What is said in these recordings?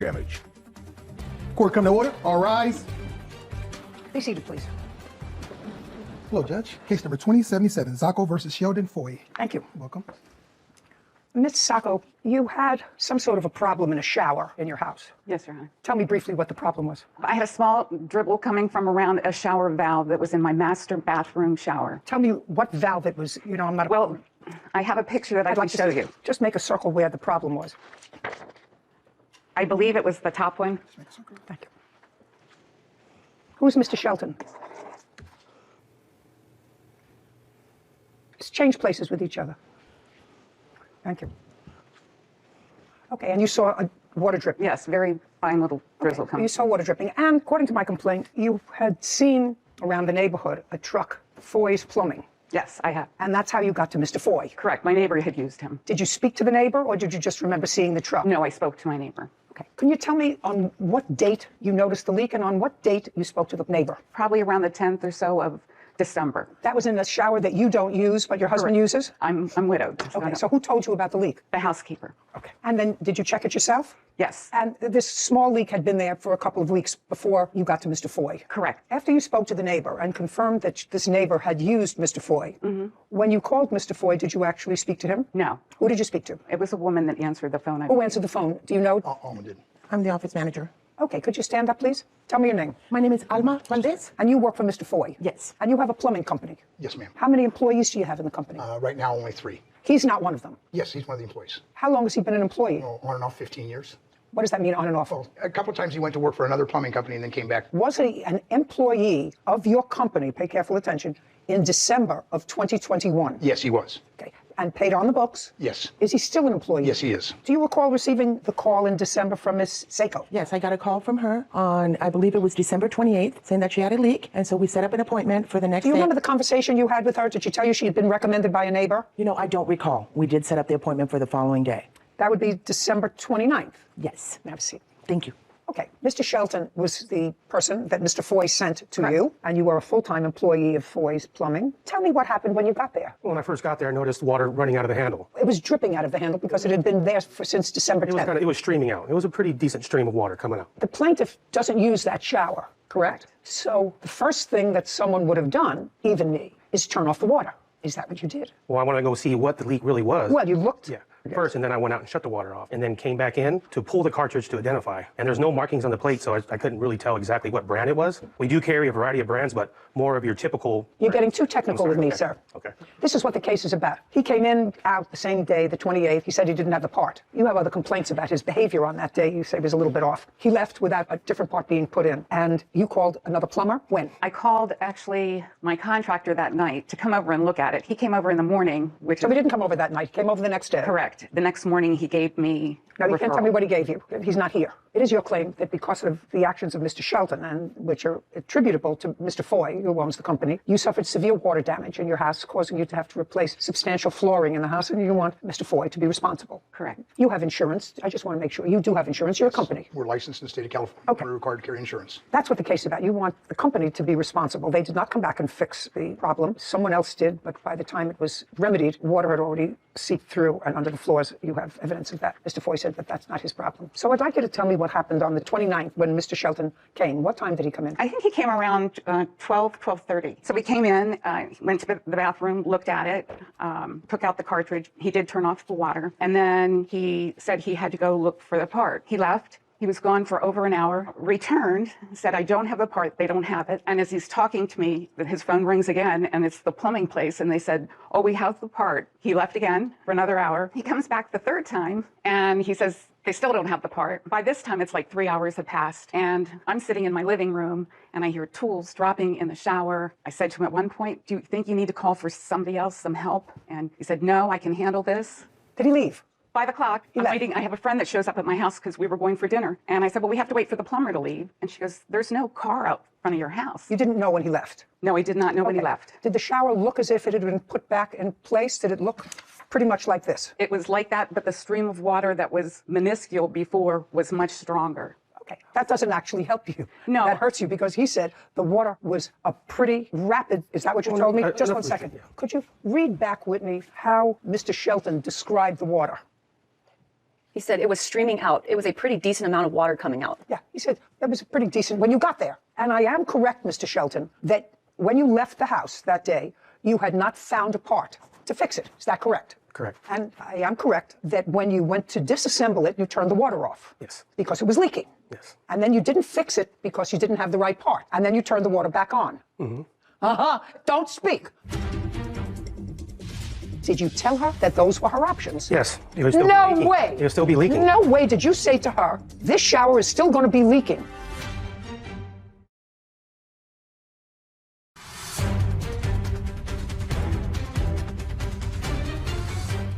damage. Court come to order. All rise. Be seated, please. Hello, Judge. Case number 2077, Zacco versus Sheldon Foy. Thank you. Welcome. Ms. Sacco, you had some sort of a problem in a shower in your house. Yes, Your Honor. Tell me briefly what the problem was. I had a small dribble coming from around a shower valve that was in my master bathroom shower. Tell me what valve it was. You know, I'm not. Well, I have a picture that I I'd can like to show you. Just make a circle where the problem was. I believe it was the top one. Thank you. Who's Mr. Shelton? Let's change places with each other. Thank you. Okay, and you saw a water dripping? Yes, very fine little drizzle coming. You saw water dripping, and according to my complaint, you had seen around the neighborhood a truck, Foy's Plumbing. Yes, I have. And that's how you got to Mr. Foy. Correct. My neighbor had used him. Did you speak to the neighbor, or did you just remember seeing the truck? No, I spoke to my neighbor. Okay. Can you tell me on what date you noticed the leak and on what date you spoke to the neighbor? Probably around the 10th or so of December. That was in a shower that you don't use, but your husband uses? I'm widowed. Okay, so who told you about the leak? The housekeeper. Okay. And then did you check it yourself? Yes. And this small leak had been there for a couple of weeks before you got to Mr. Foy. Correct. After you spoke to the neighbor and confirmed that this neighbor had used Mr. Foy, when you called Mr. Foy, did you actually speak to him? No. Who did you speak to? It was a woman that answered the phone. Who answered the phone? Do you know? Alma did. I'm the office manager. Okay, could you stand up, please? Tell me your name. My name is Alma Valdez. And you work for Mr. Foy? Yes. And you have a plumbing company? Yes, ma'am. How many employees do you have in the company? Right now, only 3. He's not one of them. Yes, he's one of the employees. How long has he been an employee? Oh, on and off 15 years. What does that mean, on and off? Well, a couple of times he went to work for another plumbing company and then came back. Was he an employee of your company, pay careful attention, in December of 2021? Yes, he was. Okay. And paid on the books? Yes. Is he still an employee? Yes, he is. Do you recall receiving the call in December from Ms. Seiko? Yes, I got a call from her on, I believe it was December 28th, saying that she had a leak. And so we set up an appointment for the next Do you day. remember the conversation you had with her? Did she tell you she had been recommended by a neighbor? You know, I don't recall. We did set up the appointment for the following day. That would be December 29th. Yes. Have a seat. Thank you. Okay, Mr. Shelton was the person that Mr. Foy sent to you, and you were a full-time employee of Foy's Plumbing. Tell me what happened when you got there. When I first got there, I noticed water running out of the handle. It was dripping out of the handle because it had been there since December 10th. It was streaming out. It was a pretty decent stream of water coming out. The plaintiff doesn't use that shower, correct? So the first thing that someone would have done, even me, is turn off the water. Is that what you did? Well, I wanted to go see what the leak really was. Well, you looked. Yeah. First, and then I went out and shut the water off, and then came back in to pull the cartridge to identify. And there's no markings on the plate, so I couldn't really tell exactly what brand it was. We do carry a variety of brands, but more of your typical. You're getting too technical with me, okay. sir. Okay. This is what the case is about. He came in out the same day, the 28th. He said he didn't have the part. You have other complaints about his behavior on that day. You say it was a little bit off. He left without a different part being put in. And you called another plumber? When? I called, actually, my contractor that night to come over and look at it. He came over in the morning, which So he didn't come over that night. He came over the next day. correct. The next morning, he gave me No, you referral. can't tell me what he gave you. He's not here. It is your claim that because of the actions of Mr. Shelton, and which are attributable to Mr. Foy, who owns the company, you suffered severe water damage in your house, causing you to have to replace substantial flooring in the house, and you want Mr. Foy to be responsible. Correct. You have insurance. I just want to make sure you do have insurance. You're a company. We're licensed in the state of California. Okay. We're required to carry insurance. That's what the case is about. You want the company to be responsible. They did not come back and fix the problem. Someone else did, but by the time it was remedied, water had already seeped through and under the floors. You have evidence of that. Mr. Foy said that that's not his problem. So I'd like you to tell me what happened on the 29th when Mr. Shelton came. What time did he come in? I think he came around 12:30. So we came in, went to the bathroom, looked at it, took out the cartridge. He did turn off the water. And then he said he had to go look for the part. He left. He was gone for over an hour, returned, said, I don't have the part, they don't have it. And as he's talking to me, his phone rings again, and it's the plumbing place, and they said, oh, we have the part. He left again for another hour. He comes back the third time, and he says, they still don't have the part. By this time, it's like 3 hours have passed, and I'm sitting in my living room, and I hear tools dropping in the shower. I said to him at one point, do you think you need to call for somebody else, some help? And he said, no, I can handle this. Did he leave? 5 o'clock, I'm left. waiting. I have a friend that shows up at my house because we were going for dinner. And I said, well, we have to wait for the plumber to leave. And she goes, there's no car out front of your house. You didn't know when he left? No, he did not know when he Okay. left. Did the shower look as if it had been put back in place? Did it look pretty much like this? It was like that, but the stream of water that was minuscule before was much stronger. Okay, that doesn't actually help you. No. That hurts you because he said the water was a pretty rapid, is that what you told me? Just no, 1 second. yeah. Could you read back, Whitney, how Mr. Shelton described the water? He said it was streaming out. It was a pretty decent amount of water coming out. Yeah, he said that was pretty decent when you got there. And I am correct, Mr. Shelton, that when you left the house that day, you had not found a part to fix it. Is that correct? Correct. And I am correct that when you went to disassemble it, you turned the water off. Yes. Because it was leaking. Yes. And then you didn't fix it because you didn't have the right part. And then you turned the water back on. Don't speak. Did you tell her that those were her options? Yes. It would still be No leaking. way. It would still be leaking. No way did you say to her, this shower is still going to be leaking.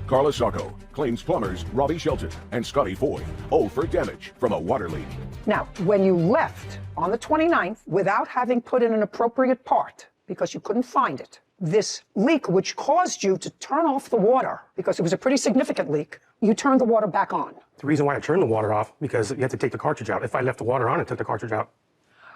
Carla Sacco claims plumbers Robbie Shelton and Scotty Foy owe for damage from a water leak. Now, when you left on the 29th without having put in an appropriate part because you couldn't find it, this leak, which caused you to turn off the water because it was a pretty significant leak, you turned the water back on. The reason why I turned the water off, because you had to take the cartridge out. If I left the water on and took the cartridge out.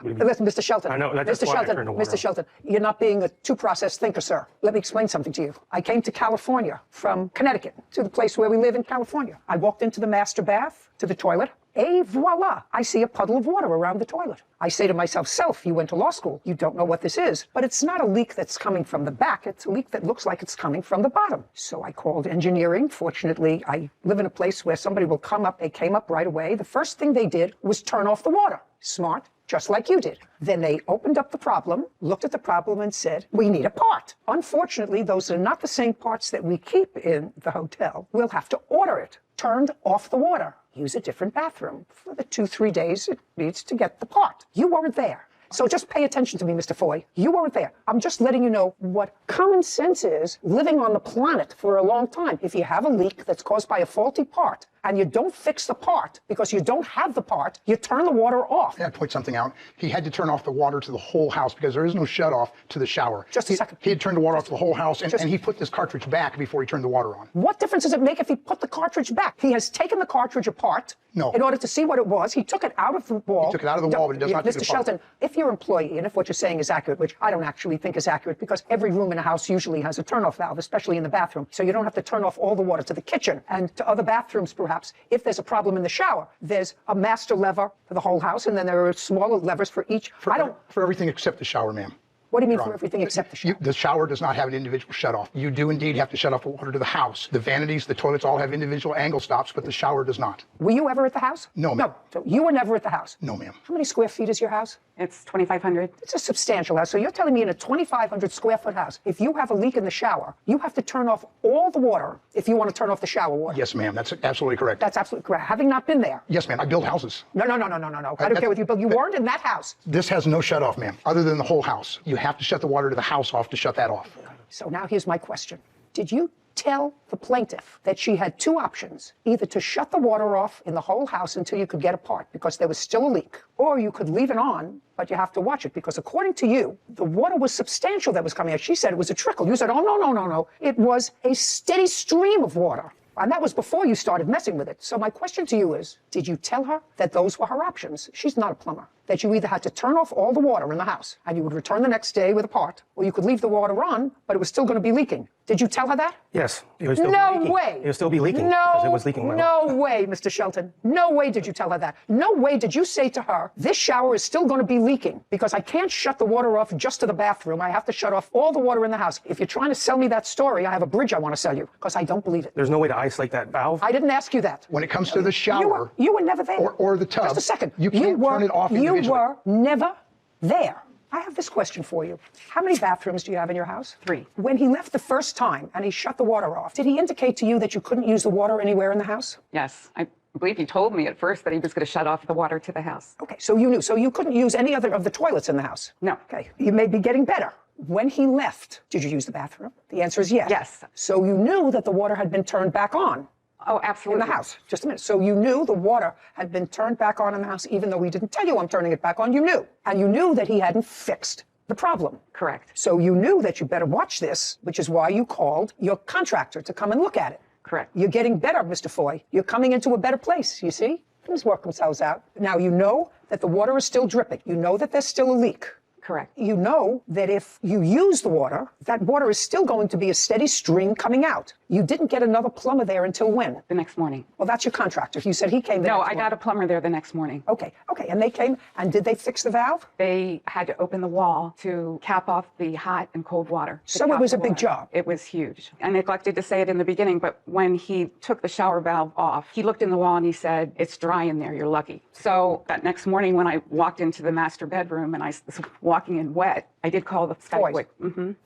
Listen, Mr. Shelton. I know, that's Mr. why I Shelton, turned the water Mr. off. Shelton, you're not being a two-process thinker, sir. Let me explain something to you. I came to California from Connecticut to the place where we live in California. I walked into the master bath, to the toilet, et voila, I see a puddle of water around the toilet. I say to myself, self, you went to law school. You don't know what this is. But it's not a leak that's coming from the back. It's a leak that looks like it's coming from the bottom. So I called engineering. Fortunately, I live in a place where somebody will come up. They came up right away. The first thing they did was turn off the water. Smart. Just like you did. Then they opened up the problem, looked at the problem and said, we need a part. Unfortunately, those are not the same parts that we keep in the hotel. We'll have to order it. Turned off the water. Use a different bathroom. For the 2-3 days it needs to get the part. You weren't there. So just pay attention to me, Mr. Foy. You weren't there. I'm just letting you know what common sense is living on the planet for a long time. If you have a leak that's caused by a faulty part and you don't fix the part because you don't have the part, you turn the water off. I point something out. He had to turn off the water to the whole house because there is no shut off to the shower. Just a second. He had turned the water off to the whole house, and he put this cartridge back before he turned the water on. What difference does it make if he put the cartridge back? He has taken the cartridge apart in order to see what it was. He took it out of the wall. He took it out of the wall, but it does not take it Mr. apart. Shelton, if your employee, and if what you're saying is accurate, which I don't actually think is accurate, because every room in a house usually has a turn-off valve, especially in the bathroom, so you don't have to turn off all the water to the kitchen and to other bathrooms, perhaps. If there's a problem in the shower, there's a master lever for the whole house, and then there are smaller levers for each. For everything except the shower, ma'am. What do you mean for everything except the shower? The shower does not have an individual shut-off. You do indeed have to shut off the water to the house. The vanities, the toilets all have individual angle stops, but the shower does not. Were you ever at the house? No, ma'am. No, so you were never at the house? No, ma'am. How many square feet is your house? It's 2,500. It's a substantial house. So you're telling me in a 2,500 square foot house, if you have a leak in the shower, you have to turn off all the water if you want to turn off the shower water? Yes, ma'am. That's absolutely correct. That's absolutely correct. Having not been there. Yes, ma'am. I build houses. No. I don't care what you build. You weren't in that house. This has no shut-off, ma'am, other than the whole house. You have to shut the water to the house off to shut that off. So now here's my question. Did you tell the plaintiff that she had two options, either to shut the water off in the whole house until you could get a part because there was still a leak, or you could leave it on, but you have to watch it because according to you, the water was substantial that was coming out. She said it was a trickle. You said, oh, no. It was a steady stream of water. And that was before you started messing with it. So my question to you is, did you tell her that those were her options? She's not a plumber. That you either had to turn off all the water in the house and you would return the next day with a part, or you could leave the water on, but it was still going to be leaking. Did you tell her that? Yes. It would still be leaking. Way. It would still be leaking. Because it was leaking. No way, Mr. Shelton. No way did you tell her that. No way did you say to her, this shower is still going to be leaking because I can't shut the water off just to the bathroom. I have to shut off all the water in the house. If you're trying to sell me that story, I have a bridge I want to sell you because I don't believe it. There's no way to isolate that valve. I didn't ask you that. When it comes to the shower... You were never there. Or the tub. Just a second. You can't turn it off individually. You were never there. I have this question for you. How many bathrooms do you have in your house? 3. When he left the first time and he shut the water off, did he indicate to you that you couldn't use the water anywhere in the house? Yes. I believe he told me at first that he was going to shut off the water to the house. Okay, so you knew. So you couldn't use any other of the toilets in the house? No. Okay, you may be getting better. When he left, did you use the bathroom? The answer is yes. Yes. So you knew that the water had been turned back on. Oh, absolutely. In the house. Just a minute. So you knew the water had been turned back on in the house, even though he didn't tell you I'm turning it back on. You knew. And you knew that he hadn't fixed the problem. Correct. So you knew that you better watch this, which is why you called your contractor to come and look at it. Correct. You're getting better, Mr. Foy. You're coming into a better place, you see? Things work themselves out. Now you know that the water is still dripping. You know that there's still a leak. Correct. You know that if you use the water, that water is still going to be a steady stream coming out. You didn't get another plumber there until when? The next morning. Well, that's your contractor. You said he came the No, next I morning. got a plumber there the next morning. Okay. And they came, and did they fix the valve? They had to open the wall to cap off the hot and cold water. to So it cap was the a big water. job. It was huge. I neglected to say it in the beginning, but when he took the shower valve off, he looked in the wall and he said, "It's dry in there, you're lucky." So that next morning when I walked into the master bedroom and I was walking in wet, I did call the Boys.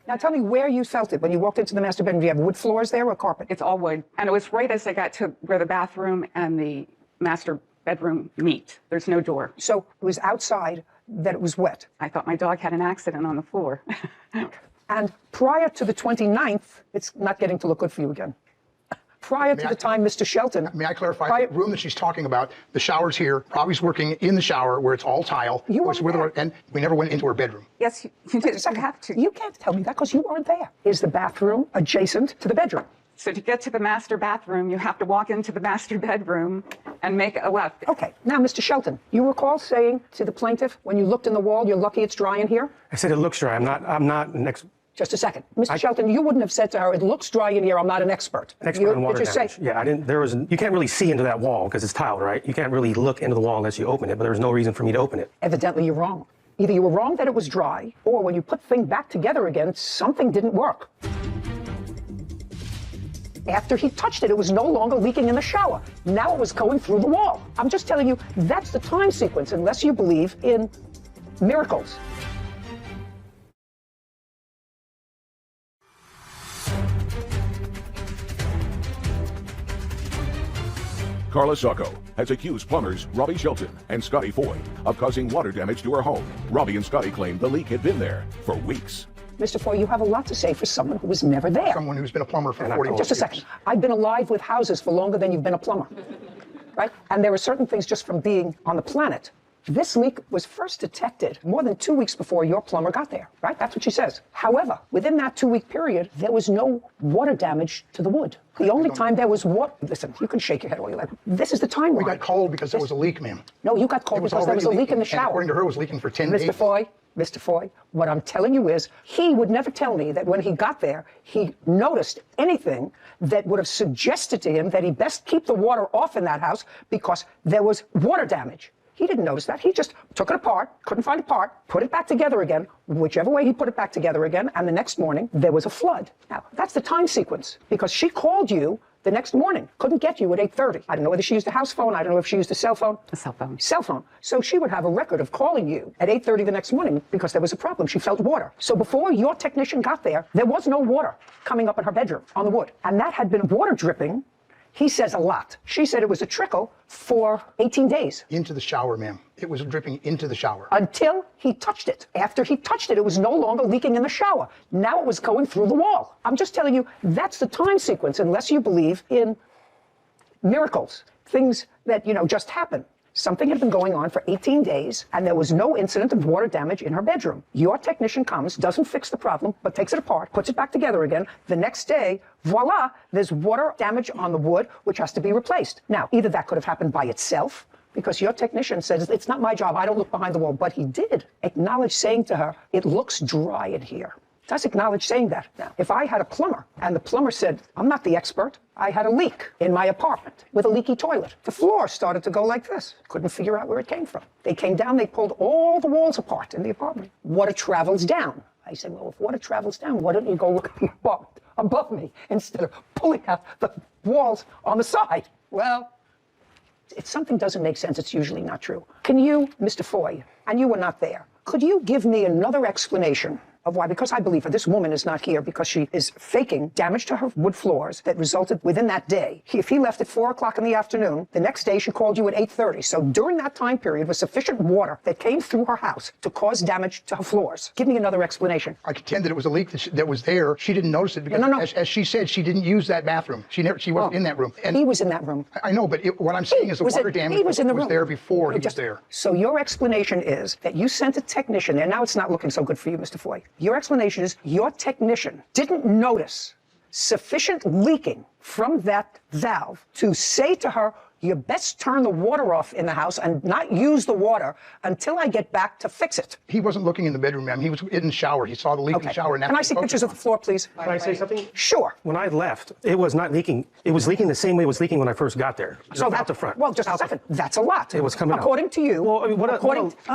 Now tell me where you felt it when you walked into the master bedroom. Do you have wood floors there or carpet? It's all wood. And it was right as I got to where the bathroom and the master bedroom meet. There's no door. So it was outside that it was wet. I thought my dog had an accident on the floor. And prior to the 29th, it's not getting to look good for you again. Prior to the time, Mr. Shelton. May I clarify? The room that she's talking about, the shower's here. Robbie's working in the shower where it's all tile. You weren't there. And we never went into her bedroom. Yes, you did. You have to. You can't tell me that because you weren't there. Is the bathroom adjacent to the bedroom? So to get to the master bathroom, you have to walk into the master bedroom and make a left. Okay. Now, Mr. Shelton, you recall saying to the plaintiff when you looked in the wall, "You're lucky it's dry in here"? I said it looks dry. I'm not next. Just a second. Mr. Shelton, you wouldn't have said to her, "It looks dry in here, I'm not an expert." An expert in water Did you damage. say? Yeah, I didn't. You can't really see into that wall because it's tiled, right? You can't really look into the wall unless you open it. But there was no reason for me to open it. Evidently, you're wrong. Either you were wrong that it was dry, or when you put things back together again, something didn't work. After he touched it, it was no longer leaking in the shower. Now it was going through the wall. I'm just telling you, that's the time sequence, unless you believe in miracles. Carla Sacco has accused plumbers Robbie Shelton and Scotty Foy of causing water damage to her home. Robbie and Scotty claimed the leak had been there for weeks. Mr. Foy, you have a lot to say for someone who was never there. Someone who's been a plumber for 40 years. Just a second. I've been alive with houses for longer than you've been a plumber. Right? And there are certain things just from being on the planet. This leak was first detected more than 2 weeks before your plumber got there, right? That's what she says. However, within that 2-week period, there was no water damage to the wood. The only time there was water, listen, you can shake your head all you like. This is the timeline. We got cold because there was a leak, ma'am. No, you got cold because there was a leak in the And shower. according to her, it was leaking for 10 days. Mr. Foy, what I'm telling you is he would never tell me that when he got there, he noticed anything that would have suggested to him that he best keep the water off in that house because there was water damage. He didn't notice that. He just took it apart, couldn't find a part, put it back together again, whichever way he put it back together again, and the next morning, there was a flood. Now, that's the time sequence, because she called you the next morning, couldn't get you at 8:30. I don't know whether she used a house phone, I don't know if she used a cell phone. A cell phone. Cell phone. So she would have a record of calling you at 8:30 the next morning because there was a problem. She felt water. So before your technician got there was no water coming up in her bedroom on the wood. And that had been water dripping, he says, a lot. She said it was a trickle for 18 days. Into the shower, ma'am. It was dripping into the shower. Until he touched it. After he touched it, it was no longer leaking in the shower. Now it was going through the wall. I'm just telling you, that's the time sequence, unless you believe in miracles, things that, just happen. Something had been going on for 18 days, and there was no incident of water damage in her bedroom. Your technician comes, doesn't fix the problem, but takes it apart, puts it back together again. The next day, voila, there's water damage on the wood, which has to be replaced. Now, either that could have happened by itself, because your technician says, "It's not my job, I don't look behind the wall," but he did acknowledge saying to her, "It looks dry in here." Does acknowledge saying that. Now, if I had a plumber and the plumber said, "I'm not the expert, I had a leak in my apartment with a leaky toilet. The floor started to go like this. Couldn't figure out where it came from. They came down, they pulled all the walls apart in the apartment. Water travels down." I said, "Well, if water travels down, why don't you go look at the apartment above me instead of pulling out the walls on the side?" Well, if something doesn't make sense, it's usually not true. Can you, Mr. Foy, and you were not there, could you give me another explanation of why? Because I believe her. This woman is not here because she is faking damage to her wood floors that resulted within that day. If he left at 4 o'clock in the afternoon, the next day she called you at 8:30. So during that time period was sufficient water that came through her house to cause damage to her floors. Give me another explanation. I contend that it was a leak that was there. She didn't notice it because, No. As she said, she didn't use that bathroom. She wasn't in that room. And He was in that room. I know, but what I'm saying is the water damage was there before he was there. So your explanation is that you sent a technician there. Now it's not looking so good for you, Mr. Foy. Your explanation is your technician didn't notice sufficient leaking from that valve to say to her, you best turn the water off in the house and not use the water until I get back to fix it. He wasn't looking in the bedroom, ma'am. He was in the shower. He saw the leak in the shower. And Can I see pictures of the floor, please? Can I say something? Sure. When I left, it was not leaking. It was leaking the same way it was leaking when I first got there. So out that, the front. well, just a second. That's a lot. It was coming out. According to you. Well, I mean, what according a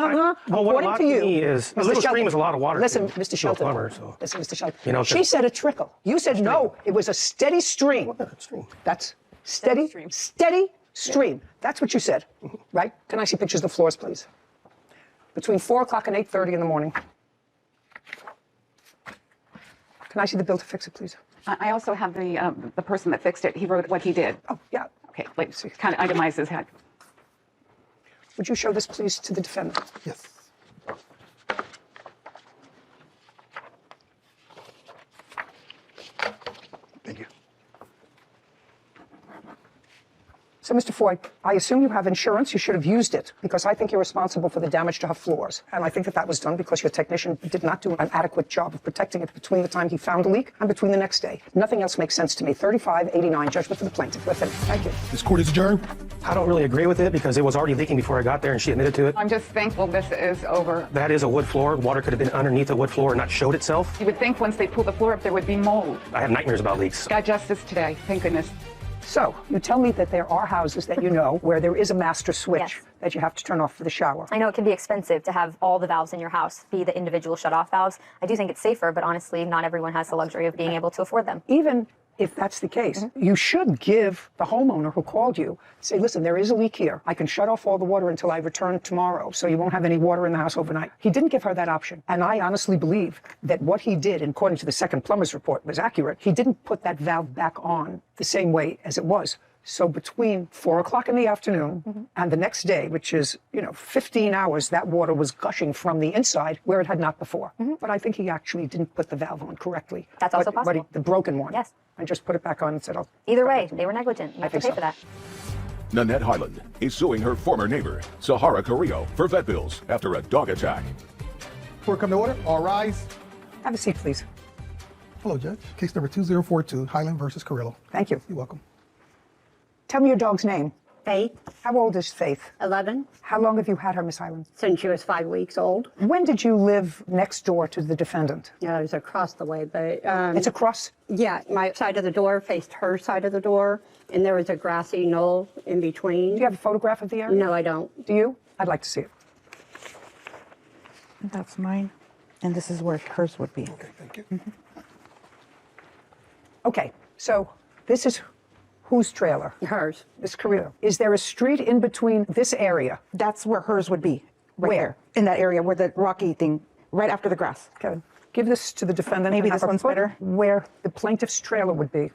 lot to you. to me is a little stream is a lot of water. Listen, to Mr. a Shelton. plumber, so. Listen, Mr. Shelton. You know, she said a trickle. You said no. It was a steady stream. Stream. That's steady stream. Steady stream. That's what you said, right? Can I see pictures of the floors, please? Between 4 o'clock and 8:30 in the morning. Can I see the bill to fix it, please? I also have the person that fixed it. He wrote what he did. Oh, yeah. Okay, let's kind of itemize his head. Would you show this, please, to the defendant? Yes. Thank you. So, Mr. Foy, I assume you have insurance. You should have used it because I think you're responsible for the damage to her floors. And I think that that was done because your technician did not do an adequate job of protecting it between the time he found the leak and between the next day. Nothing else makes sense to me. 3589, judgment for the plaintiff. We're finished. Thank you. This court is adjourned. I don't really agree with it because it was already leaking before I got there and she admitted to it. I'm just thankful this is over. That is a wood floor. Water could have been underneath the wood floor and not showed itself. You would think once they pull the floor up, there would be mold. I have nightmares about leaks. Got justice today, thank goodness. So, you tell me that there are houses that you know where there is a master switch Yes. that you have to turn off for the shower. I know it can be expensive to have all the valves in your house be the individual shut-off valves. I do think it's safer, but honestly, not everyone has the luxury of being able to afford them. Even if that's the case, you should give the homeowner who called you, say, listen, there is a leak here. I can shut off all the water until I return tomorrow, so you won't have any water in the house overnight. He didn't give her that option. And I honestly believe that what he did, according to the second plumber's report, was accurate. He didn't put that valve back on the same way as it was. So between 4 o'clock in the afternoon and the next day, which is, 15 hours, that water was gushing from the inside where it had not before. But I think he actually didn't put the valve on correctly. That's also possible. The broken one. Yes. And just put it back on and said, "I'll." Either way, they were negligent. You have to think pay so. for that. Nanette Highland is suing her former neighbor, Sahara Carrillo, for vet bills after a dog attack. Court come to order. All rise. Have a seat, please. Hello, Judge. Case number 2042, Highland versus Carrillo. Thank you. You're welcome. Tell me your dog's name. Faith, How old is Faith? 11, How long have you had her, Miss Highland? since she was 5 weeks old. When did you live next door to the defendant? Yeah, it was across the way, but It's across. yeah, my side of the door faced her side of the door, and there was a grassy knoll in between. Do you have a photograph of the area? No, I don't. Do you? I'd like to see it. That's mine. And this is where hers would be. Okay, thank you. Okay, so this is whose trailer? Hers. Miss Carrillo. Is there a street in between this area? That's where hers would be. Right Where? there, in that area where the rocky thing, right after the grass. Kevin, give this to the defendant. Maybe and have this her one's put better. Where the plaintiff's trailer would be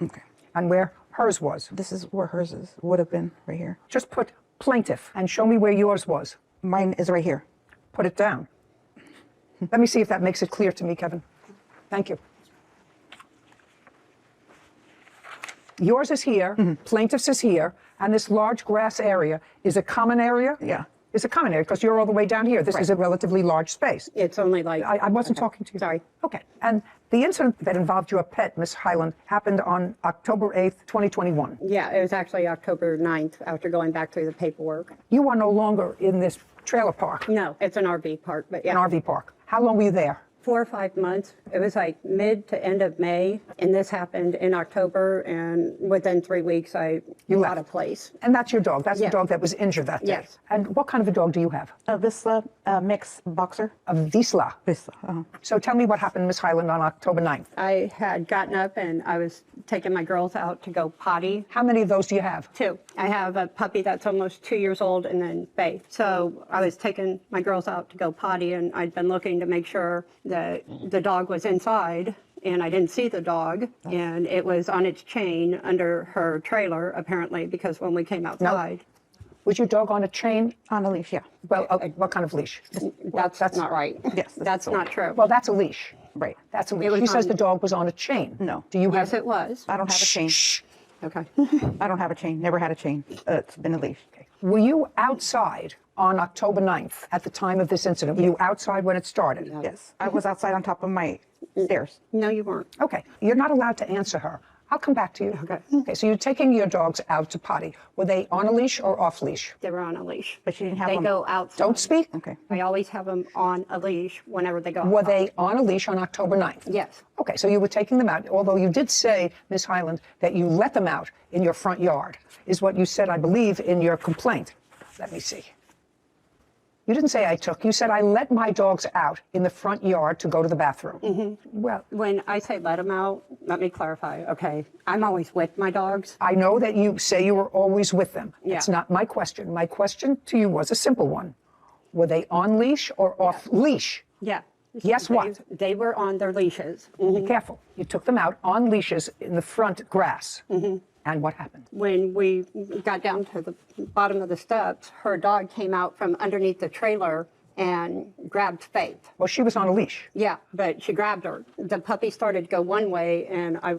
Okay. and where hers was. This is where hers is, would have been, right here. Just put plaintiff and show me where yours was. Mine is right here. Put it down. Let me see if that makes it clear to me, Kevin. Thank you. Yours is here, plaintiff's is here, and this large grass area is a common area? Yeah. It's a common area because you're all the way down here. This is a relatively large space. It's only like. I wasn't talking to you. Sorry. Okay. And the incident that involved your pet, Miss Highland, happened on October 8th, 2021. Yeah, it was actually October 9th after going back through the paperwork. You are no longer in this trailer park, No, it's an RV park, but yeah. an RV park. How long were you there? 4 or 5 months. It was like mid to end of May, and this happened in October, and within 3 weeks, I got a place. And that's your dog. That's the Yeah. dog that was injured that day. Yes. And what kind of a dog do you have? A Visla mix boxer. A Vizsla. Visla. So tell me what happened, Miss Highland, on October 9th. I had gotten up and I was taking my girls out to go potty. How many of those do you have? 2. I have a puppy that's almost 2 years old and then Faith. So I was taking my girls out to go potty, and I'd been looking to make sure that the dog was inside, and I didn't see the dog, and it was on its chain under her trailer, apparently, because when we came outside. Was your dog on a chain? On a leash, yeah. Well, what kind of leash? That's not right. Yes, That's not true. Well, that's a leash. Right. That's a It leash. was She says on- the dog was on a chain. No. Do you have? Yes, it was. I don't have a chain. Okay. I don't have a chain. Never had a chain. It's been a leash. Were you outside on October 9th at the time of this incident? Were you outside when it started? Yes. I was outside on top of my stairs. No, you weren't. Okay. You're not allowed to answer her. I'll come back to you. Okay. Okay, so you're taking your dogs out to potty. Were they on a leash or off leash? They were on a leash. But she didn't have They them. go outside. Don't speak. Okay. I always have them on a leash whenever they go Were outside. they on a leash on October 9th? Yes. Okay, so you were taking them out, although you did say, Ms. Highland, that you let them out in your front yard, is what you said, I believe, in your complaint. Let me see. You didn't say I took. You said I let my dogs out in the front yard to go to the bathroom. Well, When I say let them out, let me clarify. Okay, I'm always with my dogs. I know that you say you were always with them. Yeah. It's not my question. My question to you was a simple one. Were they on leash or off leash? Yeah. Yes, what? They were on their leashes. Be careful. You took them out on leashes in the front grass. And what happened? When we got down to the bottom of the steps, her dog came out from underneath the trailer and grabbed Faith. Well, she was on a leash. Yeah, but she grabbed her. The puppy started to go one way, and I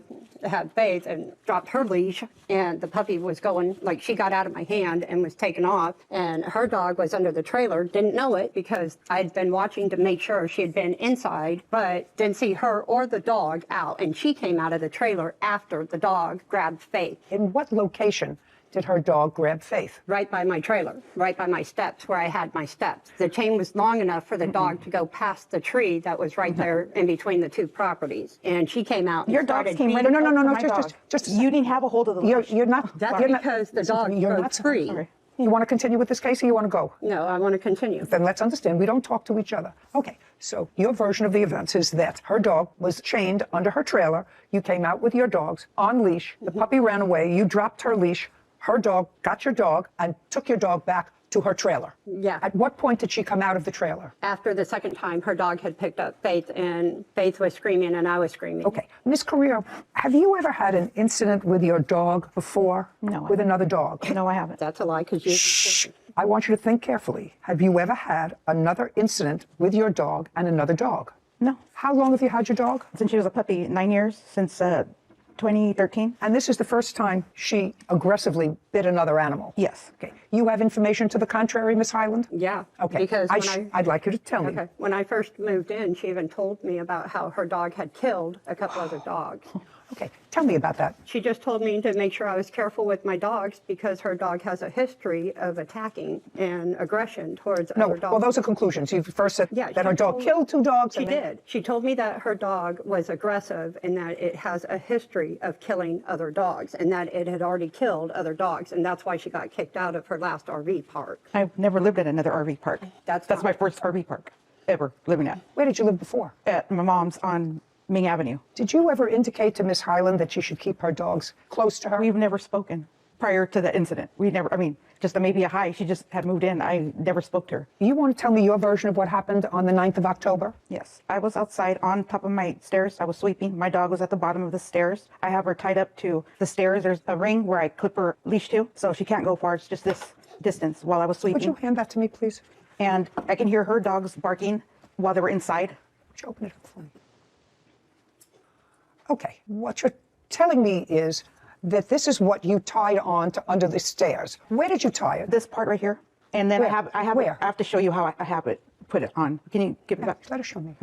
had Faith and dropped her leash, and the puppy was going, like, she got out of my hand and was taken off, and her dog was under the trailer. Didn't know it because I'd been watching to make sure she had been inside, but didn't see her or the dog out, and she came out of the trailer after the dog grabbed Faith. In what location did her dog grab Faith? Right by my trailer, right by my steps, where I had my steps. The chain was long enough for the dog to go past the tree that was right there in between the two properties. And she came out. Your and dogs started came right beating- No, just You didn't have a hold of the leash. You're not. That's you're not- because the listen to dog me, you're broke not free. Sorry. You want to continue with this case or you want to go? No, I want to continue. Then let's understand, we don't talk to each other. Okay, so your version of the events is that her dog was chained under her trailer. You came out with your dogs on leash. The puppy ran away. You dropped her leash. Her dog got your dog and took your dog back to her trailer. Yeah. At what point did she come out of the trailer? After the second time, her dog had picked up Faith, and Faith was screaming, and I was screaming. Okay, Miss Carrillo, have you ever had an incident with your dog before? No, I With haven't. another dog? No, I haven't. That's a lie, because you... Shh. I want you to think carefully. Have you ever had another incident with your dog and another dog? No. How long have you had your dog? Since she was a puppy, 9 years, since 2013. And this is the first time she aggressively bit another animal? Yes. Okay. You have information to the contrary, Miss Highland? Yeah. Okay. Because I'd like you to tell me. Okay. When I first moved in, she even told me about how her dog had killed a couple other dogs. Okay. Tell me about that. She just told me to make sure I was careful with my dogs because her dog has a history of attacking and aggression towards No, other dogs. well, those are conclusions. You first said Yeah, that she her dog told- killed two dogs. She and then- did. She told me that her dog was aggressive and that it has a history of killing other dogs and that it had already killed other dogs. And that's why she got kicked out of her last RV park. I've never lived at another RV park. That's my first RV park ever living at. Where did you live before? At my mom's on Ming Avenue. Did you ever indicate to Miss Highland that she should keep her dogs close to her? We've never spoken prior to the incident. We never, I mean, just maybe a hi. She just had moved in. I never spoke to her. You want to tell me your version of what happened on the 9th of October? Yes. I was outside on top of my stairs. I was sweeping. My dog was at the bottom of the stairs. I have her tied up to the stairs. There's a ring where I clip her leash to, so she can't go far. It's just this distance while I was sweeping. Would you hand that to me, please? And I can hear her dogs barking while they were inside. Would you open it up for me? Okay, what you're telling me is that this is what you tied on to under the stairs. Where did you tie it? This part right here. And then Where? I have Where? I have to show you how I have it, put it on. Can you give it back? Let her show me.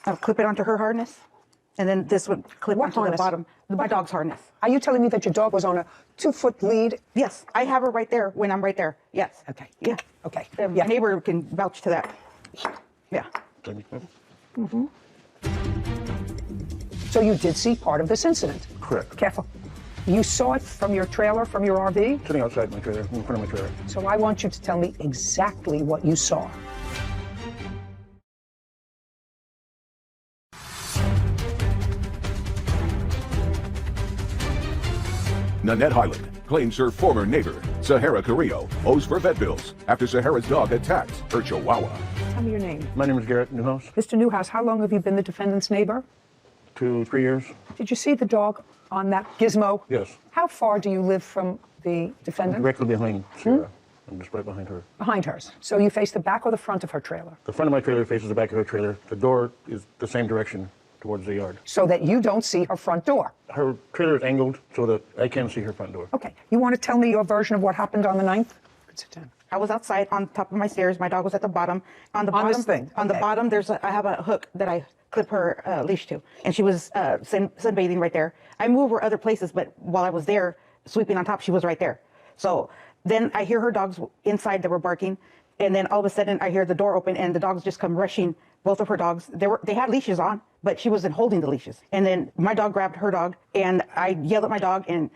I'll clip it onto her harness. And then this would clip What onto harness? the bottom. My dog's harness. Are you telling me that your dog was on a 2-foot lead? Yes, I have her right there when I'm right there. Yes. Okay. Yeah. Okay. My Yeah. neighbor can vouch to that. Yeah. So you did see part of this incident? Correct. Careful. You saw it from your trailer, from your RV? Sitting outside my trailer, in front of my trailer. So I want you to tell me exactly what you saw. Nanette Highland claims her former neighbor, Sahara Carrillo, owes for vet bills after Sahara's dog attacked her chihuahua. Tell me your name. My name is Garrett Newhouse. Mr. Newhouse, how long have you been the defendant's neighbor? 2, 3 years. Did you see the dog on that gizmo? Yes. How far do you live from the defendant? Directly behind Sarah. I'm just right behind her. Behind hers. So you face the back or the front of her trailer? The front of my trailer faces the back of her trailer. The door is the same direction towards the yard. So that you don't see her front door. Her trailer is angled so that I can't see her front door. Okay. You want to tell me your version of what happened on the 9th? Sit down. I was outside on top of my stairs. My dog was at the bottom. On the On bottom, this thing, On the okay. bottom, I have a hook that I clip her leash to. And she was sunbathing right there. I moved her other places, but while I was there sweeping on top, she was right there. So then I hear her dogs inside that were barking. And then all of a sudden I hear the door open and the dogs just come rushing, both of her dogs. They had leashes on, but she wasn't holding the leashes. And then my dog grabbed her dog and I yelled at my dog and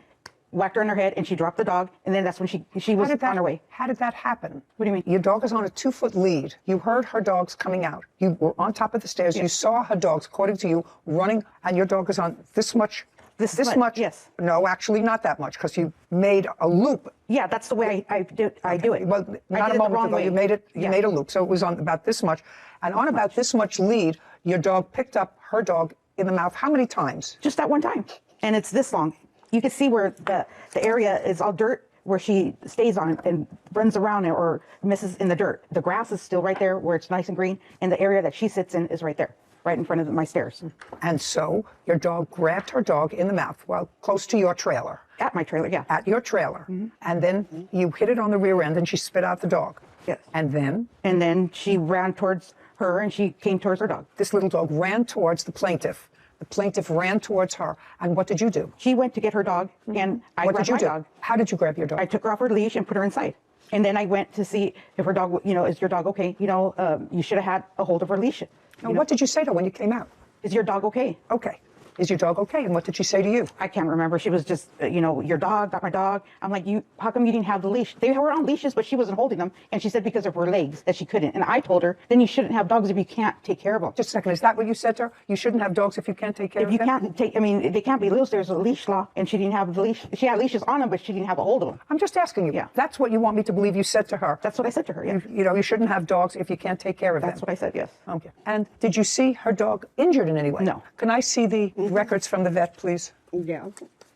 whacked her in her head and she dropped the dog. And then that's when she was on her way. How did that happen? What do you mean? Your dog is on a 2-foot lead. You heard her dogs coming out. You were on top of the stairs. Yes. You saw her dogs, according to you, running, and your dog is on this much. This much? Yes. No, actually not that much, because you made a loop. Yeah, that's the way I do it. Well, not a moment ago, you made a loop, so it was on about this much. And on about this much lead, your dog picked up her dog in the mouth. How many times? Just that one time. And it's this long. You can see where the area is all dirt, where she stays on and runs around or misses in the dirt. The grass is still right there where it's nice and green, and the area that she sits in is right there, right in front of my stairs. And so your dog grabbed her dog in the mouth, well, close to your trailer. At my trailer, yeah. At your trailer. And then you hit it on the rear end and she spit out the dog. Yes. And then? And then she ran towards her and she came towards her dog. This little dog ran towards the plaintiff. The plaintiff ran towards her. And what did you do? She went to get her dog and I grabbed my dog. How did you grab your dog? I took her off her leash and put her inside. And then I went to see if her dog, is your dog okay? You should have had a hold of her leash. Now, what did you say to her when you came out? Is your dog okay? Okay. Is your dog okay? And what did she say to you? I can't remember. She was just, your dog, not my dog. I'm like, how come you didn't have the leash? They were on leashes, but she wasn't holding them. And she said because of her legs that she couldn't. And I told her, then you shouldn't have dogs if you can't take care of them. Just a second. Is that what you said to her? You shouldn't have dogs if you can't take care of them? If you can't take, they can't be loose. There's a leash law. And she didn't have the leash. She had leashes on them, but she didn't have a hold of them. I'm just asking you. Yeah. That's what you want me to believe you said to her. That's what I said to her, yeah. You shouldn't have dogs if you can't take care of them. That's what I said, yes. Okay. And did you see her dog injured in any way? No. Can I see the records from the vet, please? Yeah.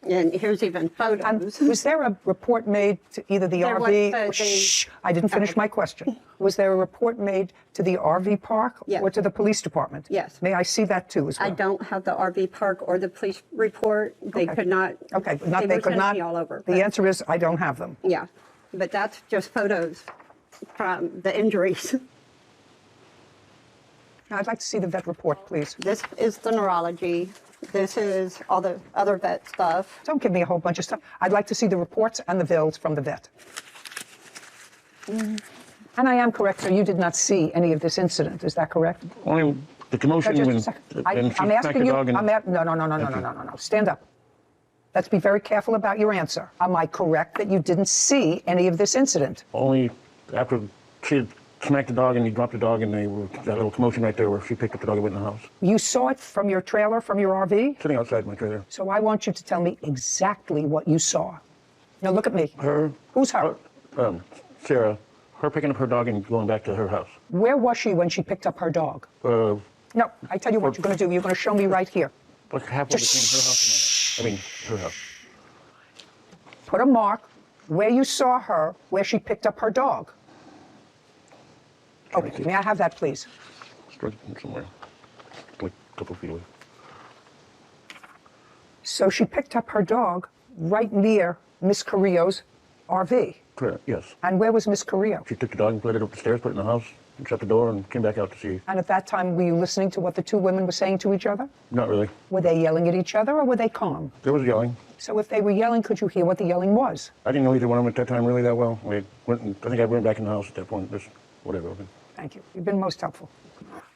And here's even photos. And was there a report made to either the There RV? was Shh! I didn't finish my question. Was there a report made to the RV park Yes. or to the police department? Yes. May I see that too as well? I don't have the RV park or the police report. They could not. Okay, but they they were could sending not. me all over. The but- answer is I don't have them. Yeah, but that's just photos from the injuries. Now, I'd like to see the vet report, please. This is the neurology. This is all the other vet stuff. Don't give me a whole bunch of stuff. I'd like to see the reports and the bills from the vet. And I am correct, sir, you did not see any of this incident. Is that correct? Only the commotion Just a when second. and she I'm smacked asking the you. dog and No. Stand up. Let's be very careful about your answer. Am I correct that you didn't see any of this incident? only after she had smacked the dog and he dropped the dog and that little commotion right there where she picked up the dog and went in the house. You saw it from your trailer, from your RV? Sitting outside my trailer. So I want you to tell me exactly what you saw. Now look at me. Her. Who's her? Sarah. Her picking up her dog and going back to her house. Where was she when she picked up her dog? No, I tell you what you're going to do. You're going to show me right here. Like halfway between her house and mine. Her house. Put a mark where you saw her, where she picked up her dog. Okay, may I have that, please? Struck somewhere. Like a couple feet away. So she picked up her dog right near Miss Carrillo's RV. Correct, yes. And where was Miss Carrillo? She took the dog and put it up the stairs, put it in the house, and shut the door and came back out to see. And at that time, were you listening to what the two women were saying to each other? Not really. Were they yelling at each other or were they calm? There was yelling. So if they were yelling, could you hear what the yelling was? I didn't know either one of them at that time really that well. I think I went back in the house at that point. Just whatever. Thank you. You've been most helpful.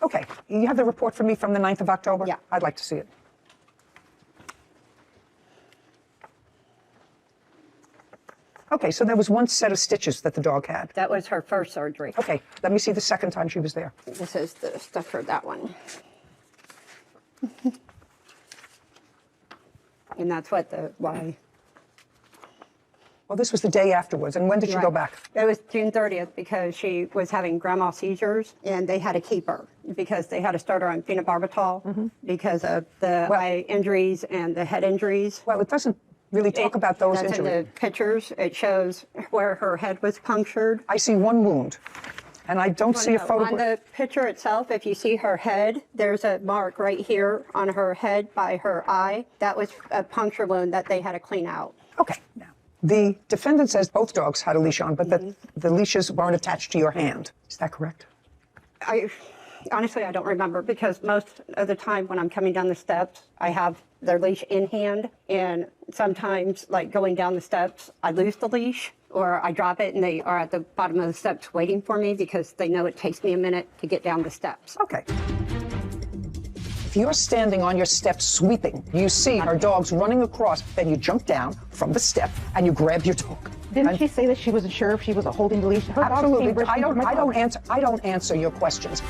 Okay, you have the report for me from the 9th of October? Yeah. I'd like to see it. Okay, so there was one set of stitches that the dog had. That was her first surgery. Okay, let me see the second time she was there. This is the stuff for that one. And that's why. Well, this was the day afterwards, and when did she go back? It was June 30th because she was having grandma seizures, and they had to keep her because they had to start her on phenobarbital because of the eye injuries and the head injuries. Well, it doesn't really talk about those That's injuries. in the pictures. It shows where her head was punctured. I see one wound, and I don't see a On photograph. the picture itself, if you see her head, there's a mark right here on her head by her eye. That was a puncture wound that they had to clean out. Okay, now, the defendant says both dogs had a leash on, but that the leashes weren't attached to your hand. Is that correct? Honestly, I don't remember because most of the time when I'm coming down the steps, I have their leash in hand. And sometimes, like going down the steps, I lose the leash or I drop it and they are at the bottom of the steps waiting for me because they know it takes me a minute to get down the steps. Okay. If you're standing on your steps sweeping, you see her dog's running across, then you jump down from the step and you grab your dog. Didn't she say that she wasn't sure if she was holding the leash? Her dog Absolutely. came I rushing don't toward my dog. I don't answer your questions.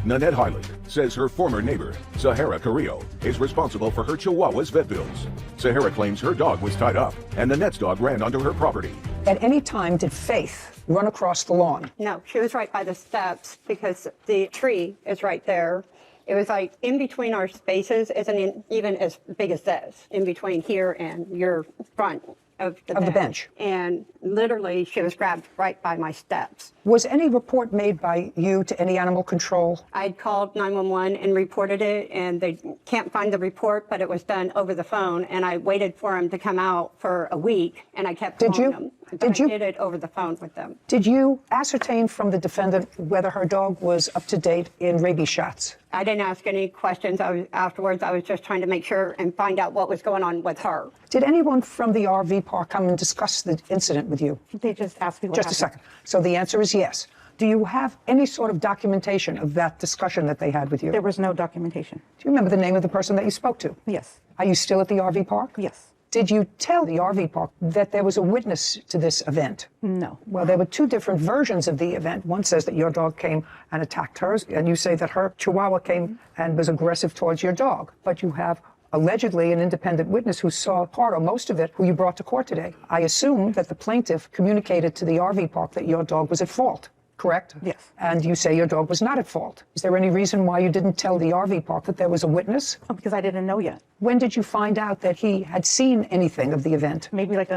Nanette Highland says her former neighbor, Sahara Carrillo, is responsible for her Chihuahua's vet bills. Sahara claims her dog was tied up and Nanette's dog ran onto her property. At any time, did Faith run across the lawn? No, she was right by the steps because the tree is right there. It was like in between our spaces isn't even as big as this, in between here and your front of the bench. And literally, she was grabbed right by my steps. Was any report made by you to any animal control? I'd called 911 and reported it, and they can't find the report, but it was done over the phone. And I waited for them to come out for a week, and I kept calling them. But I did it over the phone with them. Did you ascertain from the defendant whether her dog was up to date in rabies shots? I didn't ask any questions afterwards. I was just trying to make sure and find out what was going on with her. Did anyone from the RV park come and discuss the incident with you? They just asked me what Just a second. So the answer is yes. Do you have any sort of documentation of that discussion that they had with you? There was no documentation. Do you remember the name of the person that you spoke to? Yes. Are you still at the RV park? Yes. Did you tell the RV park that there was a witness to this event? No. Well, there were two different versions of the event. One says that your dog came and attacked hers, and you say that her Chihuahua came and was aggressive towards your dog. But you have allegedly an independent witness who saw part or most of it, who you brought to court today. I assume that the plaintiff communicated to the RV park that your dog was at fault, correct? Yes. And you say your dog was not at fault. Is there any reason why you didn't tell the RV park that there was a witness? Oh, because I didn't know yet. When did you find out that he had seen anything of the event? Maybe like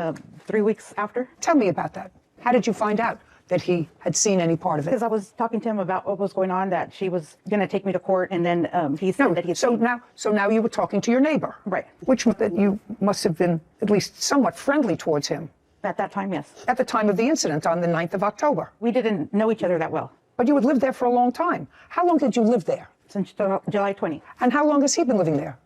3 weeks after. Tell me about that. How did you find out that he had seen any part of it? Because I was talking to him about what was going on, that she was going to take me to court, and then he said that he. So now you were talking to your neighbor, right? Which that you must have been at least somewhat friendly towards him. At that time, yes. At the time of the incident on the 9th of October. We didn't know each other that well. But you had lived there for a long time. How long did you live there? Since July 20. And how long has he been living there?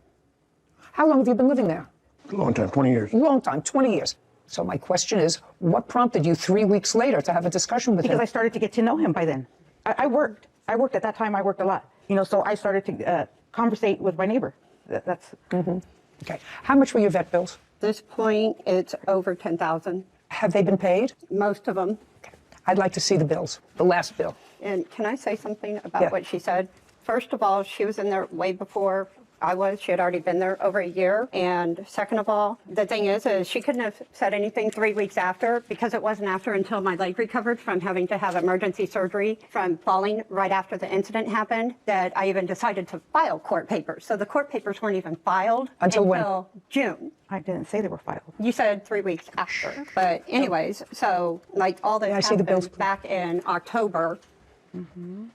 How long have you been living there? A long time, 20 years. Long time, 20 years. So my question is, what prompted you 3 weeks later to have a discussion with him? Because I started to get to know him by then. I worked. At that time, I worked a lot. So I started to conversate with my neighbor. That's. Mm-hmm. Okay. How much were your vet bills? At this point, it's over $10,000. Have they been paid? Most of them. Okay. I'd like to see the bills, the last bill. And can I say something about what she said? First of all, she was in there way before I was. She had already been there over a year. And second of all, the thing is she couldn't have said anything 3 weeks after, because it wasn't after until my leg recovered from having to have emergency surgery from falling right after the incident happened that I even decided to file court papers. So the court papers weren't even filed until when? June. I didn't say they were filed. You said 3 weeks after. But anyways, so like all this happened back in October. Mm-hmm.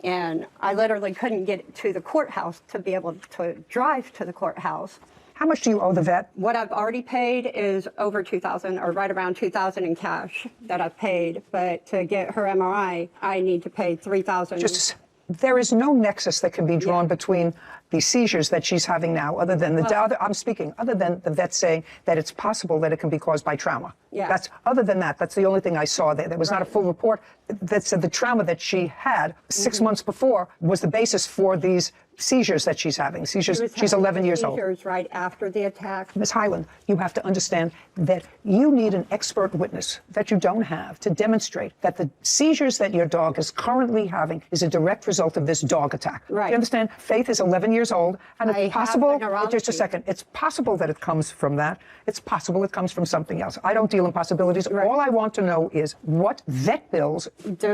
And I literally couldn't get to the courthouse to be able to drive to the courthouse. How much do you owe the vet? What I've already paid is over $2,000, or right around $2,000 in cash that I've paid. But to get her MRI, I need to pay $3,000. There is no nexus that can be drawn between the seizures that she's having now, other than other than the vet saying that it's possible that it can be caused by trauma. Yeah. Other than that, that's the only thing I saw there. There was not a full report that said the trauma that she had 6 months before was the basis for these seizures that she's having. Seizures. She's 11 years old. Seizures right after the attack. Ms. Highland, you have to understand that you need an expert witness that you don't have to demonstrate that the seizures that your dog is currently having is a direct result of this dog attack. Right. You understand? Faith is 11 years old, and it's possible. Just a neurology. second. It's possible that it comes from that. It's possible it comes from something else. I don't deal in possibilities. Right. All I want to know is what vet bills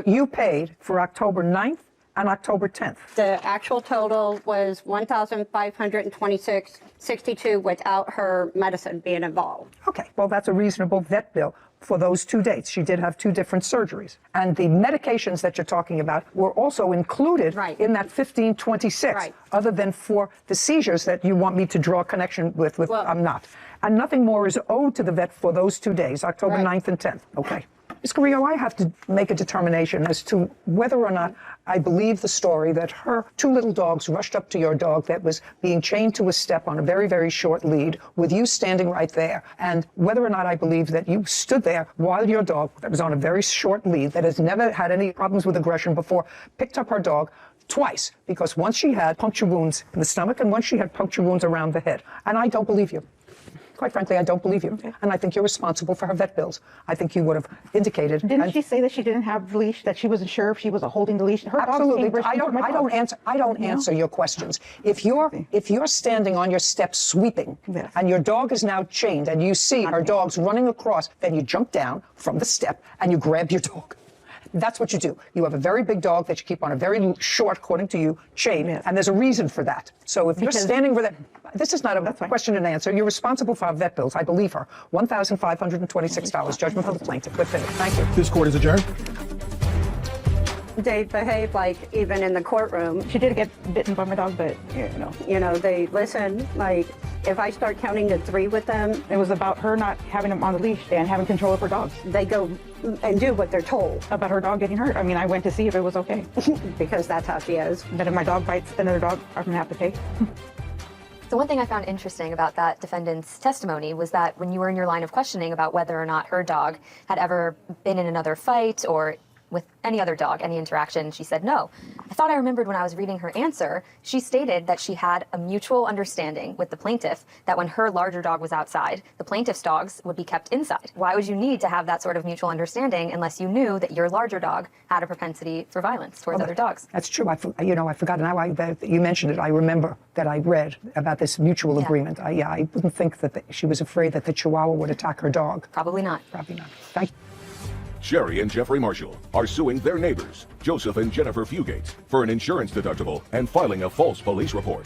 you paid for October 9th and October 10th. The actual total was $1,526.62 without her medicine being involved. Okay, well, that's a reasonable vet bill for those 2 dates. She did have 2 different surgeries. And the medications that you're talking about were also included in that $1,526, other than for the seizures that you want me to draw a connection with. I'm not. And nothing more is owed to the vet for those 2 days, October 9th and 10th. Okay. Ms. Carrillo, I have to make a determination as to whether or not I believe the story that her 2 little dogs rushed up to your dog that was being chained to a step on a very, very short lead with you standing right there, and whether or not I believe that you stood there while your dog that was on a very short lead that has never had any problems with aggression before picked up her dog twice, because once she had puncture wounds in the stomach and once she had puncture wounds around the head. And I don't believe you. Quite frankly, I don't believe you. And I think you're responsible for her vet bills. I think you would have indicated. Didn't she say that she didn't have the leash, that she wasn't sure if she was holding the leash? Her Absolutely. Dog I don't answer your questions. If you're standing on your steps sweeping, Yes. and your dog is now chained and you see her dog's running across, then you jump down from the step and you grab your dog. That's what you do. You have a very big dog that you keep on a very short, according to you, chain, and there's a reason for that. So if you're standing with it, this is not a question and answer. You're responsible for our vet bills. I believe her. $1,526. Judgment for the plaintiff. We're finished. Thank you. This court is adjourned. They behave like even in the courtroom. She did get bitten by my dog, but They listen. Like if I start counting to 3 with them, it was about her not having them on the leash and having control of her dogs. they go and do what they're told About her dog getting hurt. I mean, I went to see if it was okay. because that's how she is. But if my dog bites another dog, I'm gonna have to pay. So one thing I found interesting about that defendant's testimony was that when you were in your line of questioning about whether or not her dog had ever been in another fight or with any other dog, any interaction, she said no. I thought I remembered when I was reading her answer, she stated that she had a mutual understanding with the plaintiff that when her larger dog was outside, the plaintiff's dogs would be kept inside. Why would you need to have that sort of mutual understanding unless you knew that your larger dog had a propensity for violence towards other dogs? That's true. I forgot. Now that you mentioned it, I remember that I read about this mutual agreement. I wouldn't think that she was afraid that the Chihuahua would attack her dog. Probably not. Probably not. Thank you. Sherry and Jeffrey Marshall are suing their neighbors, Joseph and Jennifer Fugate, for an insurance deductible and filing a false police report.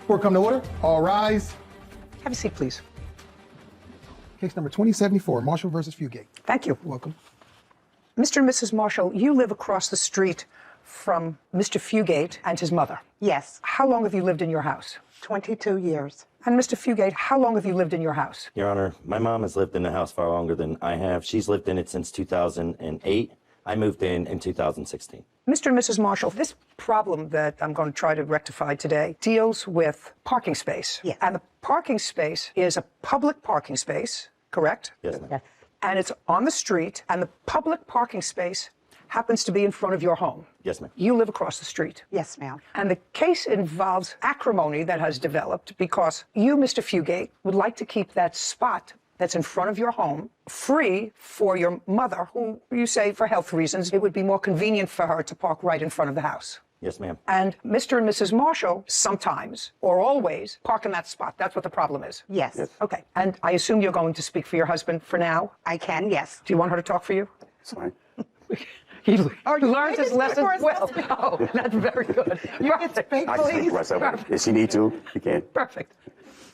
Court come to order. All rise. Have a seat, please. Case number 2074, Marshall versus Fugate. Thank you. Welcome. Mr. and Mrs. Marshall, you live across the street from Mr. Fugate and his mother. Yes, How long have you lived in your house? 22 years. And Mr. Fugate, how long have you lived in your house? Your Honor, my mom has lived in the house far longer than I have. She's lived in it since 2008. I moved in 2016. Mr. and Mrs. Marshall, this problem that I'm going to try to rectify today deals with parking space. Yes. And the parking space is a public parking space, correct? Yes, ma'am. Yes. And it's on the street, and the public parking space happens to be in front of your home. Yes, ma'am. You live across the street. Yes, ma'am. And the case involves acrimony that has developed because you, Mr. Fugate, would like to keep that spot that's in front of your home free for your mother, who you say for health reasons, it would be more convenient for her to park right in front of the house. Yes, ma'am. And Mr. and Mrs. Marshall sometimes, or always, park in that spot. That's what the problem is. Yes. Okay. And I assume you're going to speak for your husband for now? I can, yes. Do you want her to talk for you? It's fine. He learns his lessons well. Oh, that's very good. Perfect. I can speak for myself. If she need to, you can. Perfect.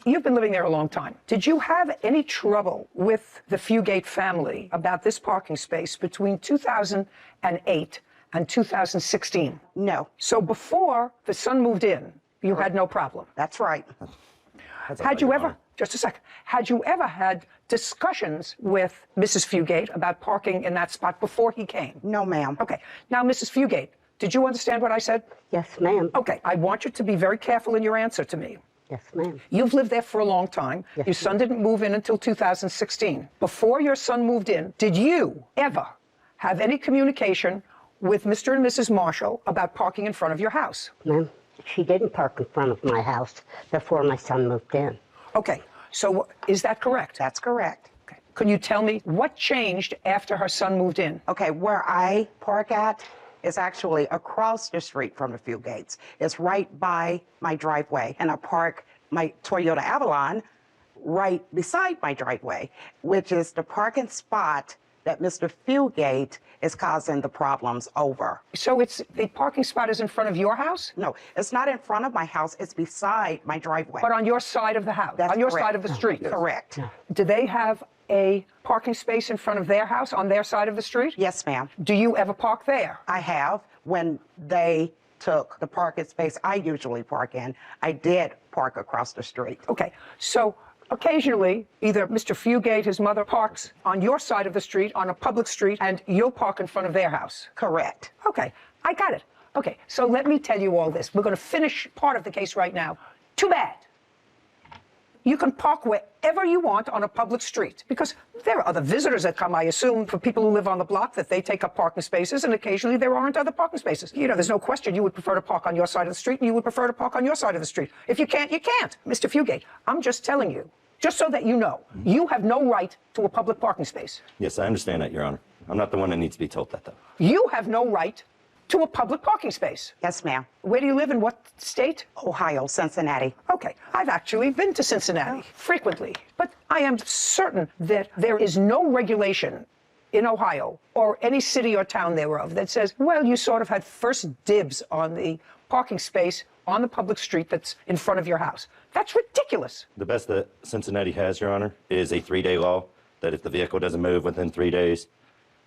You've been living there a long time. Did you have any trouble with the Fugate family about this parking space between 2008 and 2016? No. So before the son moved in, you had no problem? That's right. Had you ever, just a second, had you ever had discussions with Mrs. Fugate about parking in that spot before he came? No, ma'am. Okay. Now, Mrs. Fugate, did you understand what I said? Yes, ma'am. Okay. I want you to be very careful in your answer to me. Yes, ma'am. You've lived there for a long time. Yes, Your son didn't move in until 2016. Before your son moved in, did you ever have any communication with Mr. and Mrs. Marshall about parking in front of your house? Ma'am, she didn't park in front of my house before my son moved in. Okay. So is that correct? That's correct. Okay. Can you tell me what changed after her son moved in? Okay, where I park at is actually across the street from the Fugates. It's right by my driveway, and I park my Toyota Avalon right beside my driveway, which is the parking spot that Mr. Fugate is causing the problems over. So it's the parking spot is in front of your house? No, it's not in front of my house, it's beside my driveway. But on your side of the house? That's on your correct. side of the street? Correct. Do they have a parking space in front of their house on their side of the street? Yes, ma'am. Do you ever park there? I have. When they took the parking space I usually park in, I did park across the street. Okay, so occasionally, either Mr. Fugate, his mother, parks on your side of the street, on a public street, and you'll park in front of their house. Correct. Okay, I got it. Okay, so let me tell you all this. We're going to finish part of the case right now. Too bad. You can park wherever you want on a public street because there are other visitors that come, I assume, for people who live on the block that they take up parking spaces, and occasionally there aren't other parking spaces. You know, there's no question you would prefer to park on your side of the street, and you would prefer to park on your side of the street. If you can't, you can't. Mr. Fugate, I'm just telling you, just so that you know, you have no right to a public parking space. Yes, I understand that, Your Honor. I'm not the one that needs to be told that, though. You have no right to a public parking space. Yes, ma'am. Where do you live? In what state? Ohio, Cincinnati. Okay, I've actually been to Cincinnati frequently, but I am certain that there is no regulation in Ohio or any city or town thereof that says, well, you sort of had first dibs on the parking space on the public street that's in front of your house. That's ridiculous. The best that Cincinnati has, Your Honor, is a 3-day law that if the vehicle doesn't move within 3 days,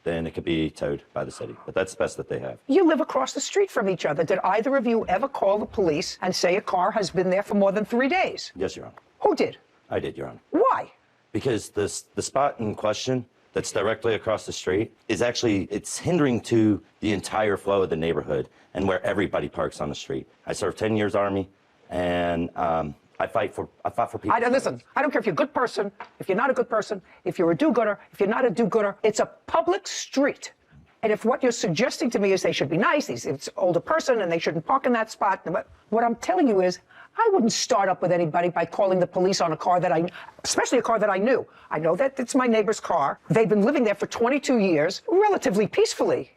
then it could be towed by the city. But that's the best that they have. You live across the street from each other. Did either of you ever call the police and say a car has been there for more than 3 days? Yes, Your Honor. Who did? I did, Your Honor. Why? Because the spot in question that's directly across the street is actually, it's hindering to the entire flow of the neighborhood and where everybody parks on the street. I served 10 years Army, and I fought for people. Listen, I don't care if you're a good person, if you're not a good person, if you're a do-gooder, if you're not a do-gooder. It's a public street. And if what you're suggesting to me is they should be nice, it's an older person and they shouldn't park in that spot, what I'm telling you is I wouldn't start up with anybody by calling the police on a car that especially a car that I knew. I know that it's my neighbor's car. They've been living there for 22 years, relatively peacefully.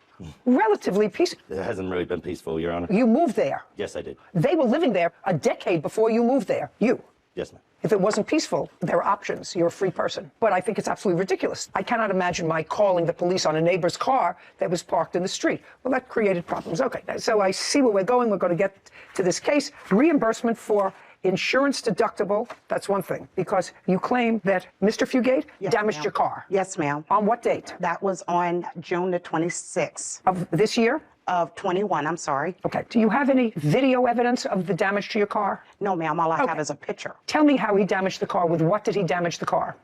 Relatively peaceful. It hasn't really been peaceful, Your Honor. You moved there. Yes, I did. They were living there a decade before you moved there. You. Yes, ma'am. If it wasn't peaceful, there are options. You're a free person. But I think it's absolutely ridiculous. I cannot imagine my calling the police on a neighbor's car that was parked in the street. Well, that created problems. Okay, so I see where we're going. We're going to get to this case. Reimbursement for insurance deductible, that's one thing, because you claim that Mr. Fugate damaged your car. Yes, ma'am. On what date? That was on June the 26th. Of this year? Of 21, I'm sorry. Okay. Do you have any video evidence of the damage to your car? No, ma'am. All I have is a picture. Tell me how he damaged the car. With what did he damage the car?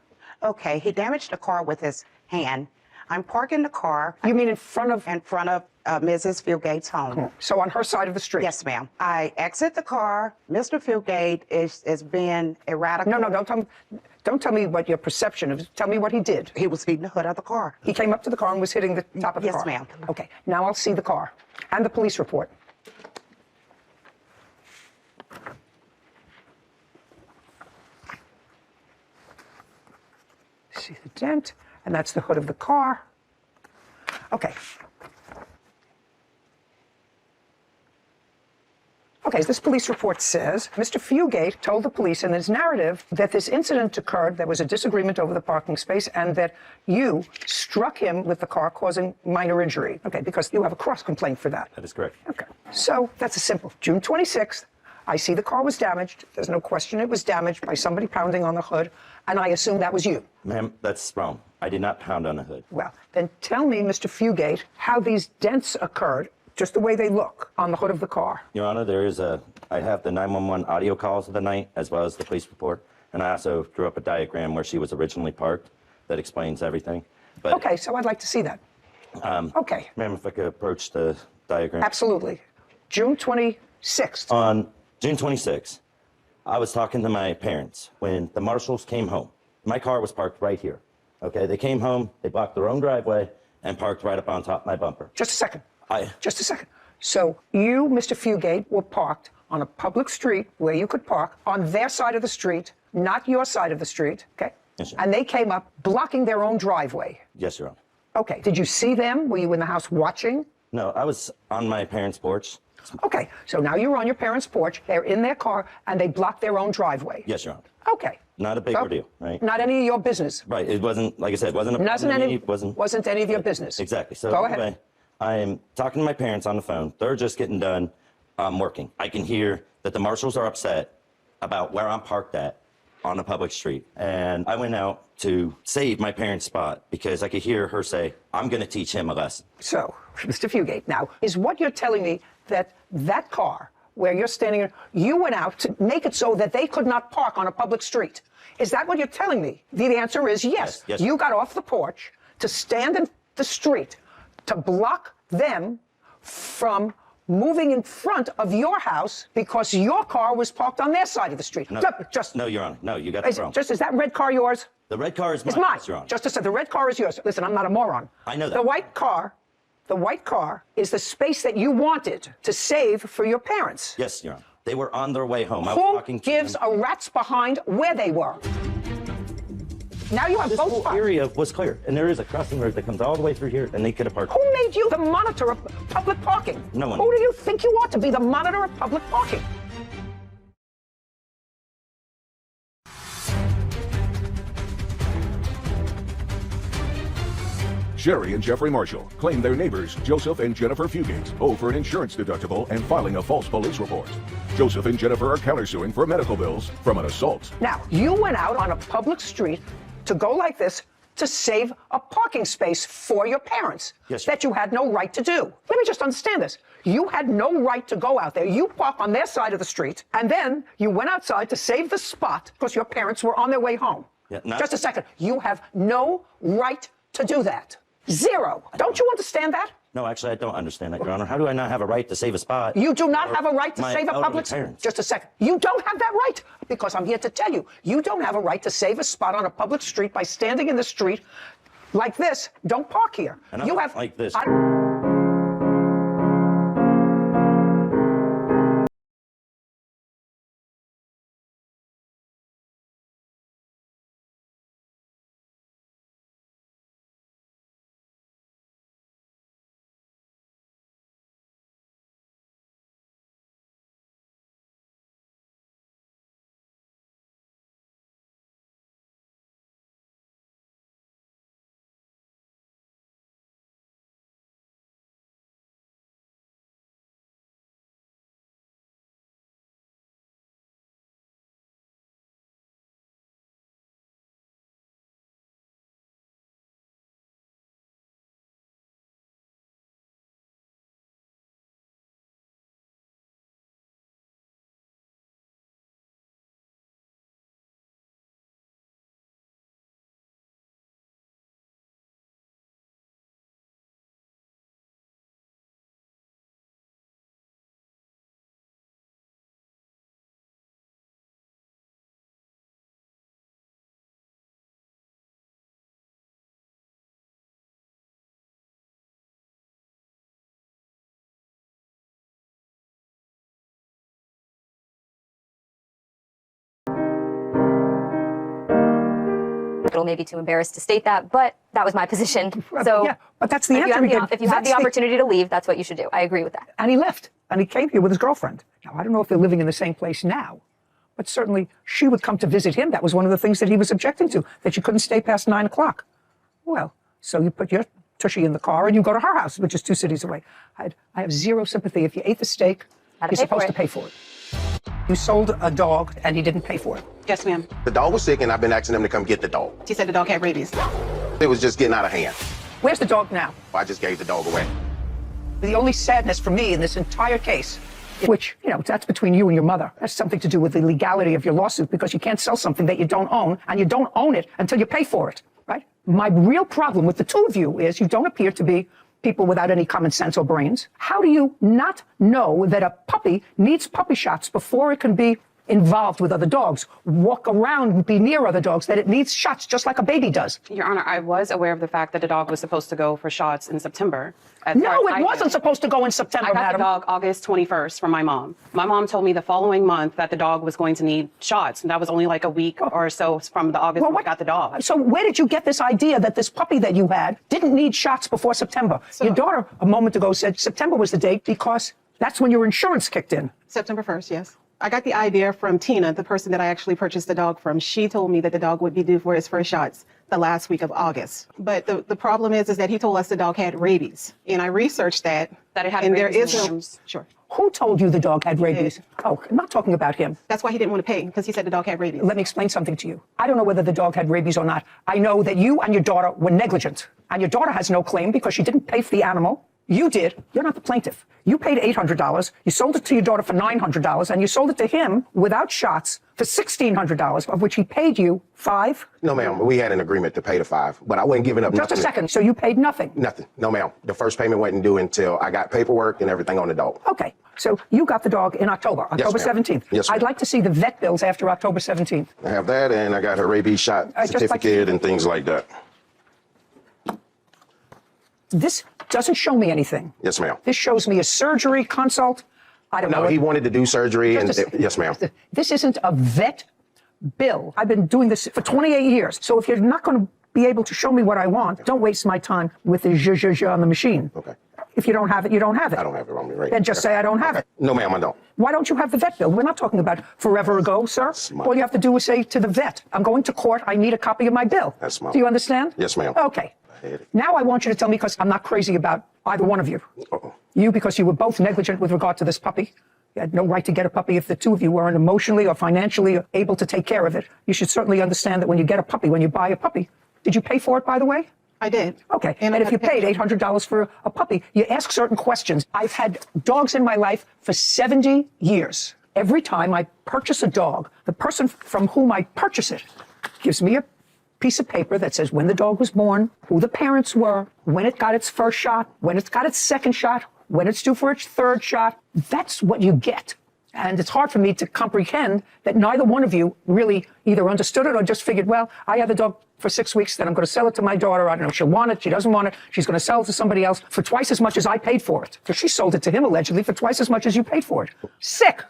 Okay. He damaged the car with his hand. I'm parking the car. You mean in front of? In front of Mrs. Fugate home. So on her side of the street? Yes, ma'am. I exit the car. Mr. Fugate is being erratic. No, don't tell me what your perception is. Tell me what he did. He was hitting the hood of the car. He came up to the car and was hitting the top of the car? Yes, ma'am. Okay, now I'll see the car and the police report. See the dent, and that's the hood of the car. Okay. Okay, this police report says Mr. Fugate told the police in his narrative that this incident occurred, there was a disagreement over the parking space, and that you struck him with the car, causing minor injury. Okay, because you have a cross complaint for that. That is correct. Okay, so that's a simple. June 26th, I see the car was damaged. There's no question it was damaged by somebody pounding on the hood, and I assume that was you. Ma'am, that's wrong. I did not pound on the hood. Well, then tell me, Mr. Fugate, how these dents occurred, just the way they look on the hood of the car. Your Honor, I have the 911 audio calls of the night as well as the police report, and I also drew up a diagram where she was originally parked that explains everything. But, okay, so I'd like to see that. Okay. Ma'am, if I could approach the diagram. Absolutely. June 26th. On June 26th, I was talking to my parents when the marshals came home. My car was parked right here. Okay, they came home, they blocked their own driveway, and parked right up on top of my bumper. Just a second. Just a second. So you, Mr. Fugate, were parked on a public street where you could park on their side of the street, not your side of the street, okay? Yes, sir. And they came up blocking their own driveway. Yes, Your Honor. Okay. Did you see them? Were you in the house watching? No, I was on my parents' porch. Okay. So now you're on your parents' porch. They're in their car, and they blocked their own driveway. Yes, Your Honor. Okay. Not a big ordeal, right? Not any of your business. Right. It wasn't, like I said, wasn't any of your business. Exactly. So go anyway, ahead. I am talking to my parents on the phone. They're just getting done working. I can hear that the marshals are upset about where I'm parked at on a public street. And I went out to save my parents' spot because I could hear her say, I'm going to teach him a lesson. So, Mr. Fugate, now, is what you're telling me that car where you're standing, you went out to make it so that they could not park on a public street. Is that what you're telling me? The answer is yes. Yes. You got off the porch to stand in the street to block them from moving in front of your house because your car was parked on their side of the street. No, Just, no, Your Honor. No, you got it wrong. Is that red car yours? The red car is mine. It's mine. Yes, Your Honor. Just to say, the red car is yours. Listen, I'm not a moron. I know that. The white car is the space that you wanted to save for your parents. Yes, Your Honor. They were on their way home. I was Who talking to gives them. a rat's behind where they were? Now you have This both whole spots. area was clear, and there is a crossing road that comes all the way through here, and they could have parked. Who made you the monitor of public parking? No one. Who do you think you are to be the monitor of public parking? Sherry and Jeffrey Marshall claim their neighbors, Joseph and Jennifer Fugate, owe for an insurance deductible and filing a false police report. Joseph and Jennifer are countersuing for medical bills from an assault. Now, you went out on a public street to go like this to save a parking space for your parents that you had no right to do. Let me just understand this. You had no right to go out there. You parked on their side of the street, and then you went outside to save the spot because your parents were on their way home. Just a second. You have no right to do that. Zero. Don't you understand that? No, actually, I don't understand that, Your Honor. How do I not have a right to save a spot? You do not have a right to my save a elderly public parents? Just a second. You don't have that right because I'm here to tell you. You don't have a right to save a spot on a public street by standing in the street like this. Don't park here. And I'm you not have like this. Little maybe too embarrassed to state that, but that was my position. So yeah, but that's the if answer. you have the opportunity to leave, that's what you should do. I agree with that. And he left, and he came here with his girlfriend. Now, I don't know if they're living in the same place now, but certainly she would come to visit him. That was one of the things that he was objecting to, that you couldn't stay past 9 o'clock. Well, so you put your tushy in the car and you go to her house, which is 2 cities away. I have zero sympathy. If you ate the steak, you're supposed to pay for it. You sold a dog and he didn't pay for it. Yes, ma'am. The dog was sick, and I've been asking them to come get the dog. She said the dog had rabies. It was just getting out of hand. Where's the dog now? I just gave the dog away. The only sadness for me in this entire case, which, you know, that's between you and your mother. That's something to do with the legality of your lawsuit because you can't sell something that you don't own, and you don't own it until you pay for it, right? My real problem with the two of you is you don't appear to be people without any common sense or brains. How do you not know that a puppy needs puppy shots before it can be involved with other dogs, walk around and be near other dogs, that it needs shots just like a baby does? Your Honor, I was aware of the fact that the dog was supposed to go for shots in September. No, it wasn't supposed to go in September, I got madam. the dog August 21st from my mom. My mom told me the following month that the dog was going to need shots, and that was only like a week or so from the August when I got the dog. So where did you get this idea that this puppy that you had didn't need shots before September? Your daughter a moment ago said September was the date because that's when your insurance kicked in. September 1st, yes. I got the idea from Tina, the person that I actually purchased the dog from. She told me that the dog would be due for his first shots the last week of August. But the problem is that he told us the dog had rabies. And I researched that. That it had and rabies. There is no, sure. Who told you the dog had rabies? Oh, I'm not talking about him. That's why he didn't want to pay, because he said the dog had rabies. Let me explain something to you. I don't know whether the dog had rabies or not. I know that you and your daughter were negligent. And your daughter has no claim because she didn't pay for the animal. You did. You're not the plaintiff. You paid $800. You sold it to your daughter for $900, and you sold it to him without shots for $1,600, of which he paid you $5. No, ma'am. We had an agreement to pay the $5, but I wasn't giving up Just nothing. a second. So you paid nothing? Nothing. No, ma'am. The first payment wasn't due until I got paperwork and everything on the dog. Okay. So you got the dog in October Yes, ma'am. 17th. Yes, ma'am. I'd like to see the vet bills after October 17th. I have that, and I got her rabies shot certificate and things like that. This doesn't show me anything. Yes, ma'am. This shows me a surgery consult. I don't know. No, he wanted to do surgery, and yes, ma'am. This isn't a vet bill. I've been doing this for 28 years. So if you're not going to be able to show me what I want, don't waste my time with the zh on the machine. Okay. If you don't have it, you don't have it. I don't have it on me right Then just say I don't have it. No, ma'am, I don't. Why don't you have the vet bill? We're not talking about forever ago, sir. All you have to do is say to the vet, I'm going to court. I need a copy of my bill. That's my. Do you understand? Yes, ma'am. Okay. Now I want you to tell me, because I'm not crazy about either one of you. Uh-oh. You, because you were both negligent with regard to this puppy. You had no right to get a puppy if the two of you weren't emotionally or financially able to take care of it. You should certainly understand that when you get a puppy, when you buy a puppy, did you pay for it, by the way? I did. Okay. And if you paid $800 for a puppy, you ask certain questions. I've had dogs in my life for 70 years. Every time I purchase a dog, the person from whom I purchase it gives me a piece of paper that says when the dog was born, who the parents were, when it got its first shot, when it's got its second shot, when it's due for its third shot. That's what you get. And it's hard for me to comprehend that neither one of you really either understood it or just figured, well, I have the dog for 6 weeks, then I'm going to sell it to my daughter. I don't know, she'll want it, she doesn't want it. She's going to sell it to somebody else for twice as much as I paid for it. Because she sold it to him, allegedly, for twice as much as you paid for it. Sick.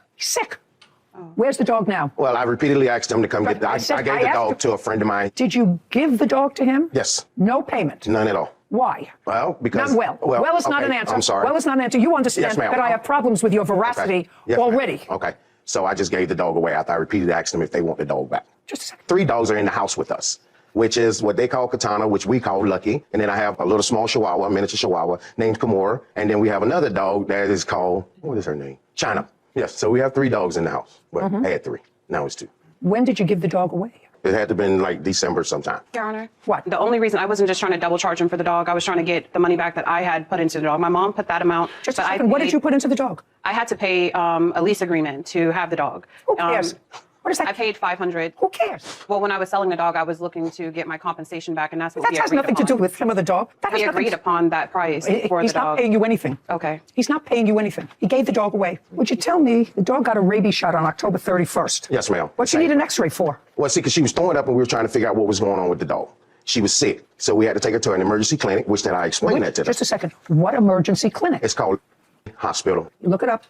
Where's the dog now? Well, I repeatedly asked him to come get. I gave the dog to a friend of mine. Did you give the dog to him? Yes. No payment? None at all. Why? Well, because. Not well. Well is not okay, an answer. I'm sorry. Well is not an answer. You understand Yes, ma'am. that I have problems with your veracity Okay. Yes, ma'am. already. Okay. So I just gave the dog away after I repeatedly asked them if they want the dog back. Just a second. 3 dogs are in the house with us, which is what they call Katana, which we call Lucky. And then I have a little small Chihuahua, a miniature Chihuahua named Kimura. And then we have another dog that is called, what is her name? China. Yes. So we have 3 dogs in the house. Well, I had 3. Now it's 2. When did you give the dog away? It had to have been like December sometime. Your Honor. What? The only reason I wasn't just trying to double charge him for the dog, I was trying to get the money back that I had put into the dog. My mom put that amount. Just a second. What did you put into the dog? I had to pay a lease agreement to have the dog. Who cares? What is that? I paid $500. Who cares? Well, when I was selling the dog, I was looking to get my compensation back, and that's what That we has agreed nothing to upon. do with him or the dog. That We has nothing agreed upon that price for He's the not dog. paying you anything. Okay. He's not paying you anything. He gave the dog away. Would you tell me the dog got a rabies shot on October 31st? Yes, ma'am. What you need an x-ray for? Well, see, because she was throwing up and we were trying to figure out what was going on with the dog. She was sick. So we had to take her to an emergency clinic, which then I explained that to them. Just a second. What emergency clinic? It's called hospital. You look it up.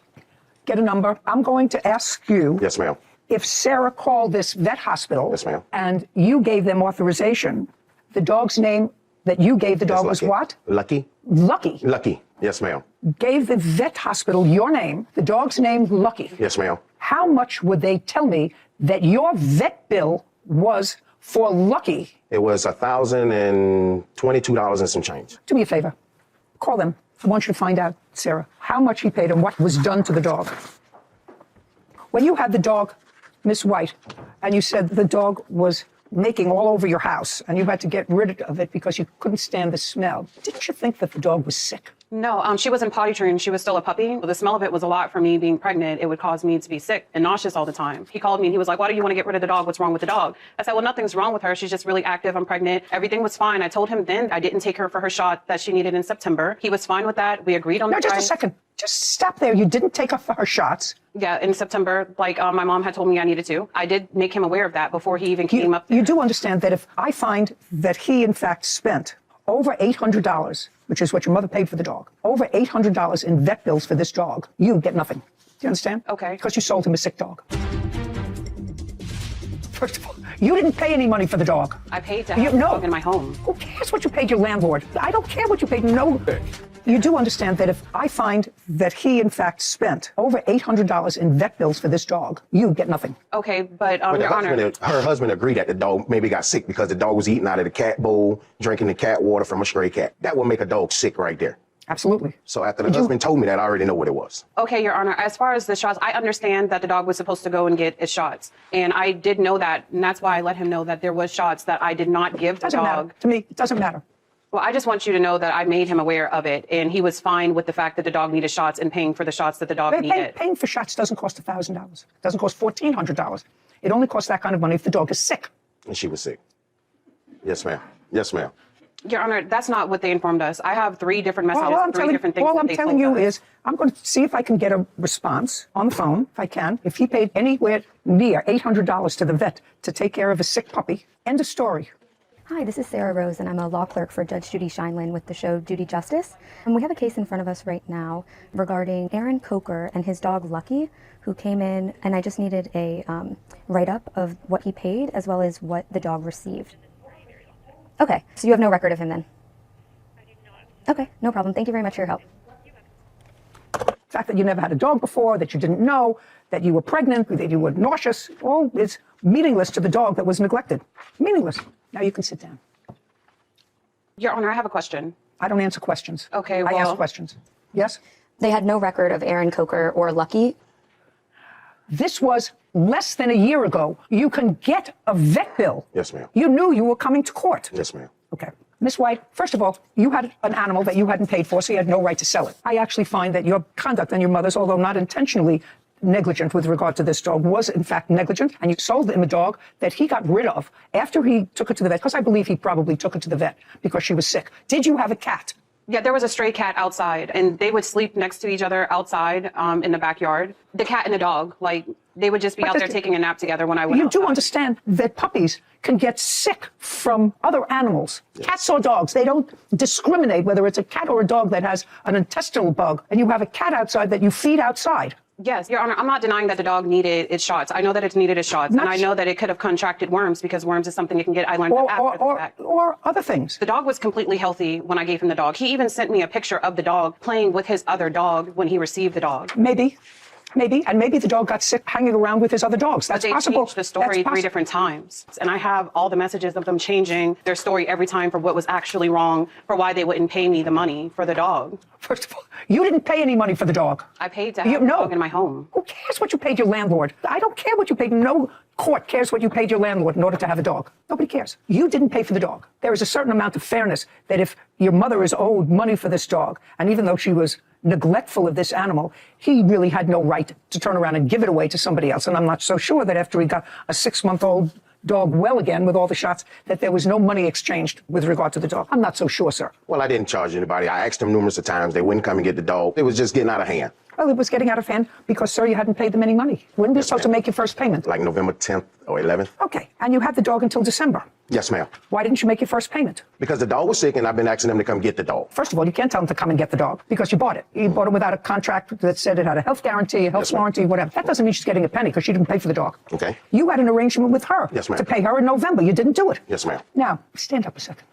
Get a number. I'm going to ask you. Yes, ma'am. If Sarah called this vet hospital. Yes, ma'am. And you gave them authorization, the dog's name that you gave the dog was what? Lucky. Lucky. Lucky. Yes, ma'am. Gave the vet hospital your name, the dog's name Lucky. Yes, ma'am. How much would they tell me that your vet bill was for Lucky? It was $1,022 and some change. Do me a favor. Call them. I want you to find out, Sarah, how much he paid and what was done to the dog. When you had the dog, Miss White, and you said the dog was making all over your house and you had to get rid of it because you couldn't stand the smell, didn't you think that the dog was sick? No, she wasn't potty trained. She was still a puppy. The smell of it was a lot for me being pregnant. It would cause me to be sick and nauseous all the time. He called me and he was like, why do you want to get rid of the dog? What's wrong with the dog? I said, well, nothing's wrong with her. She's just really active. I'm pregnant. Everything was fine. I told him then I didn't take her for her shot that she needed in September. He was fine with that. We agreed on the Just price. a second. Just stop there. You didn't take her for her shots. Yeah, in September, like my mom had told me I needed to. I did make him aware of that before he even came up. You do understand that if I find that he, in fact, spent over $800, which is what your mother paid for the dog, over $800 in vet bills for this dog, you get nothing. Do you understand? Okay. Because you sold him a sick dog. First of all, you didn't pay any money for the dog. I paid to have the dog in my home. Who cares what you paid your landlord? I don't care what you paid. No. You do understand that if I find that he, in fact, spent over $800 in vet bills for this dog, you get nothing. Okay, but But Your Honor. her husband agreed that the dog maybe got sick because the dog was eating out of the cat bowl, drinking the cat water from a stray cat. That would make a dog sick right there. Absolutely. So after the husband told me that, I already know what it was. Okay, Your Honor, as far as the shots, I understand that the dog was supposed to go and get its shots. And I did know that, and that's why I let him know that there was shots that I did not give the Doesn't dog. matter. To me, it doesn't matter. Well, I just want you to know that I made him aware of it, and he was fine with the fact that the dog needed shots and paying for the shots that the dog needed. Paying for shots doesn't cost $1,000. It doesn't cost $1,400. It only costs that kind of money if the dog is sick. And she was sick. Yes, ma'am. Yes, ma'am. Your Honor, that's not what they informed us. I have 3 different messages, different things. All that I'm they telling told you us. is I'm going to see if I can get a response on the phone, if I can. If he paid anywhere near $800 to the vet to take care of a sick puppy, end of story. Hi, this is Sarah Rose, and I'm a law clerk for Judge Judy Scheinlin with the show Duty Justice. And we have a case in front of us right now regarding Aaron Coker and his dog Lucky, who came in, and I just needed a write-up of what he paid as well as what the dog received. Okay, so you have no record of him then? Okay, no problem. Thank you very much for your help. The fact that you never had a dog before, that you didn't know, that you were pregnant, that you were nauseous, all is meaningless to the dog that was neglected. Meaningless. Now you can sit down. Your Honor, I have a question. I don't answer questions. Okay, I ask well- questions. Yes? They had no record of Aaron Coker or Lucky. This was less than a year ago. You can get a vet bill. Yes, ma'am. You knew you were coming to court. Yes, ma'am. Okay. Miss White, first of all, you had an animal that you hadn't paid for, so you had no right to sell it. I actually find that your conduct and your mother's, although not intentionally negligent with regard to this dog, was in fact negligent, and you sold him a dog that he got rid of after he took it to the vet, because I believe he probably took it to the vet because she was sick. Did you have a cat? Yeah, there was a stray cat outside, and they would sleep next to each other outside in the backyard. The cat and the dog, like, they would just be But out there taking a nap together when I went You do outside. understand that puppies can get sick from other animals, cats or dogs. They don't discriminate whether it's a cat or a dog that has an intestinal bug, and you have a cat outside that you feed outside. Yes, Your Honor, I'm not denying that the dog needed its shots. I know that it needed its shots, and I know that it could have contracted worms because worms is something you can get. I learned that after the fact. Or other things. The dog was completely healthy when I gave him the dog. He even sent me a picture of the dog playing with his other dog when he received the dog. Maybe. And maybe the dog got sick hanging around with his other dogs. That's But they possible. changed the story 3 different times. And I have all the messages of them changing their story every time for what was actually wrong, for why they wouldn't pay me the money for the dog. First of all, you didn't pay any money for the dog. I paid to have the dog in my home. Who cares what you paid your landlord? I don't care what you paid. No court cares what you paid your landlord in order to have a dog. Nobody cares. You didn't pay for the dog. There is a certain amount of fairness that if your mother is owed money for this dog, and even though she was neglectful of this animal, he really had no right to turn around and give it away to somebody else. And I'm not so sure that after he got a 6-month-old dog well again with all the shots, that there was no money exchanged with regard to the dog. I'm not so sure, sir. Well, I didn't charge anybody. I asked them numerous of times. They wouldn't come and get the dog. It was just getting out of hand. Well, it was getting out of hand because, sir, you hadn't paid them any money. When were you supposed to make your first payment? Like November 10th or 11th. Okay. And you had the dog until December. Yes, ma'am. Why didn't you make your first payment? Because the dog was sick and I've been asking them to come get the dog. First of all, you can't tell them to come and get the dog because you bought it. You bought it without a contract that said it had a health guarantee, a health warranty, whatever. That doesn't mean she's getting a penny because she didn't pay for the dog. Okay. You had an arrangement with her Yes, ma'am. to pay her in November. You didn't do it. Yes, ma'am. Now, stand up a second.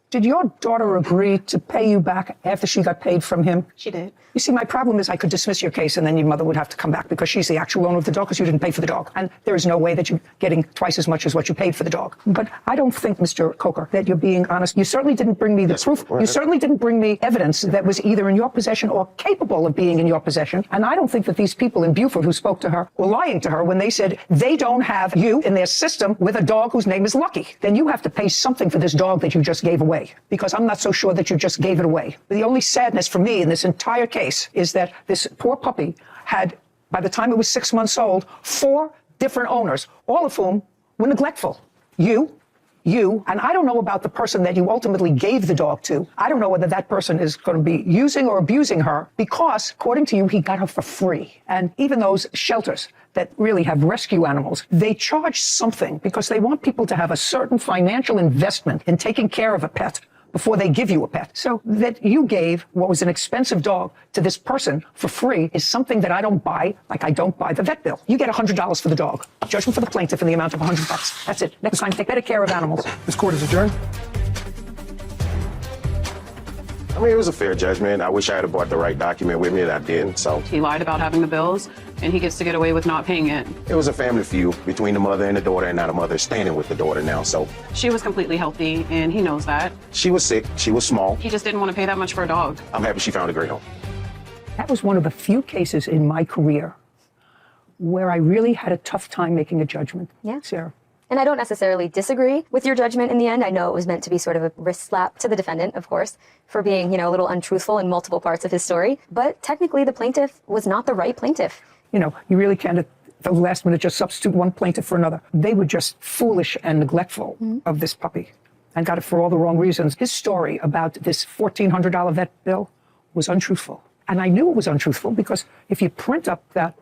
Did your daughter agree to pay you back after she got paid from him? She did. You see, my problem is I could dismiss your case and then your mother would have to come back because she's the actual owner of the dog because you didn't pay for the dog. And there is no way that you're getting twice as much as what you paid for the dog. But I don't think, Mr. Coker, that you're being honest. You certainly didn't bring me the proof. You certainly didn't bring me evidence that was either in your possession or capable of being in your possession. And I don't think that these people in Beaufort who spoke to her were lying to her when they said they don't have you in their system with a dog whose name is Lucky. Then you have to pay something for this dog that you just gave away because I'm not so sure that you just gave it away. The only sadness for me in this entire case is that this poor puppy had, by the time it was 6 months old, 4 different owners, all of whom were neglectful. You, and I don't know about the person that you ultimately gave the dog to. I don't know whether that person is going to be using or abusing her because, according to you, he got her for free. And even those shelters that really have rescue animals, they charge something because they want people to have a certain financial investment in taking care of a pet before they give you a pet. So that you gave what was an expensive dog to this person for free is something that I don't buy, like I don't buy the vet bill. You get $100 for the dog. Judgment for the plaintiff in the amount of $100. That's it. Next time, take better care of animals. This court is adjourned. I mean, it was a fair judgment. I wish I had brought the right document with me, and I didn't, so. He lied about having the bills, and he gets to get away with not paying it. It was a family feud between the mother and the daughter, and now the mother is standing with the daughter now, so. She was completely healthy, and he knows that. She was sick, she was small. He just didn't want to pay that much for a dog. I'm happy she found a great home. That was one of the few cases in my career where I really had a tough time making a judgment. Yeah. Sarah. And I don't necessarily disagree with your judgment in the end. I know it was meant to be sort of a wrist slap to the defendant, of course, for being, a little untruthful in multiple parts of his story. But technically, the plaintiff was not the right plaintiff. You really can't at the last minute just substitute one plaintiff for another. They were just foolish and neglectful of this puppy and got it for all the wrong reasons. His story about this $1,400 vet bill was untruthful. And I knew it was untruthful because if you print up that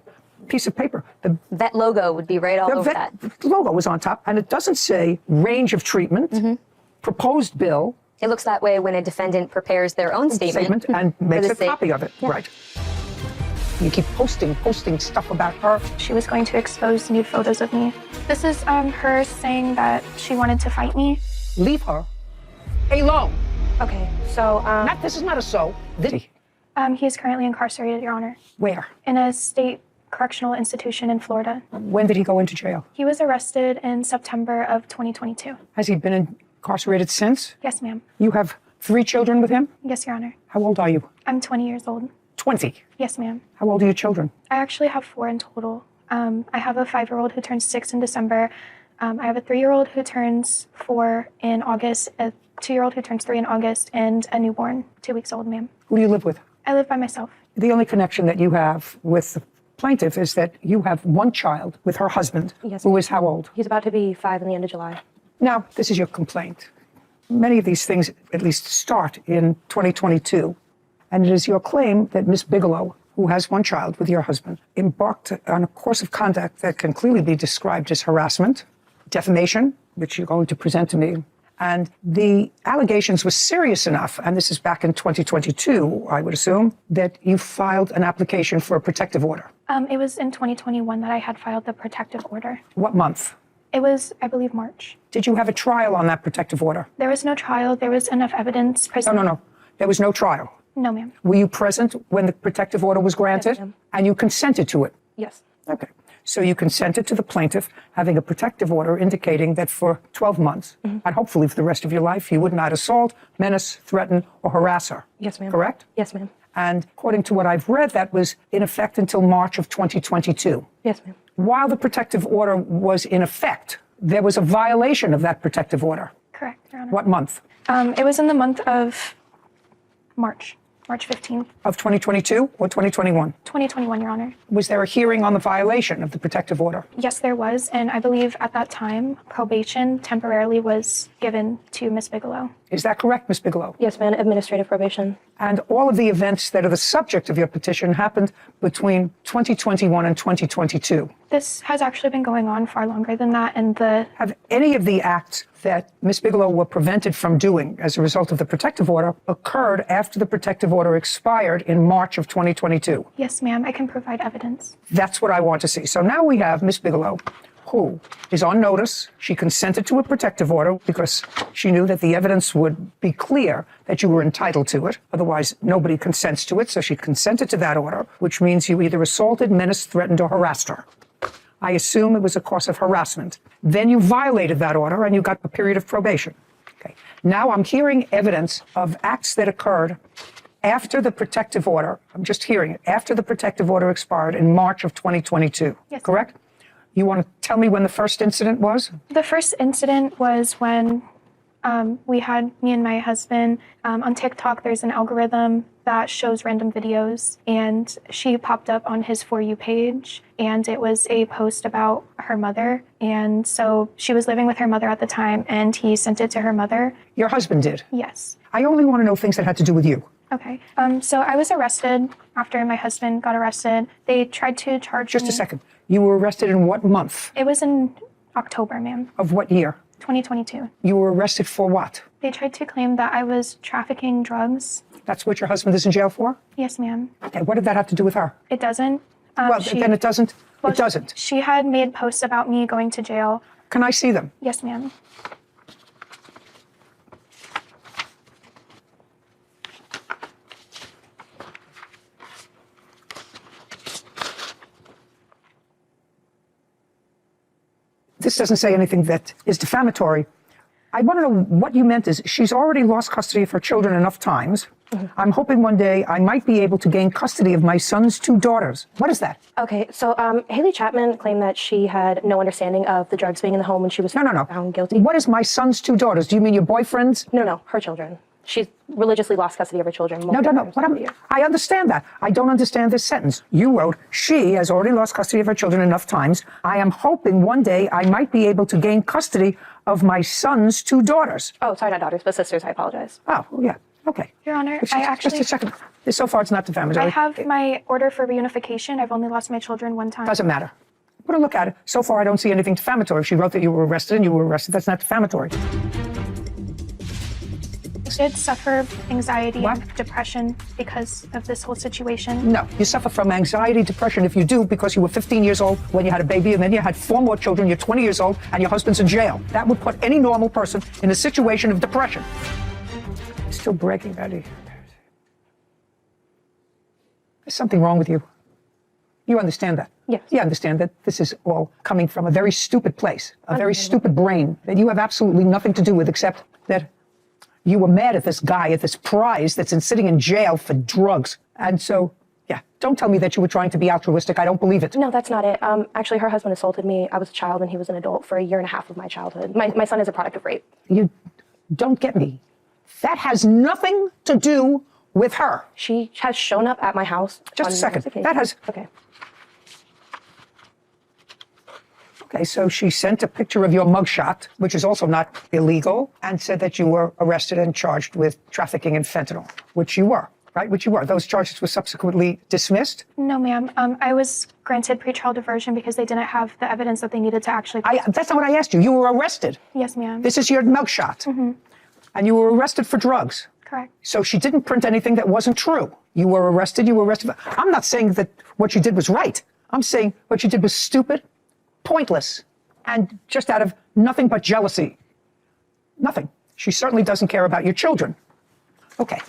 piece of paper, the vet logo would be right all over that. The logo was on top, and it doesn't say range of treatment, proposed bill. It looks that way when a defendant prepares their own statement and makes a copy of it. Yeah. Right. You keep posting stuff about her. She was going to expose nude photos of me. This is her saying that she wanted to fight me. Leave her alone. Okay, so this is not a so. He is currently incarcerated, Your Honor. Where? In a state correctional institution in Florida. When did he go into jail? He was arrested in September of 2022. Has he been incarcerated since? Yes, ma'am. You have 3 children with him? Yes, Your Honor. How old are you? I'm 20 years old. 20? Yes, ma'am. How old are your children? I actually have 4 in total. I have a 5-year-old who turns 6 in December. I have a 3-year-old who turns 4 in August, a 2-year-old who turns 3 in August, and a newborn, 2 weeks old, ma'am. Who do you live with? I live by myself. The only connection that you have with the plaintiff is that you have one child with her husband, who is how old? He's about to be 5 in the end of July. Now, this is your complaint. Many of these things at least start in 2022, and it is your claim that Miss Bigelow, who has one child with your husband, embarked on a course of conduct that can clearly be described as harassment, defamation, which you're going to present to me. And the allegations were serious enough, and this is back in 2022, I would assume, that you filed an application for a protective order. It was in 2021 that I had filed the protective order. What month? It was, I believe, March. Did you have a trial on that protective order? There was no trial. There was enough evidence presented. No. There was no trial. No, ma'am. Were you present when the protective order was granted? Yes, ma'am. And you consented to it? Yes. Okay. So you consented to the plaintiff having a protective order indicating that for 12 months, and hopefully for the rest of your life, you would not assault, menace, threaten, or harass her. Yes, ma'am. Correct? Yes, ma'am. And according to what I've read, that was in effect until March of 2022. Yes, ma'am. While the protective order was in effect, there was a violation of that protective order. Correct, Your Honor. What month? It was in the month of March 15th. Of 2022 or 2021? 2021, Your Honor. Was there a hearing on the violation of the protective order? Yes, there was, and I believe at that time, probation temporarily was given to Miss Bigelow. Is that correct, Ms. Bigelow? Yes, ma'am. Administrative probation. And all of the events that are the subject of your petition happened between 2021 and 2022. This has actually been going on far longer than that, and Have any of the acts that Ms. Bigelow were prevented from doing as a result of the protective order occurred after the protective order expired in March of 2022? Yes, ma'am, I can provide evidence. That's what I want to see. So now we have Ms. Bigelow, who is on notice. She consented to a protective order because she knew that the evidence would be clear that you were entitled to it. Otherwise, nobody consents to it. So she consented to that order, which means you either assaulted, menaced, threatened, or harassed her. I assume it was a cause of harassment. Then you violated that order and you got a period of probation. Okay. Now I'm hearing evidence of acts that occurred after the protective order. I'm just hearing it. After the protective order expired in March of 2022. Yes. Correct? You want to tell me when the first incident was? The first incident was when me and my husband, on TikTok, there's an algorithm that shows random videos, and she popped up on his For You page, and it was a post about her mother. And so she was living with her mother at the time, and he sent it to her mother. Your husband did? Yes. I only want to know things that had to do with you. Okay. So I was arrested after my husband got arrested. They tried to charge me. Just a second. You were arrested in what month? It was in October, ma'am. Of what year? 2022. You were arrested for what? They tried to claim that I was trafficking drugs. That's what your husband is in jail for? Yes, ma'am. Okay, what did that have to do with her? It doesn't. Then it doesn't? Well, it doesn't? She had made posts about me going to jail. Can I see them? Yes, ma'am. This doesn't say anything that is defamatory, I want to know what you meant is she's already lost custody of her children enough times. I'm hoping one day I might be able to gain custody of my son's 2 daughters. What is that? Okay, so Haley Chapman claimed that she had no understanding of the drugs being in the home when she was found guilty. What is my son's 2 daughters? Do you mean your boyfriend's? No, her children. She's religiously lost custody of her children. No. I understand that. I don't understand this sentence. You wrote, she has already lost custody of her children enough times. I am hoping one day I might be able to gain custody of my son's 2 daughters. Oh, sorry, not daughters, but sisters. I apologize. Oh, yeah. Okay. Your Honor, Just actually... a second. So far, it's not defamatory. I have my order for reunification. I've only lost my children 1 time. Doesn't matter. Put a look at it. So far, I don't see anything defamatory. She wrote that you were arrested and you were arrested. That's not defamatory. I did suffer anxiety and depression because of this whole situation. No, you suffer from anxiety, depression if you do because you were 15 years old when you had a baby and then you had 4 more children, you're 20 years old and your husband's in jail. That would put any normal person in a situation of depression. It's still breaking, Betty. There's something wrong with you. You understand that? Yes. You understand that this is all coming from a very stupid place, a very stupid brain that you have absolutely nothing to do with except that you were mad at this guy, at this prize that's sitting in jail for drugs. And so, yeah, don't tell me that you were trying to be altruistic. I don't believe it. No, that's not it. Actually, her husband assaulted me. I was a child and he was an adult for 1.5 years of my childhood. My son is a product of rape. You don't get me. That has nothing to do with her. She has shown up at my house. Just a second. That has... Okay. Okay, so she sent a picture of your mugshot, which is also not illegal, and said that you were arrested and charged with trafficking in fentanyl, which you were, right? Which you were. Those charges were subsequently dismissed? No, ma'am. I was granted pretrial diversion because they didn't have the evidence that they needed to actually... That's not what I asked you. You were arrested. Yes, ma'am. This is your mugshot. And you were arrested for drugs. Correct. So she didn't print anything that wasn't true. You were arrested. I'm not saying that what you did was right. I'm saying what you did was stupid, pointless, and just out of nothing but jealousy. Nothing. She certainly doesn't care about your children. Okay.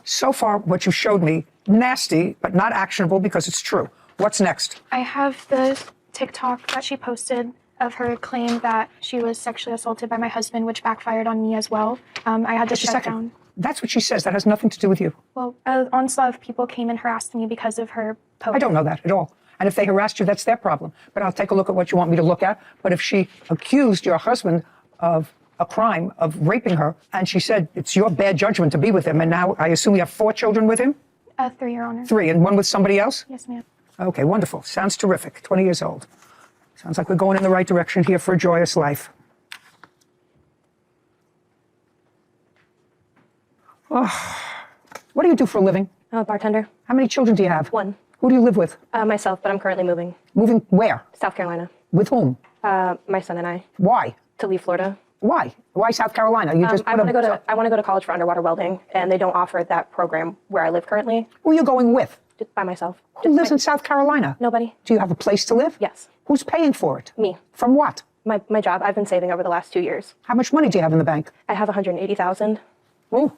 So far, what you showed me, nasty, but not actionable because it's true. What's next? I have the TikTok that she posted of her claim that she was sexually assaulted by my husband, which backfired on me as well. I had to shut down. That's what she says. That has nothing to do with you. Well, an onslaught of people came and harassed me because of her post. I don't know that at all. And if they harassed you, that's their problem. But I'll take a look at what you want me to look at. But if she accused your husband of a crime of raping her, and she said it's your bad judgment to be with him, and now I assume you have 4 children with him? 3, Your Honor. 3, and 1 with somebody else? Yes, ma'am. Okay, wonderful. Sounds terrific. 20 years old. Sounds like we're going in the right direction here for a joyous life. Oh. What do you do for a living? I'm a bartender. How many children do you have? 1. Who do you live with? Myself, but I'm currently moving. Moving where? South Carolina. With whom? My son and I. Why? To leave Florida. Why? Why South Carolina? You just I want to go to college for underwater welding, and they don't offer that program where I live currently. Who are you going with? Just by myself. Who lives in South Carolina? Nobody. Do you have a place to live? Yes. Who's paying for it? Me. From what? My job. I've been saving over the last 2 years. How much money do you have in the bank? I have $180,000. Oh.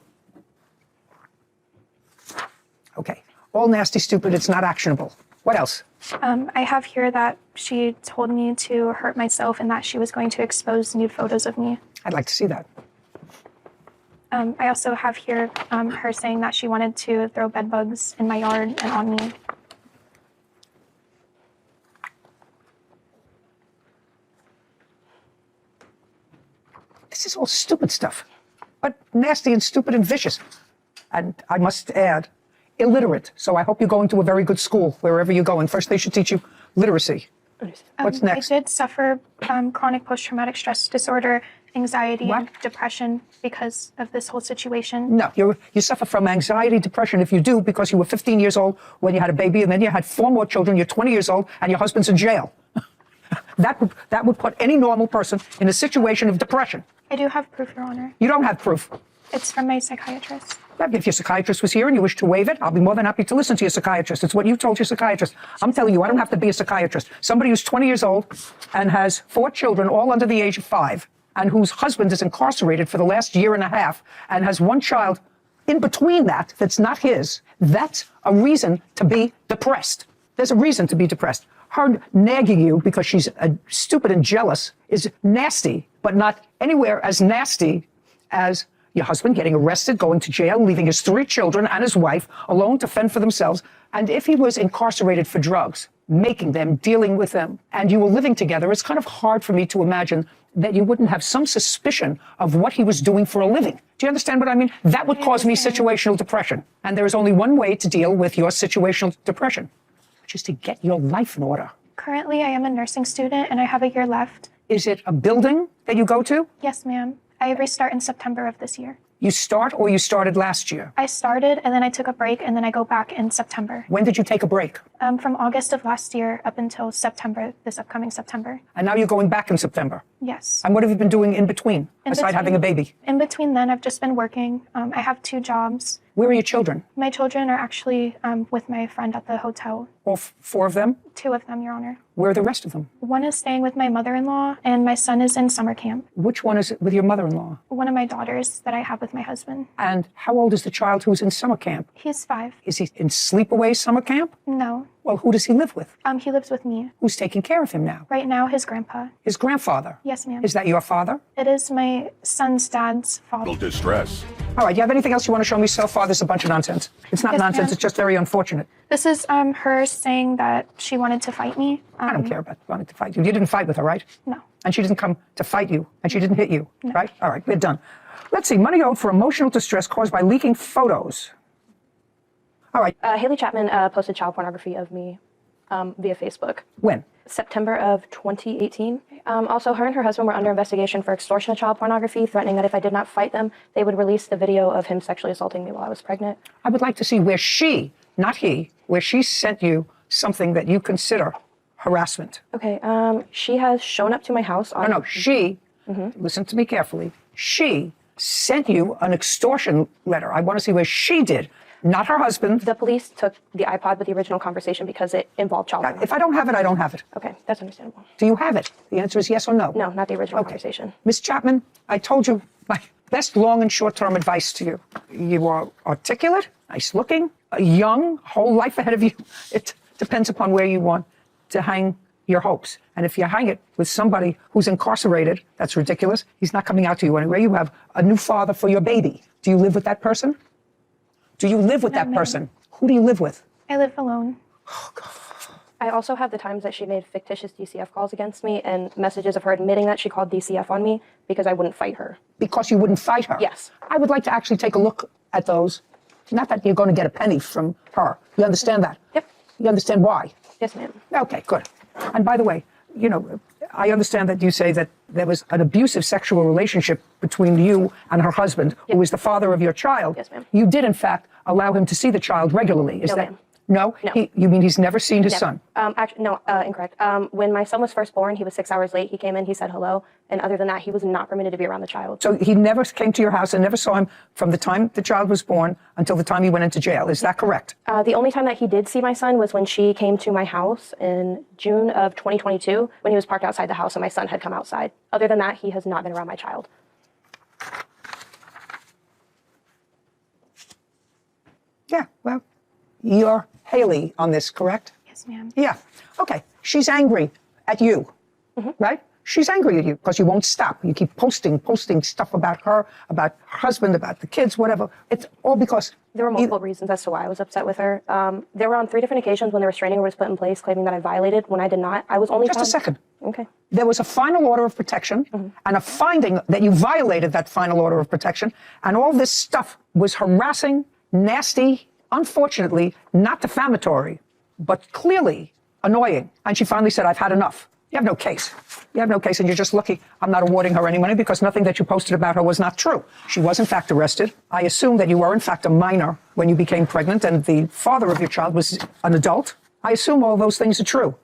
Okay. All nasty, stupid. It's not actionable. What else? I have here that she told me to hurt myself and that she was going to expose nude photos of me. I'd like to see that. I also have here her saying that she wanted to throw bed bugs in my yard and on me. This is all stupid stuff, but nasty and stupid and vicious. And I must add, illiterate. So I hope you're going to a very good school, wherever you're going. First, they should teach you literacy. What's next? I did suffer chronic post-traumatic stress disorder, anxiety, and depression because of this whole situation. No, you suffer from anxiety, depression if you do, because you were 15 years old when you had a baby, and then you had 4 more children, you're 20 years old, and your husband's in jail. That would put any normal person in a situation of depression. I do have proof, Your Honor. You don't have proof. It's from my psychiatrist. If your psychiatrist was here and you wish to waive it, I'll be more than happy to listen to your psychiatrist. It's what you told your psychiatrist. I'm telling you, I don't have to be a psychiatrist. Somebody who's 20 years old and has 4 children, all under the age of 5, and whose husband is incarcerated for the last 1.5 years and has 1 child in between that's not his, that's a reason to be depressed. There's a reason to be depressed. Her nagging you because she's stupid and jealous is nasty, but not anywhere as nasty as your husband getting arrested, going to jail, leaving his 3 children and his wife alone to fend for themselves. And if he was incarcerated for drugs, making them, dealing with them, and you were living together, it's kind of hard for me to imagine that you wouldn't have some suspicion of what he was doing for a living. Do you understand what I mean? That would cause me situational depression. And there is only one way to deal with your situational depression, which is to get your life in order. Currently, I am a nursing student and I have a year left. Is it a building that you go to? Yes, ma'am. I restart in September of this year. You start or you started last year? I started and then I took a break and then I go back in September. When did you take a break? From August of last year up until September, this upcoming September. And now you're going back in September? Yes. And what have you been doing in between, aside having a baby? In between then, I've just been working. I have 2 jobs. Where are your children? My children are actually with my friend at the hotel. All 4 of them? 2 of them, Your Honor. Where are the rest of them? One is staying with my mother-in-law, and my son is in summer camp. Which one is with your mother-in-law? One of my daughters that I have with my husband. And how old is the child who's in summer camp? He's 5. Is he in sleepaway summer camp? No. Well, who does he live with? He lives with me. Who's taking care of him now? Right now, his grandpa. His grandfather? Yes, ma'am. Is that your father? It is my son's dad's father. Distress. All right, you have anything else you want to show me so far? This is a bunch of nonsense. It's not Yes, nonsense, ma'am. it's just very unfortunate. This is her saying that she wanted to fight me. I don't care about wanting to fight you. You didn't fight with her, right? No. And she didn't come to fight you, and she didn't hit you, right? All right, we're done. Let's see, money owed for emotional distress caused by leaking photos. All right. Haley Chapman posted child pornography of me via Facebook. When? September of 2018. Also, her and her husband were under investigation for extortion of child pornography, threatening that if I did not fight them, they would release the video of him sexually assaulting me while I was pregnant. I would like to see where she, not he, where she sent you something that you consider harassment. Okay, she has shown up to my house on... No, she, listen to me carefully, she sent you an extortion letter. I want to see where she did, not her husband. The police took the iPod with the original conversation because it involved child pornography. If I don't have it, I don't have it. Okay, that's understandable. Do you have it? The answer is yes or no. No, not the original conversation. Ms. Chapman, I told you my best long and short-term advice to you. You are articulate, nice-looking, young, whole life ahead of you. It depends upon where you want to hang your hopes. And if you hang it with somebody who's incarcerated, that's ridiculous. He's not coming out to you anyway. You have a new father for your baby. Do you live with that person? Do you live with that person? Who do you live with? I live alone. I also have the times that she made fictitious DCF calls against me and messages of her admitting that she called DCF on me because I wouldn't fight her. Because you wouldn't fight her? Yes. I would like to actually take a look at those. Not that you're going to get a penny from her. You understand that? Yep. You understand why? Yes, ma'am. Okay, good. And by the way, you know, I understand that you say that there was an abusive sexual relationship between you and her husband, who was the father of your child. Yes, ma'am. You did, in fact, allow him to see the child regularly. Is No, that ma'am. no? No. You mean he's never seen his Never. son? Actually, no, incorrect. When my son was first born, he was 6 hours late. He came in, he said hello, and other than that, he was not permitted to be around the child. So he never came to your house and never saw him from the time the child was born until the time he went into jail. Is that correct? The only time that he did see my son was when she came to my house in June of 2022, when he was parked outside the house and my son had come outside. Other than that, he has not been around my child. Yeah, well, you're Haley on this, correct? Yes, ma'am. Yeah. Okay. She's angry at you, right? She's angry at you because you won't stop. You keep posting stuff about her, about her husband, about the kids, whatever. It's all because... There were multiple reasons as to why I was upset with her. There were on 3 different occasions when the restraining order was put in place, claiming that I violated when I did not. I was only Just a second. Okay. There was a final order of protection and a finding that you violated that final order of protection, and all this stuff was harassing, nasty, unfortunately, not defamatory, but clearly annoying. And she finally said, I've had enough. You have no case. You have no case, and you're just lucky I'm not awarding her any money because nothing that you posted about her was not true. She was, in fact, arrested. I assume that you were, in fact, a minor when you became pregnant and the father of your child was an adult. I assume all those things are true.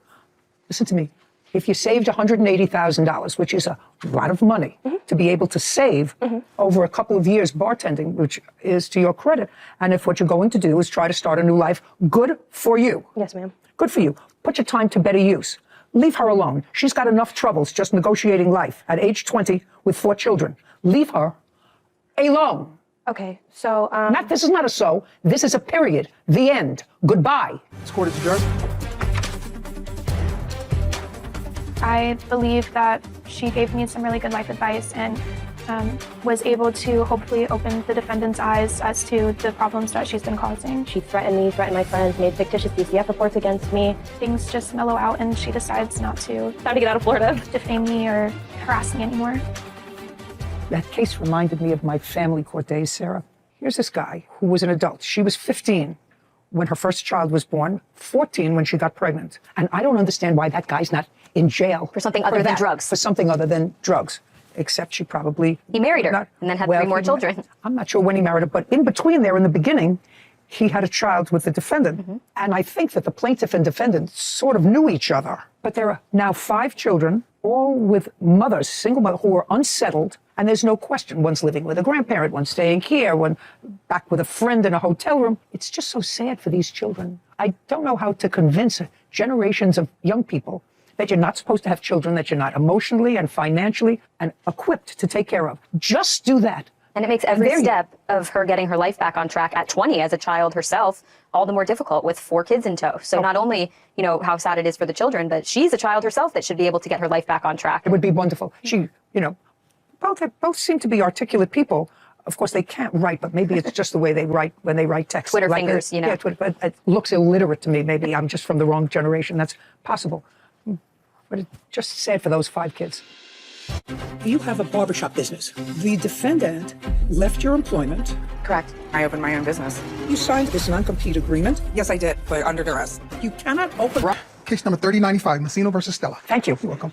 Listen to me. If you saved $180,000, which is a lot of money to be able to save over a couple of years bartending, which is to your credit, and if what you're going to do is try to start a new life, good for you. Yes, ma'am. Good for you. Put your time to better use. Leave her alone. She's got enough troubles just negotiating life at age 20 with 4 children. Leave her alone. Okay, so... This is not a so. This is a period. The end. Goodbye. This court is adjourned. I believe that she gave me some really good life advice and was able to hopefully open the defendant's eyes as to the problems that she's been causing. She threatened me, threatened my friends, made fictitious DCF reports against me. Things just mellow out and she decides not to. Time to get out of Florida. Defame me or harass me anymore. That case reminded me of my family court days, Sarah. Here's this guy who was an adult. She was 15 when her first child was born, 14 when she got pregnant. And I don't understand why that guy's not in jail. For something other than drugs. For something other than drugs. Except she probably... He married her and then had 3 more children. I'm not sure when he married her, but in between there, in the beginning, he had a child with the defendant. And I think that the plaintiff and defendant sort of knew each other. But there are now 5 children, all with mothers, single mothers, who are unsettled. And there's no question. One's living with a grandparent, one's staying here, one back with a friend in a hotel room. It's just so sad for these children. I don't know how to convince generations of young people that you're not supposed to have children, that you're not emotionally and financially and equipped to take care of. Just do that. And it makes every step of her getting her life back on track at 20 as a child herself all the more difficult with 4 kids in tow. So not only, you know, how sad it is for the children, but she's a child herself that should be able to get her life back on track. It would be wonderful. She, you know, both seem to be articulate people. Of course, they can't write, but maybe it's just the way they write when they write text. Twitter fingers, you know. Yeah, Twitter, but it looks illiterate to me. Maybe I'm just from the wrong generation. That's possible. But it's just sad for those 5 kids. You have a barbershop business. The defendant left your employment. Correct. I opened my own business. You signed this non-compete agreement. Yes, I did, but under duress. You cannot open... Case number 3095, Messino versus Stella. Thank you. You're welcome.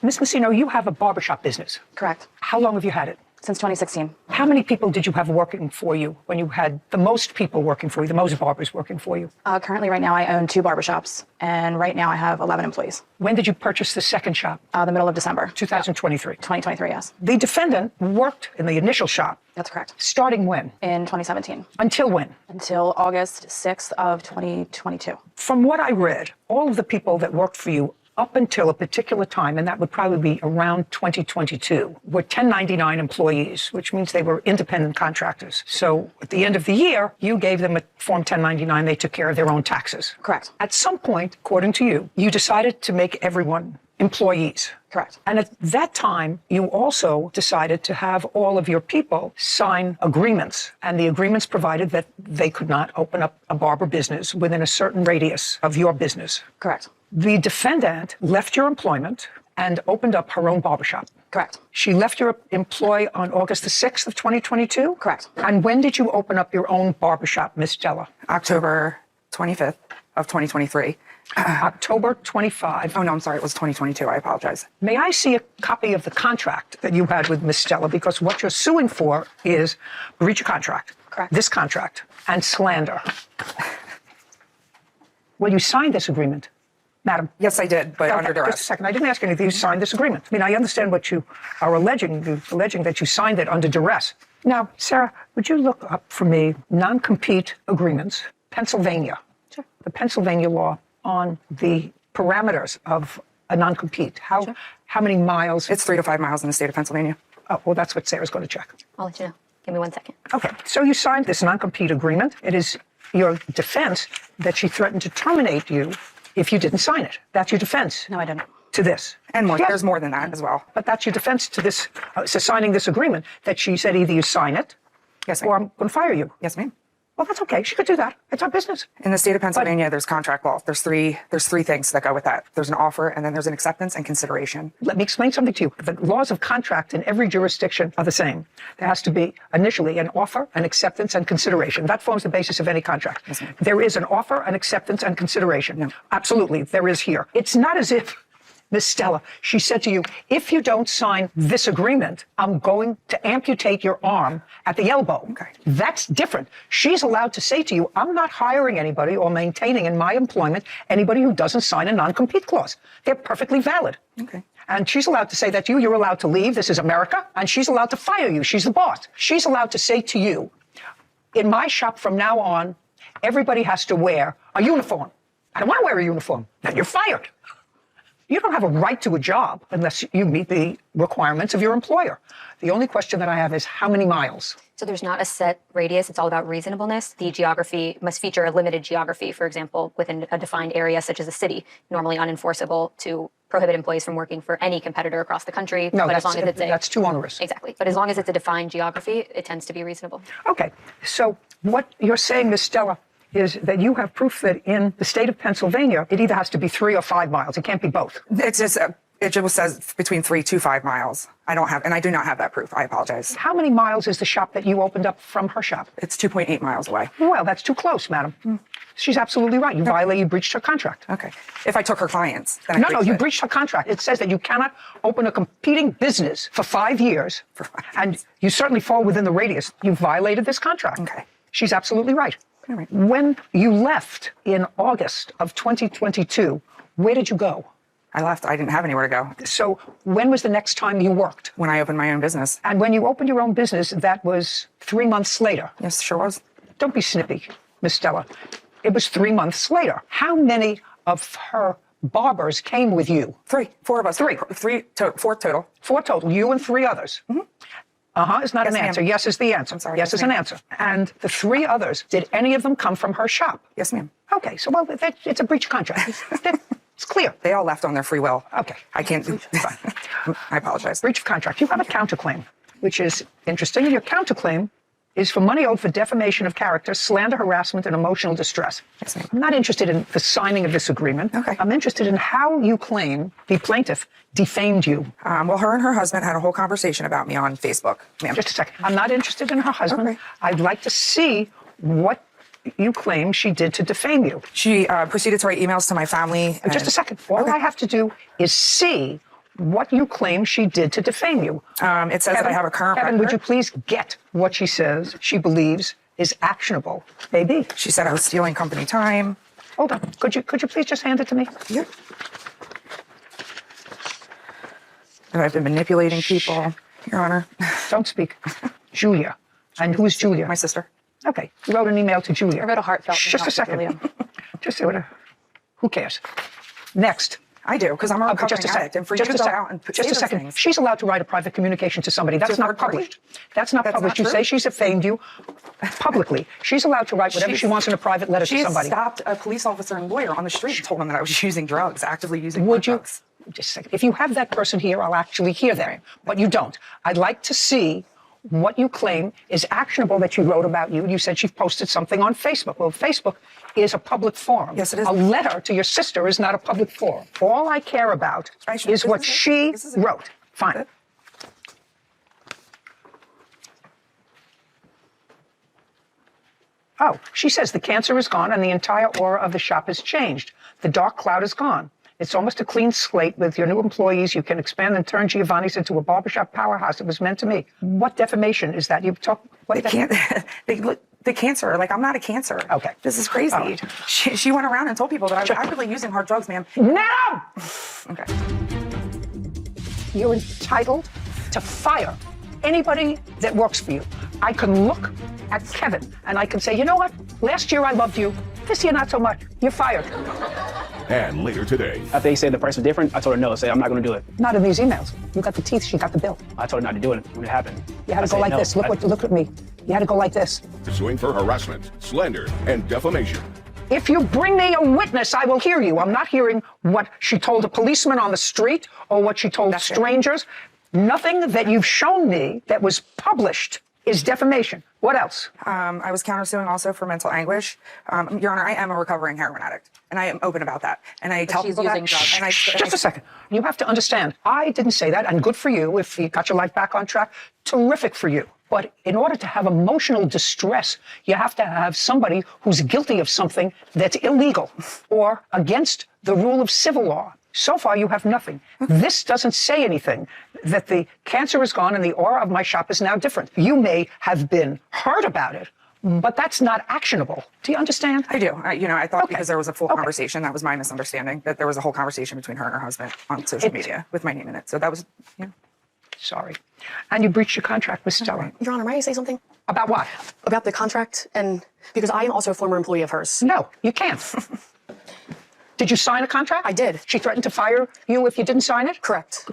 Ms. Messino, you have a barbershop business. Correct. How long have you had it? Since 2016. How many people did you have working for you when you had the most people working for you, the most barbers working for you? Currently, right now, I own 2 barbershops, and right now I have 11 employees. When did you purchase the second shop? The middle of December. 2023. 2023, yes. The defendant worked in the initial shop. That's correct. Starting when? In 2017. Until when? Until August 6th of 2022. From what I read, all of the people that worked for you up until a particular time, and that would probably be around 2022, were 1099 employees, which means they were independent contractors. So at the end of the year, you gave them a Form 1099. They took care of their own taxes. Correct. At some point, according to you, you decided to make everyone employees. Correct. And at that time, you also decided to have all of your people sign agreements. And the agreements provided that they could not open up a barber business within a certain radius of your business. Correct. The defendant left your employment and opened up her own barbershop. Correct. She left your employ on August the 6th of 2022? Correct. And when did you open up your own barbershop, Miss Stella? October 25th of 2023. October 25. Oh, no, I'm sorry. It was 2022. I apologize. May I see a copy of the contract that you had with Miss Stella? Because what you're suing for is breach of contract. Correct. This contract and slander. Well, you signed this agreement, madam. Yes, I did, but under duress. Just a second. I didn't ask anything. You signed this agreement. I mean, I understand what you are alleging. You're alleging that you signed it under duress. Now, Sarah, would you look up for me non-compete agreements, Pennsylvania? Sure. The Pennsylvania law on the parameters of a non-compete. How many miles? It's 3 to 5 miles in the state of Pennsylvania. Oh, well, that's what Sarah's going to check. I'll let you know. Give me 1 second. Okay, so you signed this non-compete agreement. It is your defense that she threatened to terminate you if you didn't sign it. That's your defense. No, I didn't. To this. And more. Yeah. There's more than that as well. But that's your defense to this, to signing this agreement, that she said either you sign it, yes, or I'm going to fire you. Yes, ma'am. Well, that's okay. She could do that. It's our business. In the state of Pennsylvania, there's contract law. There's three things that go with that. There's an offer, and then there's an acceptance and consideration. Let me explain something to you. The laws of contract in every jurisdiction are the same. There has to be initially an offer, an acceptance, and consideration. That forms the basis of any contract. Yes, ma'am. There is an offer, an acceptance, and consideration. No. Absolutely, there is here. It's not as if Miss Stella, she said to you, if you don't sign this agreement, I'm going to amputate your arm at the elbow. Okay. That's different. She's allowed to say to you, I'm not hiring anybody or maintaining in my employment anybody who doesn't sign a non-compete clause. They're perfectly valid. Okay. And she's allowed to say that to you, you're allowed to leave. This is America. And she's allowed to fire you. She's the boss. She's allowed to say to you, in my shop from now on, everybody has to wear a uniform. I don't want to wear a uniform. Then you're fired. You don't have a right to a job unless you meet the requirements of your employer. The only question that I have is how many miles? So there's not a set radius. It's all about reasonableness. The geography must feature a limited geography, for example, within a defined area such as a city, normally unenforceable to prohibit employees from working for any competitor across the country. No, but as long as it's that's too onerous. Exactly. But as long as it's a defined geography, it tends to be reasonable. Okay. So what you're saying, Ms. Stella, is that you have proof that in the state of Pennsylvania, it either has to be 3 or 5 miles. It can't be both. It's just, it just says between 3 to 5 miles. I don't have, and I do not have that proof. I apologize. How many miles is the shop that you opened up from her shop? It's 2.8 miles away. Well, that's too close, madam. She's absolutely right. You breached her contract. Okay. If I took her clients, then No, you breached her contract. It says that you cannot open a competing business for 5 years, and you certainly fall within the radius. You violated this contract. Okay. She's absolutely right. All right. When you left in August of 2022, where did you go? I left. I didn't have anywhere to go. So when was the next time you worked? When I opened my own business. And when you opened your own business, that was 3 months later. Yes, sure was. Don't be snippy, Miss Stella. It was 3 months later. How many of her barbers came with you? 3. 4 of us. 3. 4 total. 4 total. You and 3 others. Is not Yes, an answer. ma'am. Yes is the answer. I'm sorry. Yes is an answer. And the 3 others, did any of them come from her shop? Yes, ma'am. Okay, so well, it's a breach of contract. It's clear. They all left on their free will. Okay. I can't. I apologize. Breach of contract. You have a counterclaim, which is interesting. Your counterclaim is for money owed for defamation of character, slander, harassment, and emotional distress. Yes, ma'am. I'm not interested in the signing of this agreement. Okay. I'm interested in how you claim the plaintiff defamed you. Well, her and her husband had a whole conversation about me on Facebook, ma'am. Just a second. I'm not interested in her husband. Okay. I'd like to see what you claim she did to defame you. She proceeded to write emails to my family. Just a second. All I have to do is see what you claim she did to defame you. It says that I have a current Kevin, record. would you please get what she says she believes is actionable? Baby. She said I was stealing company time. Hold on. Could you please just hand it to me? Yep. That I've been manipulating people, Your Honor. Don't speak. Julia. And who is Julia? My sister. Okay. You wrote an email to Julia. I wrote a heartfelt Just email a to second. Julia. Just say what. Who cares? Next. I do, because I'm a recovering addict. And for you to go out and Just a second. things. She's allowed to write a private communication to somebody. That's To a not third party? published. That's not That's published. not You say true? she's defamed you publicly. She's allowed to write whatever she wants in a private letter to She somebody. stopped a police officer and lawyer on the street and told him that I was using drugs, actively using Would you? drugs. Just a second. If you have that person here, I'll actually hear them. But you don't. I'd like to see what you claim is actionable that she wrote about you. You said she posted something on Facebook. Well, Facebook is a public forum. Yes, it is. A letter to your sister is not a public forum. All I care about is what she wrote. Fine. Oh, she says the cancer is gone and the entire aura of the shop has changed. The dark cloud is gone. It's almost a clean slate with your new employees. You can expand and turn Giovanni's into a barbershop powerhouse. It was meant to me. What defamation is that? You've talked. They can't. The cancer. Like, I'm not a cancer. Okay. This is crazy. Oh. She went around and told people that I was actively using hard drugs, ma'am. No! Okay. You're entitled to fire anybody that works for you. I can look at Kevin and I can say, you know what? Last year I loved you. This year not so much. You're fired. And later today, After they said the price was different, I told her no. I said, I'm not going to do it. Not in these emails. You got the teeth. She got the bill. I told her not to do it when it happened. You had I to go said like no. this. Look at me. You had to go like this. suing for harassment, slander, and defamation. If you bring me a witness, I will hear you. I'm not hearing what she told a policeman on the street or what she told strangers. Nothing that you've shown me that was published is defamation. What else? I was countersuing also for mental anguish. Your Honor, I am a recovering heroin addict, and I am open about that. And I tell people that. And Just a second. You have to understand, I didn't say that, and good for you if you got your life back on track. Terrific for you. But in order to have emotional distress, you have to have somebody who's guilty of something that's illegal or against the rule of civil law. So far, you have nothing. This doesn't say anything, that the cancer is gone and the aura of my shop is now different. You may have been hurt about it, but that's not actionable. Do you understand? I do. I thought because there was a full conversation, that was my misunderstanding, that there was a whole conversation between her and her husband on social media with my name in it. So that was, Sorry. And you breached your contract with Stella. Your Honor, may I say something? About what? About the contract, and because I am also a former employee of hers. No, you can't. Did you sign a contract? I did. She threatened to fire you if you didn't sign it? Correct.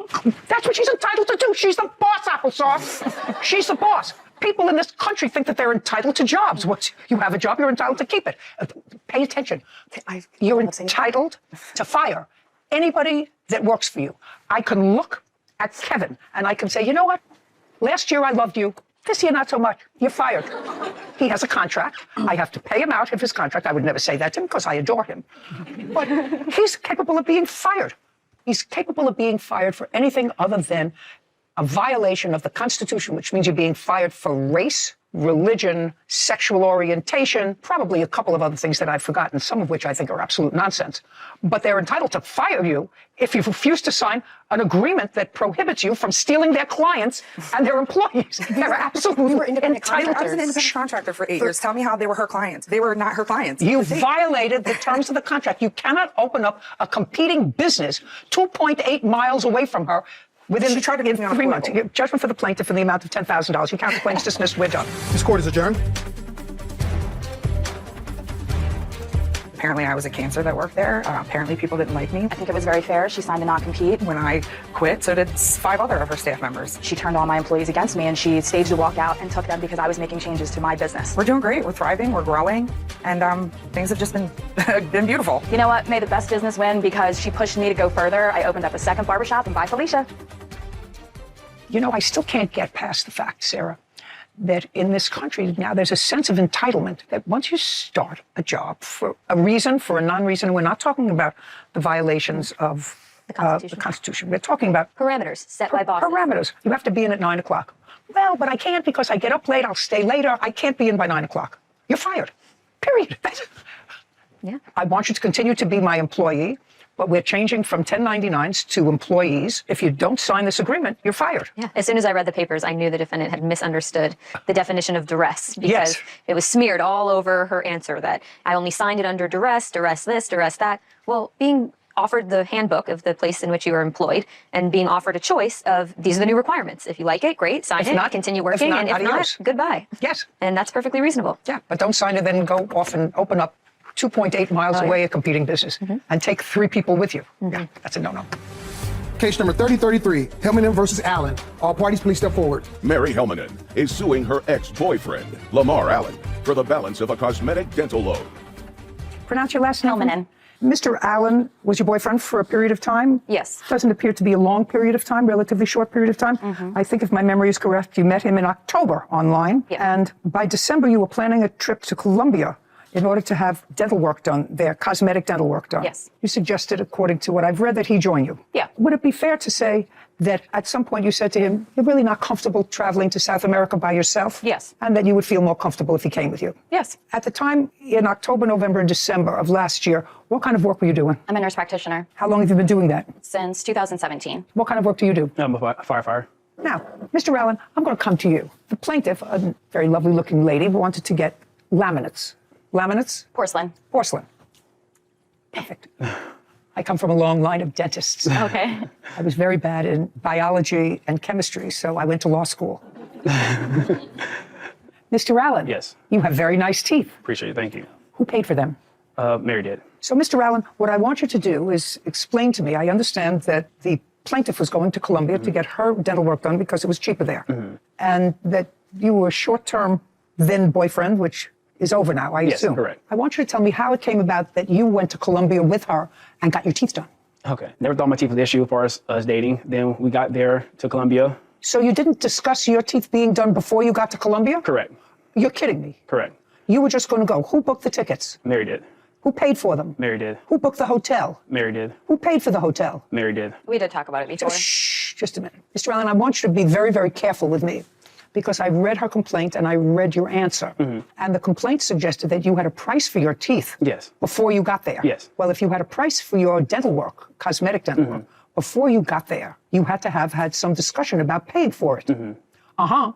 That's what she's entitled to do. She's the boss, Applesauce. She's the boss. People in this country think that they're entitled to jobs. Once you have a job, you're entitled to keep it. Pay attention. You're entitled to fire anybody that works for you. I can look at Kevin and I can say, you know what? Last year I loved you. This year not so much. You're fired. He has a contract. I have to pay him out of his contract. I would never say that to him because I adore him. But he's capable of being fired. He's capable of being fired for anything other than a violation of the Constitution, which means you're being fired for race, religion, sexual orientation, probably a couple of other things that I've forgotten, some of which I think are absolute nonsense. But they're entitled to fire you if you refuse to sign an agreement that prohibits you from stealing their clients and their employees. They're absolutely entitled. I was an independent contractor for 8 years. Tell me how they were her clients. They were not her clients. You violated the terms of the contract. You cannot open up a competing business 2.8 miles away from her within She tried to get me on 3 months. Judgment for the plaintiff in the amount of $10,000. You count the claims dismissed. We're done. This court is adjourned. Apparently, I was a cancer that worked there. Apparently, people didn't like me. I think it was very fair. She signed a non-compete. When I quit, so did 5 other of her staff members. She turned all my employees against me, and she staged a walkout and took them because I was making changes to my business. We're doing great. We're thriving. We're growing. And things have just been beautiful. You know what? May the best business win because she pushed me to go further. I opened up a second barbershop in By Felicia. You know, I still can't get past the fact, Sarah, that in this country now there's a sense of entitlement that once you start a job for a reason, for a non-reason, we're not talking about the violations of the Constitution. We're talking about parameters set by bosses. Parameters. You have to be in at 9 o'clock. Well, but I can't because I get up late. I'll stay later. I can't be in by 9 o'clock. You're fired. Period. Yeah. I want you to continue to be my employee. But we're changing from 1099s to employees. If you don't sign this agreement, you're fired. Yeah. As soon as I read the papers, I knew the defendant had misunderstood the definition of duress because it was smeared all over her answer that I only signed it under duress, duress this, duress that. Well, being offered the handbook of the place in which you are employed and being offered a choice of these are the new requirements. If you like it, great, sign it, continue working, and if not, goodbye. Yes. And that's perfectly reasonable. Yeah, but don't sign it, then go off and open up 2.8 miles away a competing business and take 3 people with you. Yeah, that's a no-no. Case number 3033, Helmanen versus Allen. All parties, please step forward. Mary Helmanen is suing her ex-boyfriend, Lamar Allen, for the balance of a cosmetic dental loan. Pronounce your last name. Helmanen. Mr. Allen was your boyfriend for a period of time? Yes. Doesn't appear to be a long period of time, relatively short period of time. I think if my memory is correct, you met him in October online. Yeah. And by December, you were planning a trip to Colombia in order to have dental work done there, cosmetic dental work done. Yes. You suggested, according to what I've read, that he join you. Yeah. Would it be fair to say that at some point you said to him, you're really not comfortable traveling to South America by yourself? Yes. And that you would feel more comfortable if he came with you? Yes. At the time, in October, November, and December of last year, what kind of work were you doing? I'm a nurse practitioner How long have you been doing that? since 2017. What kind of work do you do? I'm a firefighter. Now, Mr. Allen, I'm going to come to you. The plaintiff, a very lovely looking lady, wanted to get laminates. Laminates? Porcelain. Porcelain. Perfect. I come from a long line of dentists. Okay. I was very bad in biology and chemistry, so I went to law school. Mr. Allen. Yes. You have very nice teeth. Appreciate it. Thank you. Who paid for them? Mary did. So, Mr. Allen, what I want you to do is explain to me, I understand that the plaintiff was going to Colombia to get her dental work done because it was cheaper there. And that you were a short-term then boyfriend, which is over now, I assume. Yes, correct. I want you to tell me how it came about that you went to Colombia with her and got your teeth done. Okay. Never thought my teeth was an issue as far as us dating. Then we got there to Colombia. So you didn't discuss your teeth being done before you got to Colombia? Correct. You're kidding me. Correct. You were just going to go. Who booked the tickets? Mary did. Who paid for them? Mary did. Who booked the hotel? Mary did. Who paid for the hotel? Mary did. We did talk about it before. Shh, just a minute. Mr. Allen, I want you to be very, very careful with me because I read her complaint and I read your answer. And the complaint suggested that you had a price for your teeth Yes. before you got there. Yes. Well, if you had a price for your dental work, cosmetic dental work, before you got there, you had to have had some discussion about paying for it.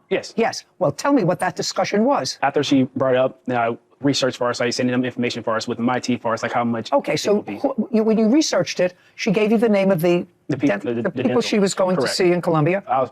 Yes. Yes. Well, tell me what that discussion was. After she brought it up, then I researched for us, like sending them information for us with my teeth for us, like how much. Okay, so when you researched it, she gave you the name of the the people she was going Correct. to see in Colombia. I was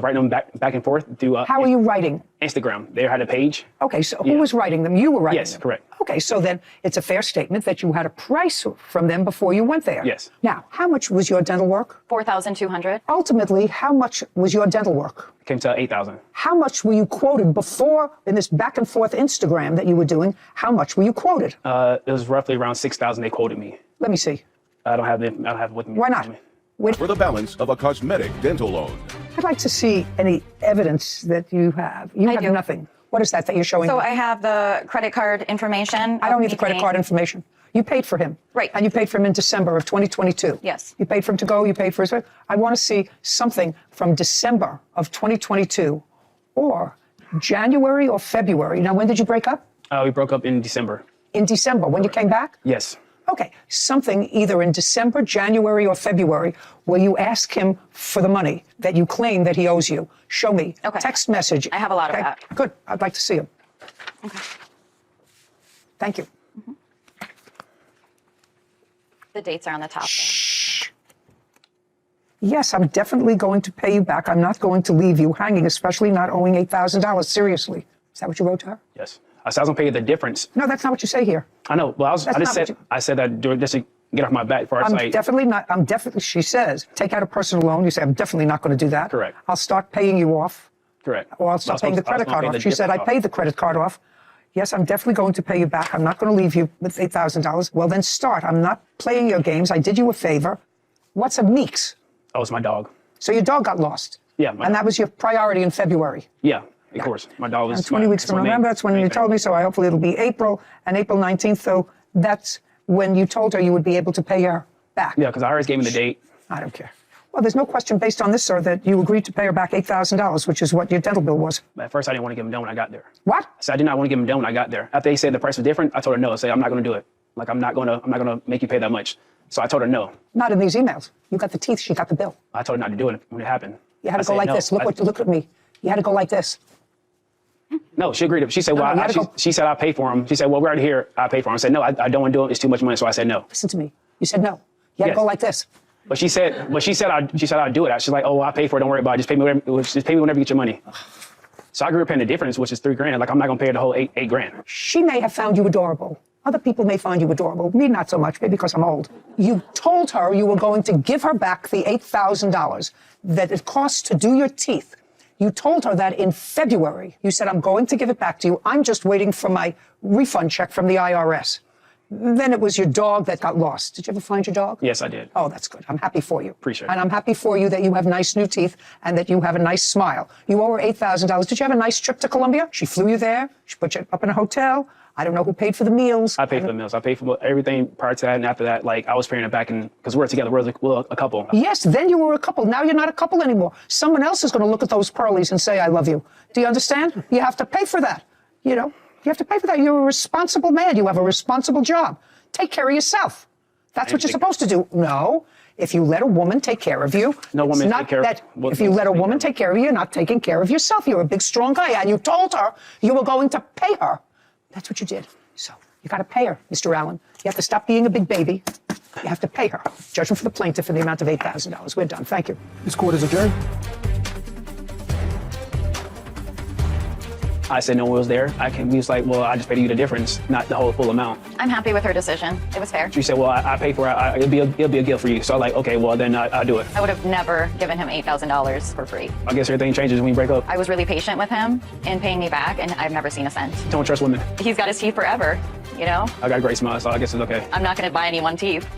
writing them back and forth through How are you writing? Instagram. They had a page. Okay, so who was writing them? You were writing Yes, them? correct. Okay, so then it's a fair statement that you had a price from them before you went there. Yes. Now, how much was your dental work? $4,200. Ultimately, how much was your dental work? Came to 8,000. How much were you quoted before in this back and forth Instagram that you were doing? How much were you quoted? It was roughly around 6,000 they quoted me. Let me see. I don't have it with me. Why not? For the balance of a cosmetic dental loan. I'd like to see any evidence that you have. You have nothing. What is that you're showing So me? I have the credit card information. I don't need the credit card information. You paid for him. Right. And you paid for him in December of 2022. Yes. You paid for him to go, you paid for his... I want to see something from December of 2022 or January or February. Now, when did you break up? We broke up in December. In December, when you came back? Yes. Okay, something either in December, January, or February where you ask him for the money that you claim that he owes you. Show me. Okay. Text message. I have a lot of that. Good. I'd like to see him. Okay. Thank you. The dates are on the top. Yes, I'm definitely going to pay you back. I'm not going to leave you hanging, especially not owing $8,000. Seriously. Is that what you wrote to her? Yes. I said I was gonna pay you the difference. No, that's not what you say here. I know. Well, I said that just to get off my back for our site. I'm definitely, she says, take out a personal loan. You say, I'm definitely not going to do that. Correct. I'll start paying you off. Correct. Or I'll start paying the credit card off. She said, I paid the credit card off. Yes, I'm definitely going to pay you back. I'm not going to leave you with $8,000. Well, then start. I'm not playing your games. I did you a favor. What's a Meeks? Oh, it's my dog. So your dog got lost. Yeah. And that was your priority in February. Yeah, of course. My dog was. And 20 weeks from November, that's when you told me, so hopefully it'll be April, and April 19th, so that's when you told her you would be able to pay her back. Yeah, because I already gave me the date. I don't care. Well, there's no question based on this, sir, that you agreed to pay her back $8,000, which is what your dental bill was. At first, I didn't want to give him done when I got there. What? So I did not want to give him done when I got there. After they said the price was different, I told her no. I said I'm not going to do it. Like I'm not going to make you pay that much. So I told her no. Not in these emails. You got the teeth, she got the bill. I told her not to do it when it happened. You had to go like this. Look at me. You had to go like this. No, she agreed. She said, well, she said, I'll pay for him. She said, well, we're right here. I'll pay for him. I said, no, I don't want to do it. It's too much money. So I said, no. Listen to me. You said no. You had to go like this. But she said, I'd do it. She's like, oh, I'll pay for it. Don't worry about it. Just pay me whenever you get your money. So I grew up paying the difference, which is $3,000. Like, I'm not going to pay her the whole eight grand. She may have found you adorable. Other people may find you adorable. Me, not so much, maybe because I'm old. You told her you were going to give her back the $8,000 that it costs to do your teeth. You told her that in February. You said, I'm going to give it back to you. I'm just waiting for my refund check from the IRS. Then it was your dog that got lost. Did you ever find your dog? Yes, I did. Oh, that's good. I'm happy for you. Appreciate it. And I'm happy for you that you have nice new teeth and that you have a nice smile. You owe her $8,000. Did you have a nice trip to Colombia? She flew you there. She put you up in a hotel. I don't know who paid for the meals. I paid for the meals. I paid for everything prior to that. And after that, like, I was paying it back because we're together. We're a couple. Yes, then you were a couple. Now you're not a couple anymore. Someone else is going to look at those pearlies and say, I love you. Do you understand? You have to pay for that. You know, you have to pay for that. You're a responsible man. You have a responsible job. Take care of yourself. That's what you're supposed to do. No. If you let a woman take care of you, no woman take care of you. If you let a woman take care of you, you're not taking care of yourself. You're a big, strong guy. And you told her you were going to pay her. That's what you did. So you got to pay her, Mr. Allen. You have to stop being a big baby. You have to pay her. Judgment for the plaintiff in the amount of $8,000. We're done. Thank you. This court is adjourned. I said no one was there. He was like, well, I just paid you the difference, not the whole full amount. I'm happy with her decision. It was fair. She said, well, I pay for it. It'll be a gift for you. So I'm like, okay, well, then I'll do it. I would have never given him $8,000 for free. I guess everything changes when you break up. I was really patient with him in paying me back, and I've never seen a cent. Don't trust women. He's got his teeth forever, you know? I got a great smile, so I guess it's okay. I'm not going to buy anyone teeth.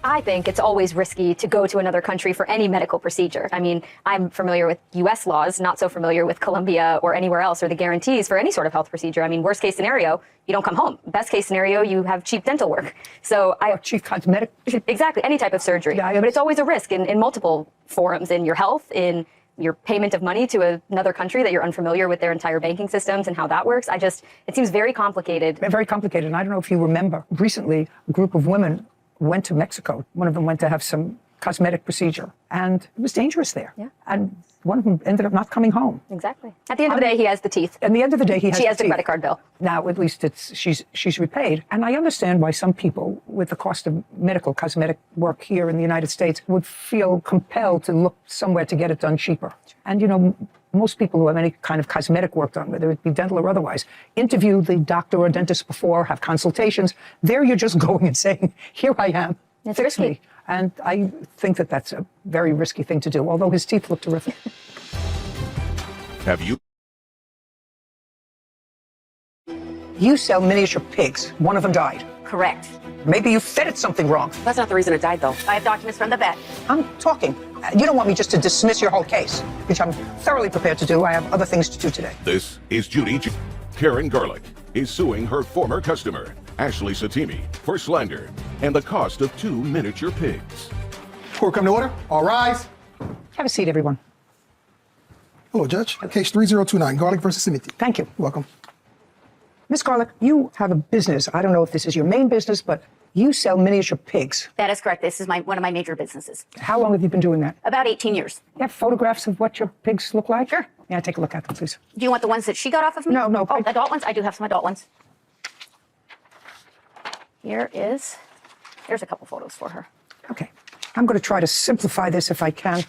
I think it's always risky to go to another country for any medical procedure. I mean, I'm familiar with US laws, not so familiar with Colombia or anywhere else, or the guarantees for any sort of health procedure. I mean, worst case scenario, you don't come home. Best case scenario, you have cheap dental work. So cheap cosmetic. Exactly, any type of surgery. Yeah, but it's always a risk in multiple forums, in your health, in your payment of money to another country that you're unfamiliar with their entire banking systems and how that works. It seems very complicated. Very complicated. And I don't know if you remember, recently, a group of women went to Mexico. One of them went to have some cosmetic procedure, and it was dangerous there. Yeah. And one of them ended up not coming home. Exactly. At the end of the day, he has the teeth. At the end of the day, she has the credit card bill. Now, at least she's repaid. And I understand why some people, with the cost of medical cosmetic work here in the United States, would feel compelled to look somewhere to get it done cheaper. And, you know, most people who have any kind of cosmetic work done, whether it be dental or otherwise, interview the doctor or dentist before, have consultations. There you're just going and saying, here I am, fix me. And I think that that's a very risky thing to do, although his teeth look terrific. Have you? You sell miniature pigs. One of them died. Correct. Maybe you fed it something wrong. That's not the reason it died, though. I have documents from the vet. I'm talking. You don't want me just to dismiss your whole case, which I'm thoroughly prepared to do. I have other things to do today. This is Judy. Karen Garlick is suing her former customer, Ashley Satimi, for slander and the cost of 2 miniature pigs. Court come to order. All rise. Have a seat, everyone. Hello, Judge. Case 3029, Garlic versus Simiti. Thank you. Welcome. Miss Garlick, you have a business. I don't know if this is your main business, but you sell miniature pigs. That is correct. This is one of my major businesses. How long have you been doing that? About 18 years. You have photographs of what your pigs look like? Sure. Yeah, take a look at them, please. Do you want the ones that she got off of me? No. Oh, adult ones? I do have some adult ones. Here's a couple photos for her. Okay. I'm going to try to simplify this if I can.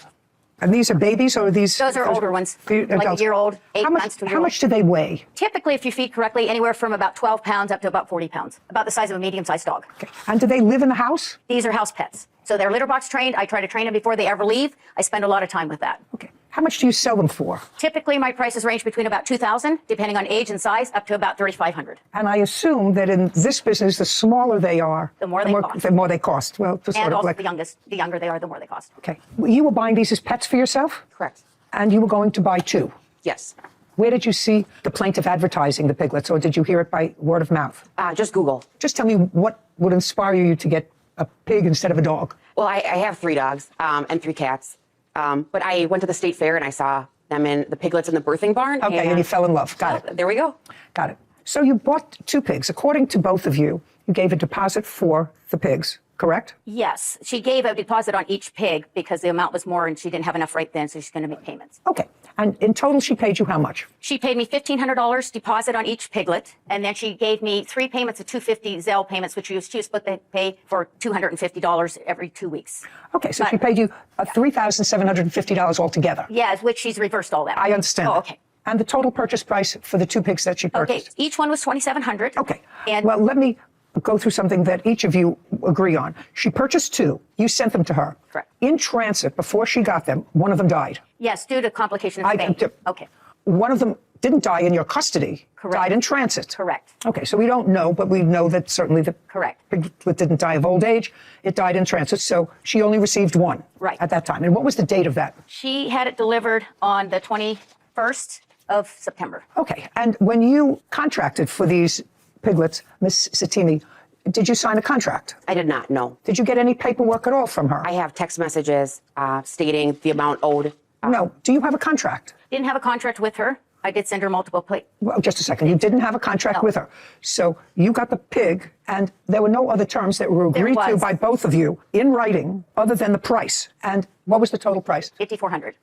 And these are babies, or are these? Those are older ones, like a year old, 8 months to a year old. How much do they weigh? Typically, if you feed correctly, anywhere from about 12 pounds up to about 40 pounds, about the size of a medium-sized dog. Okay. And do they live in the house? These are house pets. So they're litter box trained. I try to train them before they ever leave. I spend a lot of time with that. Okay. How much do you sell them for? Typically, my prices range between about $2,000, depending on age and size, up to about $3,500. And I assume that in this business, the smaller they are, the more they cost. Well, and also the younger they are, the more they cost. Okay. You were buying these as pets for yourself? Correct. And you were going to buy 2? Yes. Where did you see the plaintiff advertising the piglets, or did you hear it by word of mouth? Just Google. Just tell me what would inspire you to get a pig instead of a dog? Well, I have 3 dogs and 3 cats. But I went to the state fair and I saw them in the piglets in the birthing barn. Okay, and you fell in love. Got it. There we go. Got it. So you bought 2 pigs. According to both of you, you gave a deposit for the pigs, correct? Yes. She gave a deposit on each pig because the amount was more and she didn't have enough right then, so she's going to make payments. Okay. And in total, she paid you how much? She paid me $1,500 deposit on each piglet, and then she gave me 3 payments of $250 Zelle payments, which she was split the pay for $250 every 2 weeks. Okay, so she paid you $3,750 altogether. Yes, which she's reversed all that. I understand. Oh, okay. And the total purchase price for the 2 pigs that she purchased? Okay, each one was $2,700. Okay. And well, let me go through something that each of you agree on. She purchased 2. You sent them to her. Correct. In transit, before she got them, one of them died. Yes, due to complications of pain. Okay. One of them didn't die in your custody. Correct. Died in transit. Correct. Okay, so we don't know, but we know that certainly the Correct. piglet didn't die of old age. It died in transit, so she only received 1 at that time. And what was the date of that? She had it delivered on the 21st of September. Okay, and when you contracted for these piglets, Miss Satimi, did you sign a contract? I did not, no. Did you get any paperwork at all from her? I have text messages stating the amount owed. No. Do you have a contract? Didn't have a contract with her. I did send her multiple Well, just a second. You didn't have a contract with her. So you got the pig, and there were no other terms that were agreed to by both of you in writing other than the price. And what was the total price? $5,400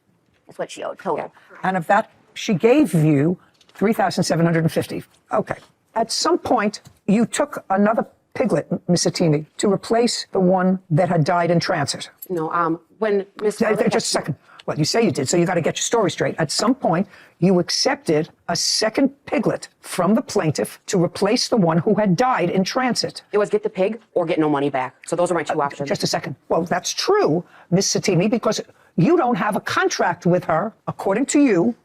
is what she owed total. And of that, she gave you $3,750. Okay. At some point, you took another piglet, Miss Satimi, to replace the one that had died in transit. No, when Miss... Just a second. Well, you say you did, so you got to get your story straight. At some point, you accepted a second piglet from the plaintiff to replace the one who had died in transit. It was get the pig or get no money back. So those are my 2 options. Just a second. Well, that's true, Miss Satimi, because you don't have a contract with her, according to you,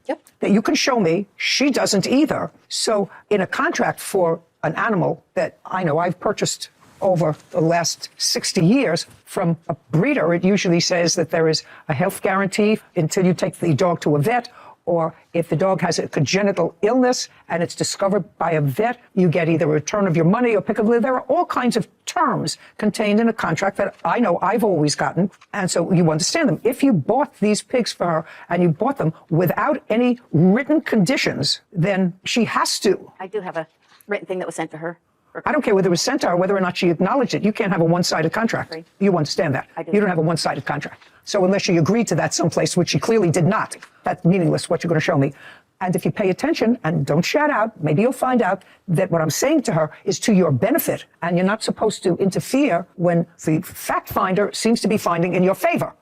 that you can show me. She doesn't either. So in a contract for an animal that I know I've purchased over the last 60 years from a breeder, it usually says that there is a health guarantee until you take the dog to a vet, or if the dog has a congenital illness and it's discovered by a vet, you get either a return of your money or pick up. There are all kinds of terms contained in a contract that I know I've always gotten, and so you understand them. If you bought these pigs for her and you bought them without any written conditions, then she has to. I do have a written thing that was sent to her. I don't care whether it was sent to her, whether or not she acknowledged it. You can't have a one-sided contract. You understand that. I do. You don't have a one-sided contract. So unless she agreed to that someplace, which she clearly did not, that's meaningless what you're going to show me. And if you pay attention and don't shout out, maybe you'll find out that what I'm saying to her is to your benefit, and you're not supposed to interfere when the fact finder seems to be finding in your favor.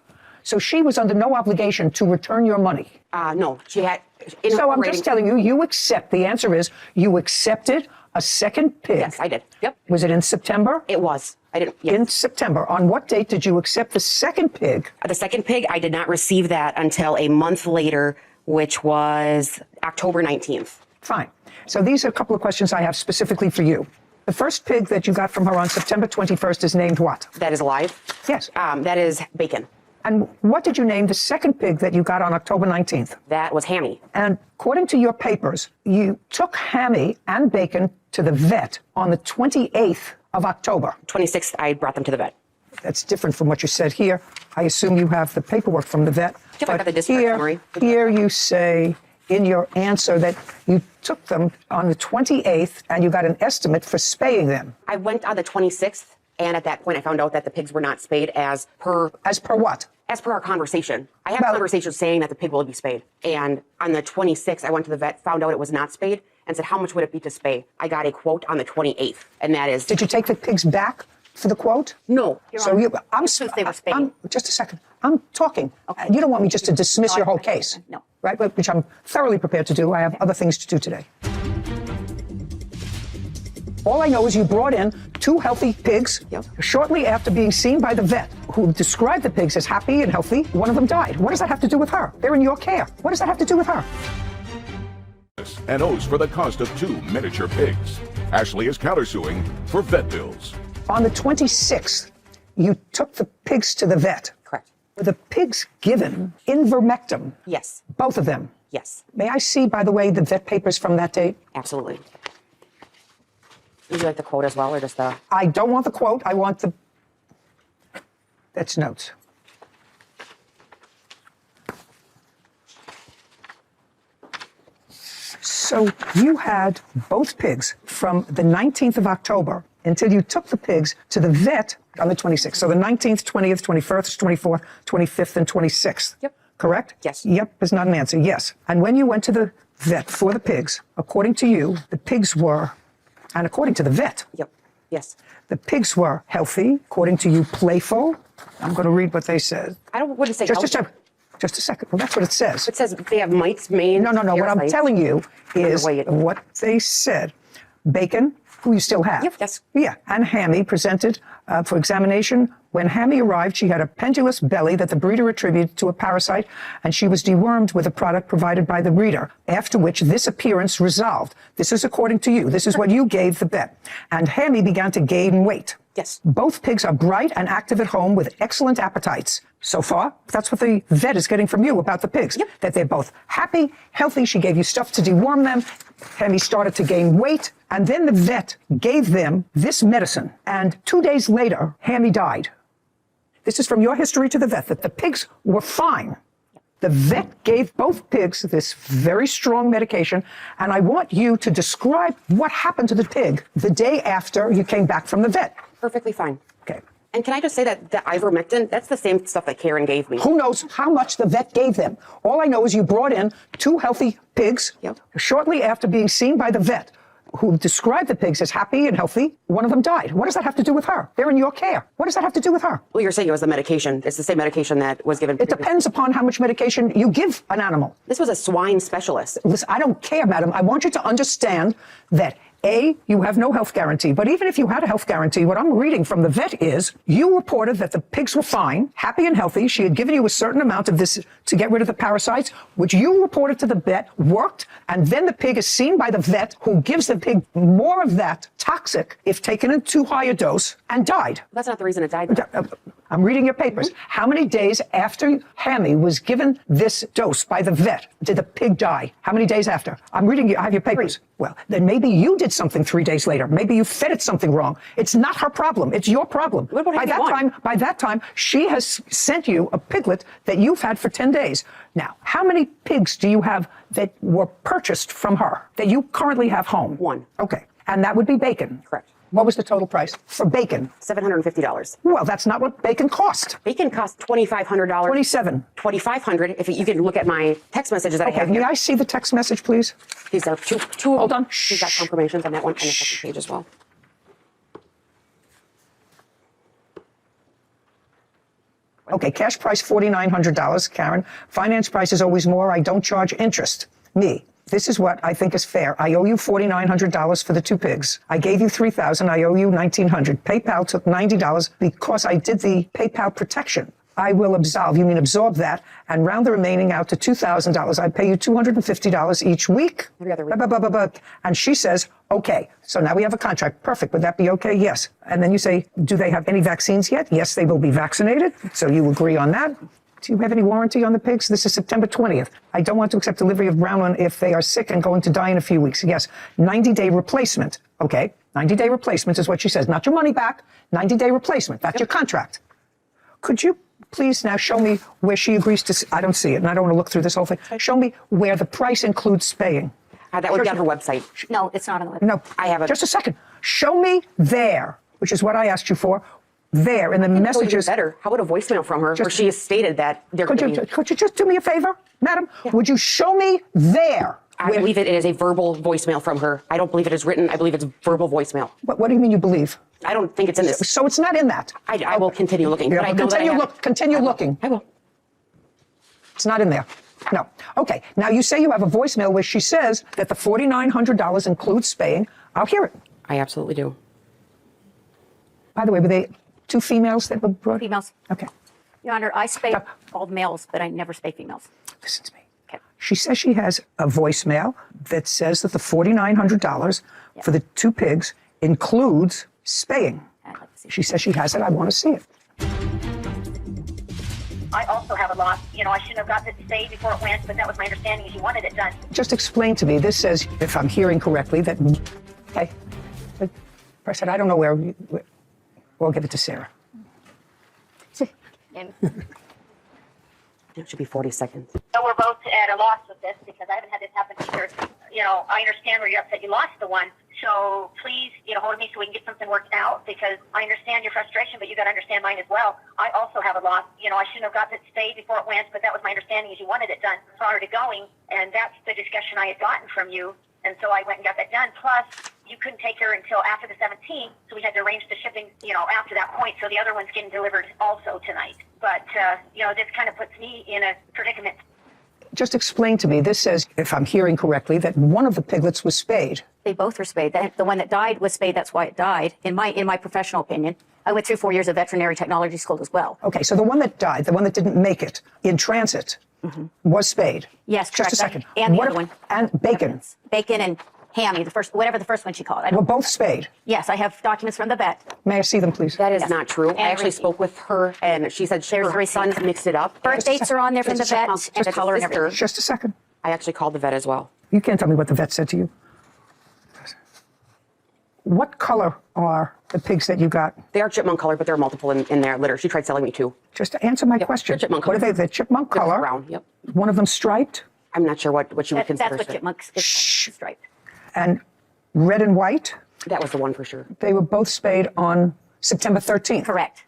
So she was under no obligation to return your money. No, she had... So I'm just telling you, you accept. The answer is you accepted a second pig. Yes, I did. Yep. Was it in September? It was. I didn't. Yes. In September. On what date did you accept the second pig? The second pig, I did not receive that until a month later, which was October 19th. Fine. So these are a couple of questions I have specifically for you. The first pig that you got from her on September 21st is named what? That is alive? Yes. That is Bacon. And what did you name the second pig that you got on October 19th? That was Hammy. And according to your papers, you took Hammy and Bacon to the vet on the 28th of October. 26th, I brought them to the vet. That's different from what you said here. I assume you have the paperwork from the vet. Yep, I got the discharge summary. Here you say in your answer that you took them on the 28th and you got an estimate for spaying them. I went on the 26th, and at that point I found out that the pigs were not spayed as per... As per what? As per our conversation. I had conversations saying that the pig will be spayed. And on the 26th, I went to the vet, found out it was not spayed, and said, how much would it be to spay? I got a quote on the 28th, and that is... Did you take the pigs back for the quote? No. So you, they were spayed. Just a second. I'm talking. Okay. You don't want me just to dismiss your whole case. No. Right? Which I'm thoroughly prepared to do. I have other things to do today. All I know is you brought in 2 healthy pigs shortly after being seen by the vet, who described the pigs as happy and healthy. One of them died. What does that have to do with her? They're in your care. What does that have to do with her? And owes for the cost of 2 miniature pigs. Ashley is countersuing for vet bills. On the 26th, you took the pigs to the vet. Correct. Were the pigs given ivermectin? Yes. Both of them? Yes. May I see, by the way, the vet papers from that date? Absolutely. Would you like the quote as well, or just the... I don't want the quote. I want the... That's notes. So you had both pigs from the 19th of October until you took the pigs to the vet on the 26th. So the 19th, 20th, 21st, 24th, 25th, and 26th. Yep. Correct? Yes. Yep is not an answer. Yes. And when you went to the vet for the pigs, according to you, the pigs were, and according to the vet, Yep. Yes. the pigs were healthy, according to you, playful. I'm going to read what they said. I don't want to say Just a second. Well, that's what it says. It says they have mites, mange, No. What I'm telling you is what they said. Bacon, who you still have. Yep, yes. Yeah, and Hammy presented for examination. When Hammy arrived, she had a pendulous belly that the breeder attributed to a parasite, and she was dewormed with a product provided by the breeder, after which this appearance resolved. This is according to you. This is what you gave the vet. And Hammy began to gain weight. Yes. Both pigs are bright and active at home with excellent appetites. So far, that's what the vet is getting from you about the pigs. Yep. That they're both happy, healthy. She gave you stuff to deworm them. Hammy started to gain weight. And then the vet gave them this medicine. And 2 days later, Hammy died. This is from your history to the vet, that the pigs were fine. The vet gave both pigs this very strong medication, and I want you to describe what happened to the pig the day after you came back from the vet. Perfectly fine. Okay. And can I just say that the ivermectin, that's the same stuff that Karen gave me. Who knows how much the vet gave them? All I know is you brought in 2 healthy pigs shortly after being seen by the vet, who described the pigs as happy and healthy. One of them died. What does that have to do with her? They're in your care. What does that have to do with her? Well, you're saying it was the medication. It's the same medication that was given. It depends upon how much medication you give an animal. This was a swine specialist. Listen, I don't care, madam. I want you to understand that A, you have no health guarantee. But even if you had a health guarantee, what I'm reading from the vet is you reported that the pigs were fine, happy and healthy. She had given you a certain amount of this to get rid of the parasites, which you reported to the vet worked. And then the pig is seen by the vet, who gives the pig more of that toxic if taken in too high a dose, and died. That's not the reason it died. I'm reading your papers. How many days after Hammy was given this dose by the vet did the pig die? How many days after? I'm reading you. I have your papers. 3. Well, then maybe you did something 3 days later. Maybe you fed it something wrong. It's not her problem. It's your problem. By that time, she has sent you a piglet that you've had for 10 days. Now, how many pigs do you have that were purchased from her that you currently have home? 1. Okay. And that would be Bacon. Correct. What was the total price for Bacon? $750. Well, that's not what Bacon cost. Bacon cost $2,500. $2,500. If you can look at my text messages that I have here. May I see the text message, please? These are two. Hold on. She's got confirmations on that one and the second page as well. Okay, cash price $4,900, Karen. Finance price is always more. I don't charge interest. Me. This is what I think is fair. I owe you $4,900 for the 2 pigs. I gave you $3,000. I owe you $1,900. PayPal took $90 because I did the PayPal protection. I will absolve. You mean absorb that and round the remaining out to $2,000. I pay you $250 each week. Every other week. And she says, okay. So now we have a contract. Perfect. Would that be okay? Yes. And then you say, do they have any vaccines yet? Yes, they will be vaccinated. So you agree on that. Do you have any warranty on the pigs? This is September 20th. I don't want to accept delivery of brown one if they are sick and going to die in a few weeks. Yes. 90-day replacement. Okay. 90-day replacement is what she says. Not your money back. 90-day replacement. That's your contract. Could you please now show me where she agrees to, I don't see it, and I don't want to look through this whole thing. Show me where the price includes spaying. That would be on her website. No, it's not on the website. No. I have it. Just a second. Show me there, which is what I asked you for, there in the messages. Better. How about a voicemail from her where she has stated that they're could you just do me a favor, madam? Yeah. Would you show me there? I believe it is a verbal voicemail from her. I don't believe it is written. I believe it's verbal voicemail. What do you mean you believe? I don't think it's in this. So it's not in that? I will continue looking. Yeah, but I know continue looking. I will. It's not in there. No. Okay. Now you say you have a voicemail where she says that the $4,900 includes spaying. I'll hear it. I absolutely do. By the way, were they two females that were brought? Females. Okay. Your Honor, I spay all males, but I never spay females. Listen to me. Okay. She says she has a voicemail that says that the $4,900 for the two pigs includes spaying. She says she has it. I want to see it. I also have a loss. I shouldn't have got it spayed before it went, but that was my understanding is you wanted it done. Just explain to me. This says, if I'm hearing correctly, that, okay, but I said, I don't know where, we'll give it to Sarah. It should be 40 seconds. So we're both at a loss with this because I haven't had this happen either. I understand where you're upset you lost the one. So please, hold me so we can get something worked out because I understand your frustration, but you got to understand mine as well. I also have a loss. I shouldn't have got it spayed before it went, but that was my understanding is you wanted it done prior to going. And that's the discussion I had gotten from you. And so I went and got that done. Plus, you couldn't take her until after the 17th, so we had to arrange the shipping, after that point. So the other one's getting delivered also tonight. But, this kind of puts me in a predicament. Just explain to me. This says, if I'm hearing correctly, that one of the piglets was spayed. They both were spayed. The one that died was spayed. That's why it died. In my professional opinion, I went through 4 years of veterinary technology school as well. Okay, so the one that died, the one that didn't make it in transit, was spayed. Yes, just a second. And the other one. And Bacon. Bacon and Hammy, whatever the first one she called. Were both spayed? Yes, I have documents from the vet. May I see them, please? That is not true. I actually spoke with her, and she said her sons mixed it up. Birth dates are on there from the vet, and the color and everything. Just a second. I actually called the vet as well. You can't tell me what the vet said to you. What color are the pigs that you got? They are chipmunk color, but there are multiple in their litter. She tried selling me two. Just to answer my question. Chipmunk what color. are they? The chipmunk color? They're brown, yep. One of them striped? I'm not sure what you would consider. That's what chipmunks is striped. And red and white? That was the one for sure. They were both spayed on September 13th? Correct.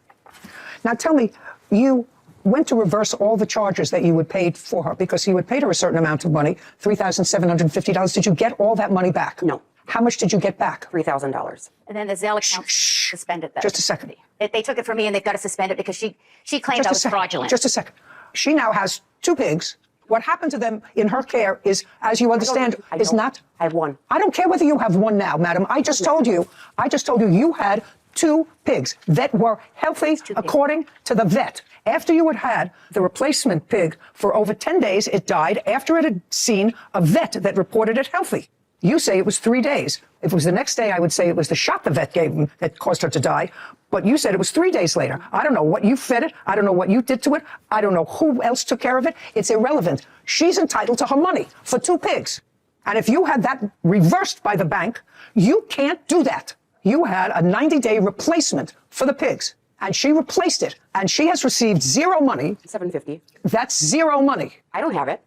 Now tell me, you went to reverse all the charges that you had paid for her because you had paid her a certain amount of money, $3,750. Did you get all that money back? No. How much did you get back? $3,000. And then the Zelle account suspended that. Just a second. They took it from me and they've got to suspend it because she claimed I was fraudulent. Just a second. She now has two pigs. What happened to them in her care is, as you understand, is not. I have one. I don't care whether you have one now, madam. I just told you you had two pigs that were healthy according to the vet. After you had the replacement pig for over 10 days, it died after it had seen a vet that reported it healthy. You say it was 3 days. If it was the next day, I would say it was the shot the vet gave him that caused her to die. But you said it was 3 days later. I don't know what you fed it. I don't know what you did to it. I don't know who else took care of it. It's irrelevant. She's entitled to her money for two pigs. And if you had that reversed by the bank, you can't do that. You had a 90-day replacement for the pigs. And she replaced it. And she has received zero money. $750. That's zero money. I don't have it.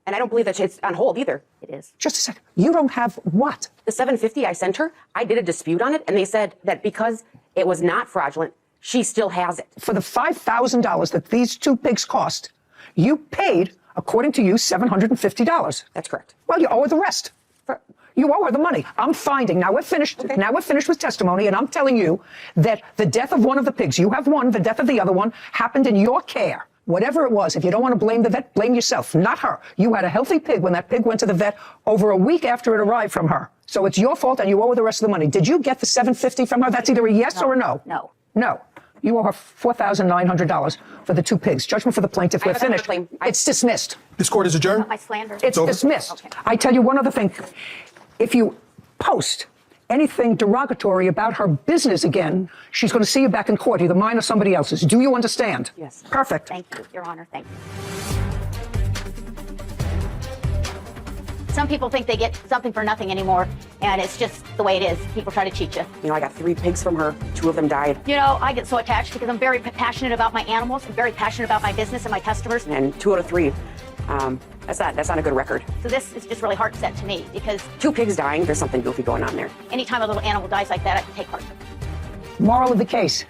And I don't believe that it's on hold either. It is. Just a second. You don't have what? The $750 I sent her, I did a dispute on it, and they said that because it was not fraudulent, she still has it. For the $5,000 that these two pigs cost, you paid, according to you, $750. That's correct. Well, you owe her the rest. You owe her the money. I'm finding, now we're finished. Okay. Now we're finished with testimony, and I'm telling you that the death of one of the pigs, you have one, the death of the other one, happened in your care. Whatever it was, if you don't want to blame the vet, blame yourself, not her. You had a healthy pig when that pig went to the vet over a week after it arrived from her. So it's your fault and you owe her the rest of the money. Did you get the $750 from her? That's either a yes or a no. No. No. You owe her $4,900 for the 2 pigs. Judgment for the plaintiff. We're have another finished. claim. It's dismissed. This court is adjourned. My slander. It's dismissed. I tell you one other thing. If you post anything derogatory about her business again, she's going to see you back in court, either mine or somebody else's. Do you understand? Yes. Perfect. Thank you, Your Honor. Thank you. Some people think they get something for nothing anymore, and it's just the way it is. People try to cheat you. You know, I got 3 pigs from her. 2 of them died. You know, I get so attached because I'm very passionate about my animals. I'm very passionate about my business and my customers. And 2 out of 3. That's not a good record. So this is just really heart set to me because 2 pigs dying, there's something goofy going on there. anytime a little animal dies like that, I can take heart. Moral of the case.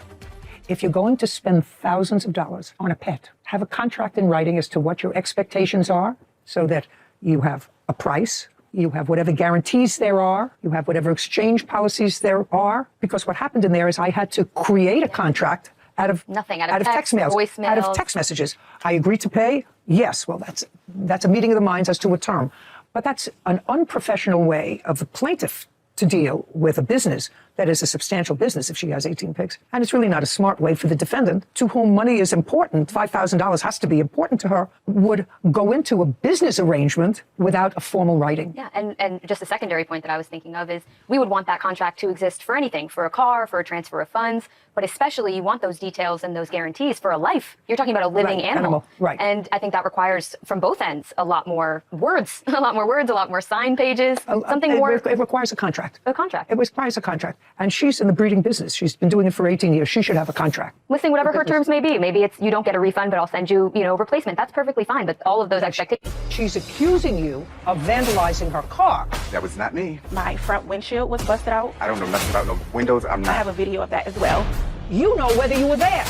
If you're going to spend thousands of dollars on a pet, have a contract in writing as to what your expectations are so that you have a price, you have whatever guarantees there are, you have whatever exchange policies there are. Because what happened in there is I had to create a contract out of nothing, out of text mails, voicemails. out of text messages. I agreed to pay. Yes, well, that's a meeting of the minds as to a term. But that's an unprofessional way of the plaintiff to deal with a business that is a substantial business if she has 18 pigs. And it's really not a smart way for the defendant, to whom money is important, $5,000 has to be important to her, would go into a business arrangement without a formal writing. Yeah, and just a secondary point that I was thinking of is we would want that contract to exist for anything, for a car, for a transfer of funds, but especially you want those details and those guarantees for a life. You're talking about a living animal. Right. And I think that requires, from both ends, a lot more words, a lot more sign pages, something more. It requires a contract. A contract. It requires a contract. And she's in the breeding business. She's been doing it for 18 years. She should have a contract. Listing whatever her terms may be. Maybe it's you don't get a refund, but I'll send you, replacement. That's perfectly fine. But all of those expectations. She's accusing you of vandalizing her car. That was not me. My front windshield was busted out. I don't know nothing about no windows. I'm I not. have a video of that as well. You know whether you were there.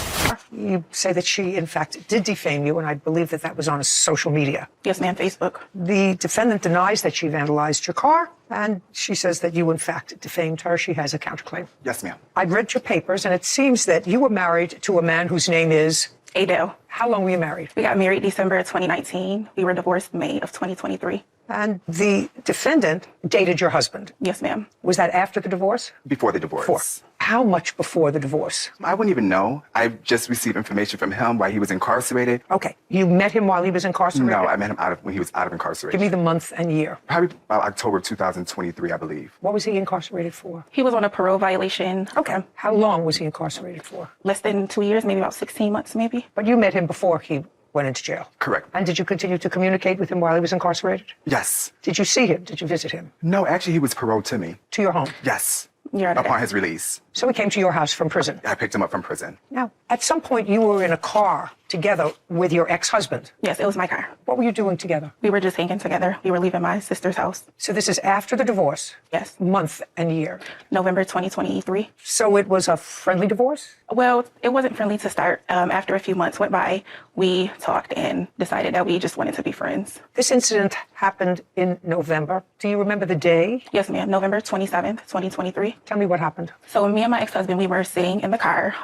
You say that she, in fact, did defame you, and I believe that that was on social media. Yes, ma'am, Facebook. The defendant denies that she vandalized your car, and she says that you, in fact, defamed her. She has a counterclaim. Yes, ma'am. I read your papers, and it seems that you were married to a man whose name is Adele. How long were you married? We got married December of 2019. We were divorced May of 2023. And the defendant dated your husband? Yes, ma'am. Was that after the divorce? Before the divorce. Before. How much before the divorce? I wouldn't even know. I just received information from him while he was incarcerated. Okay. You met him while he was incarcerated? No, I met him when he was out of incarceration. Give me the month and year. Probably about October 2023, I believe. What was he incarcerated for? He was on a parole violation. Okay. How long was he incarcerated for? Less than 2 years, maybe about 16 months, maybe. But you met him before he went into jail? Correct. And did you continue to communicate with him while he was incarcerated? Yes. Did you see him? Did you visit him? No, actually, he was paroled to me. To your home? Yes. You're upon his release. So he came to your house from prison? I picked him up from prison. Now, at some point, you were in a car together with your ex-husband. Yes, it was my car. What were you doing together? We were just hanging together. We were leaving my sister's house. So this is after the divorce? Yes. Month and year? November 2023. So it was a friendly divorce? Well, it wasn't friendly to start. After a few months went by, we talked and decided that we just wanted to be friends. This incident happened in November. Do you remember the day? Yes, ma'am. November 27th, 2023. Tell me what happened. So me and my ex-husband, we were sitting in the car.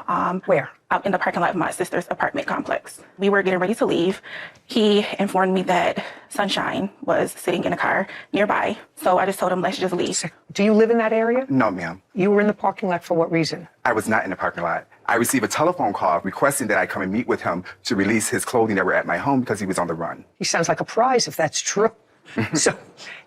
Where? Out in the parking lot of my sister's apartment complex. We were getting ready to leave. He informed me that Sunshine was sitting in a car nearby. So I just told him, let's just leave. Do you live in that area? No, ma'am. You were in the parking lot for what reason? I was not in the parking lot. I received a telephone call requesting that I come and meet with him to release his clothing that were at my home because he was on the run. He sounds like a prize if that's true. So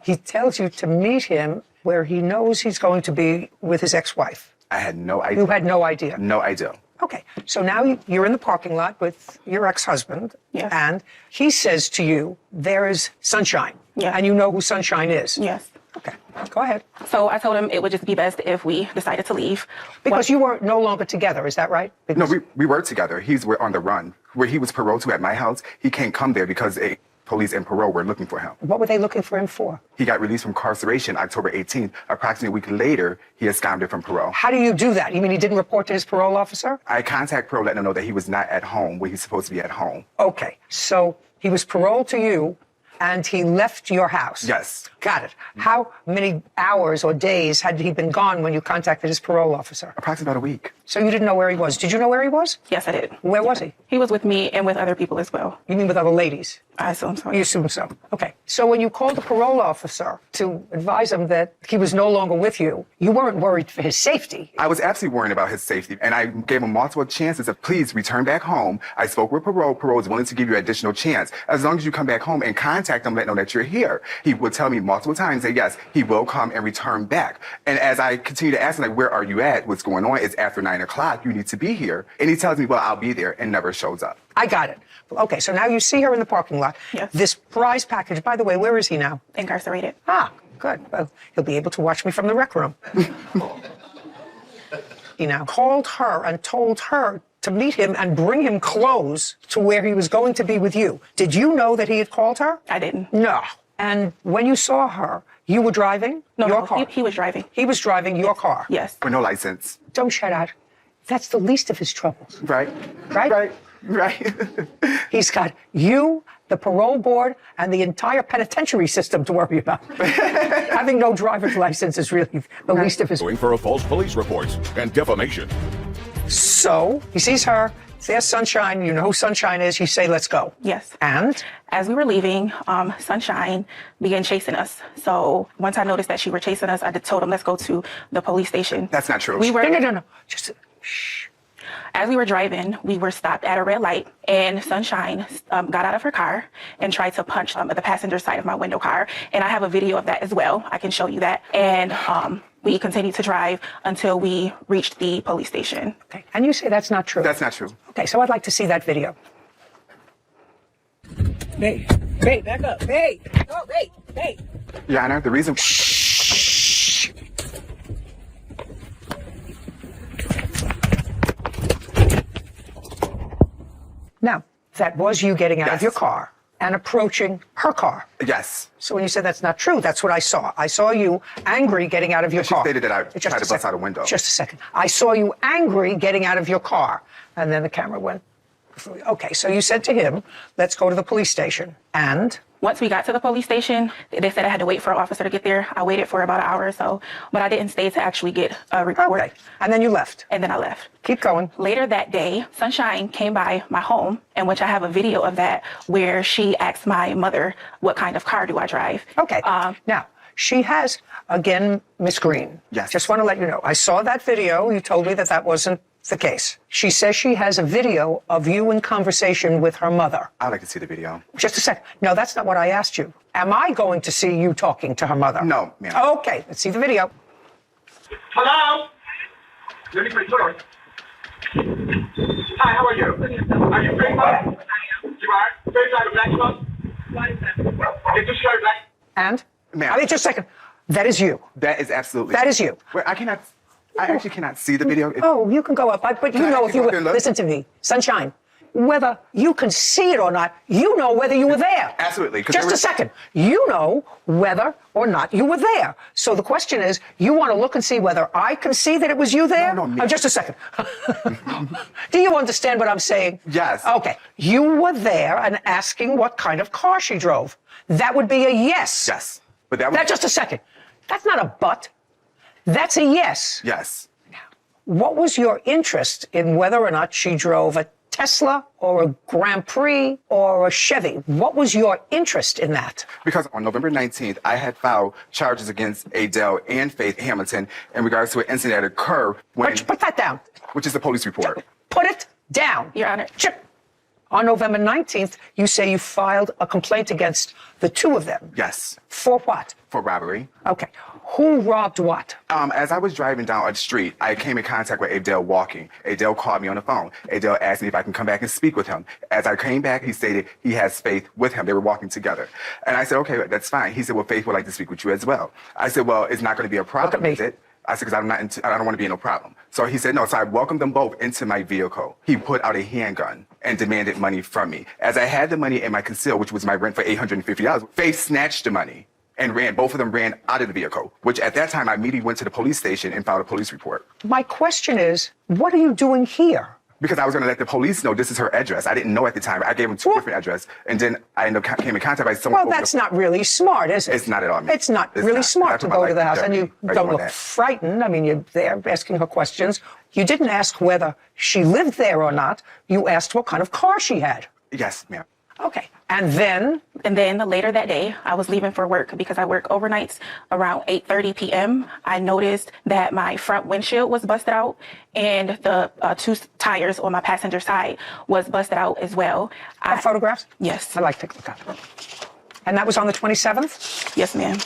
he tells you to meet him where he knows he's going to be with his ex-wife. I had no idea. You had no idea? No idea. Okay, so now you're in the parking lot with your ex-husband, yes. And he says to you, there is Sunshine, yes. And you know who Sunshine is. Yes. Okay, go ahead. So I told him it would just be best if we decided to leave. Because you were no longer together, is that right? No, we were together. He's on the run. Where he was paroled to at my house, he can't come there because police and parole were looking for him. What were they looking for him for? He got released from incarceration October 18th. Approximately a week later, he absconded from parole. How do you do that? You mean he didn't report to his parole officer? I contact parole, letting him know that he was not at home where he's supposed to be at home. Okay, so he was paroled to you and he left your house? Yes. Got it. How many hours or days had he been gone when you contacted his parole officer? Approximately about a week. So you didn't know where he was. Did you know where he was? Yes, I did. Where was he? He was with me and with other people as well. You mean with other ladies? I assume so. You assume so. Okay. So when you called the parole officer to advise him that he was no longer with you, you weren't worried for his safety. I was absolutely worried about his safety, and I gave him multiple chances of please return back home. I spoke with parole. Parole is willing to give you an additional chance as long as you come back home and contact him, let know that you're here. He would tell me multiple times that yes, he will come and return back. And as I continue to ask him, like, where are you at? What's going on? It's after 9 o'clock. You need to be here. And he tells me, well, I'll be there, and never shows up. I got it. Okay, so now you see her in the parking lot. Yes. This prize package, by the way, where is he now? Incarcerated. Ah, good. Well, he'll be able to watch me from the rec room. He now called her and told her to meet him and bring him clothes to where he was going to be with you. Did you know that he had called her? I didn't. No. And when you saw her, you were driving your car? He was driving. He was driving your car? Yes. With no license. Don't shut out. That's the least of his troubles. Right. Right? Right. He's got you, the parole board, and the entire penitentiary system to worry about. Having no driver's license is really the least of his... Going for a false police report and defamation. So, he sees her, there's Sunshine, you know who Sunshine is, you say, let's go. Yes. And? As we were leaving, Sunshine began chasing us. So once I noticed that she were chasing us, I told him, let's go to the police station. That's not true. We were... No. Just... Shh. As we were driving, we were stopped at a red light, and Sunshine got out of her car and tried to punch the passenger side of my window car. And I have a video of that as well. I can show you that. And we continued to drive until we reached the police station. Okay. And you say that's not true? That's not true. Okay, so I'd like to see that video. Babe, back up. Babe, oh, babe. Your Honor, the reason... Now, that was you getting out of Yes. your car and approaching her car. Yes. So when you said that's not true, that's what I saw. I saw you angry getting out of your She car. stated that I tried to bust out a window. Just a second. I saw you angry getting out of your car. And then the camera went. Okay, so you said to him, let's go to the police station. And? Once we got to the police station, they said I had to wait for an officer to get there. I waited for about an hour or so, but I didn't stay to actually get a report. Okay, and then you left. And then I left. Keep going. Later that day, Sunshine came by my home, in which I have a video of that, where she asked my mother, what kind of car do I drive? Okay, now, she has, again, Miss Green. Yes. Just want to let you know, I saw that video. You told me that that wasn't the case. She says she has a video of you in conversation with her mother. I'd like to see the video. Just a second. No, that's not what I asked you. Am I going to see you talking to her mother? No, ma'am. Okay, let's see the video. Hello? You're pretty clear. Hi, how are you? Are you pretty close? You are? Very like a black clothes? Did you shirt black? And? Ma'am. I mean, just a second. That is you. That is absolutely... That is you. Wait, I actually cannot see the video. Oh, you can go up. But you know if you were... Listen to me. Sunshine. Whether you can see it or not, you know whether you were there. Absolutely. Just a second. You know whether or not you were there. So the question is, you want to look and see whether I can see that it was you there? No, just a second. Do you understand what I'm saying? Yes. Okay. You were there and asking what kind of car she drove. That would be a yes. Yes. But that was... Just a second. That's not a but. That's a yes. Yes. What was your interest in whether or not she drove a Tesla or a Grand Prix or a Chevy? What was your interest in that? Because on November 19th, I had filed charges against Adele and Faith Hamilton in regards to an incident that occurred when... Put that down. Which is the police report. Put it down. Your Honor. On November 19th, you say you filed a complaint against the two of them. Yes. For what? For robbery. Okay. Who robbed what? As I was driving down a street, I came in contact with Adele walking. Adele called me on the phone. Adele asked me if I can come back and speak with him. As I came back, he stated he has Faith with him. They were walking together. And I said, okay, that's fine. He said, well, Faith would like to speak with you as well. I said, well, it's not going to be a problem, is it? I said, because I don't want to be in no problem. So he said, no. So I welcomed them both into my vehicle. He put out a handgun and demanded money from me. As I had the money in my conceal, which was my rent for $850, Faith snatched the money and ran. Both of them ran out of the vehicle, which at that time I immediately went to the police station and filed a police report. My question is, what are you doing here? Because I was going to let the police know this is her address. I didn't know at the time. I gave them two different addresses. And then I ended up came in contact by someone. Well, that's not really smart, is it? It's not at all. It's not really smart to go to the house. And you don't look that. frightened. I mean, you're there asking her questions. You didn't ask whether she lived there or not. You asked what kind of car she had. Yes, ma'am. Okay. And then later that day, I was leaving for work because I work overnights around 8:30 p.m. I noticed that my front windshield was busted out and the two tires on my passenger side was busted out as well. Photographs? Yes. I'd like to take a look at them. And that was on the 27th? Yes, ma'am.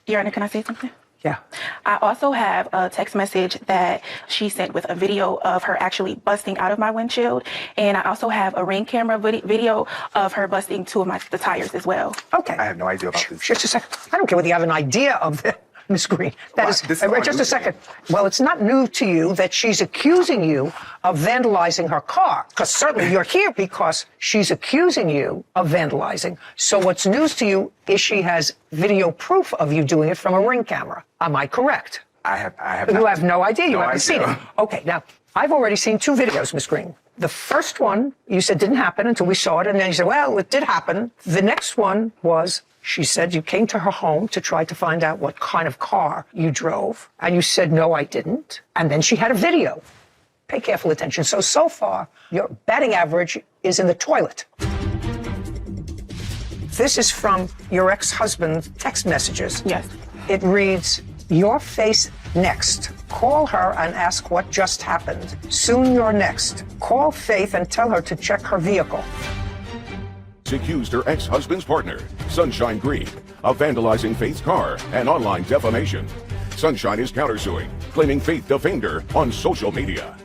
Your Honor, can I say something? Yeah. I also have a text message that she sent with a video of her actually busting out of my windshield. And I also have a Ring camera video of her busting two of the tires as well. Okay. I have no idea about this. Just a second. I don't care whether you have an idea of it, Ms. Green. Just a second. Well, it's not new to you that she's accusing you of vandalizing her car. Because certainly you're here because she's accusing you of vandalizing. So what's news to you is she has video proof of you doing it from a Ring camera. Am I correct? I have. You have no idea. You No haven't seen idea. it. Okay. Now, I've already seen two videos, Ms. Green. The first one you said didn't happen until we saw it, and then you said, well, it did happen. The next one was she said you came to her home to try to find out what kind of car you drove, and you said, no, I didn't. And then she had a video. Pay careful attention. So far, your batting average is in the toilet. This is from your ex-husband's text messages. Yes. It reads, your face next. Call her and ask what just happened. Soon you're next. Call Faith and tell her to check her vehicle. Accused her ex-husband's partner, Sunshine Green, of vandalizing Faith's car and online defamation. Sunshine is countersuing, claiming Faith defamed her on social media.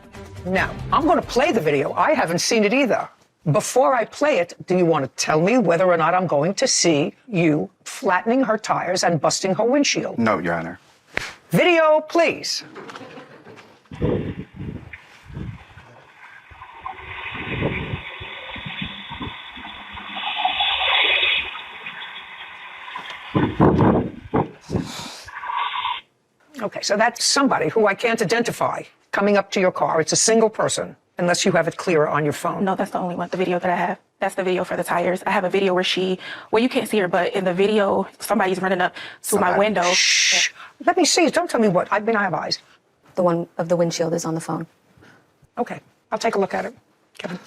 Now, I'm going to play the video. I haven't seen it either. Before I play it, do you want to tell me whether or not I'm going to see you flattening her tires and busting her windshield? No, Your Honor. Video, please. Okay, so that's somebody who I can't identify coming up to your car. It's a single person, unless you have it clearer on your phone. No, that's the only one, the video that I have. That's the video for the tires. I have a video where you can't see her, but in the video, somebody's running up to my window. Shh. Let me see. Don't tell me what. I have eyes. The one of the windshield is on the phone. Okay, I'll take a look at it. Kevin.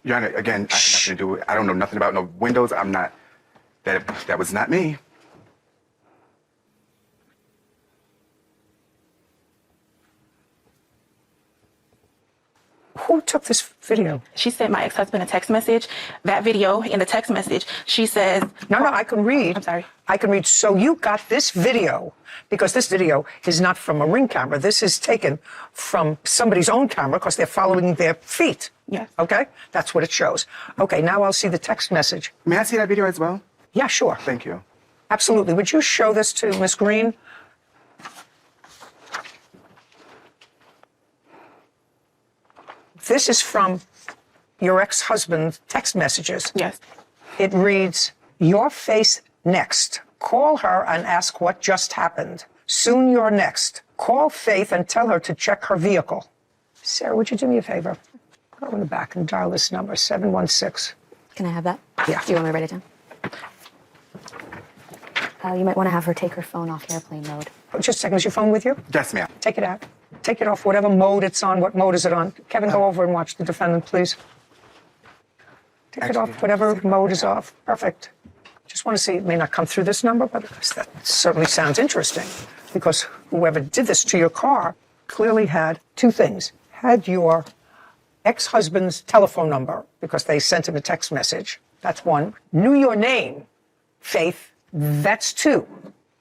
Your Honor, again, I have nothing to do with it. I don't know nothing about no windows. I'm not. That was not me. Who took this video? She sent my ex-husband a text message. That video in the text message, she says... No, I can read. I'm sorry. I can read. So you got this video, because this video is not from a Ring camera. This is taken from somebody's own camera because they're following their feet. Yes. Okay? That's what it shows. Okay, now I'll see the text message. May I see that video as well? Yeah, sure. Thank you. Absolutely. Would you show this to Ms. Green? This is from your ex-husband's text messages. Yes. It reads, your face next. Call her and ask what just happened. Soon you're next. Call Faith and tell her to check her vehicle. Sarah, would you do me a favor? Go in the back and dial this number, 716. Can I have that? Yeah. Do you want me to write it down? You might want to have her take her phone off airplane mode. Oh, just a second. Is your phone with you? Yes, ma'am. Take it out. Take it off whatever mode it's on. What mode is it on? Kevin, go over and watch the defendant, please. Take it off whatever mode is off. Perfect. Just want to see, it may not come through this number, but that certainly sounds interesting, because whoever did this to your car clearly had two things. Had your ex-husband's telephone number, because they sent him a text message. That's one. Knew your name, Faith. That's two.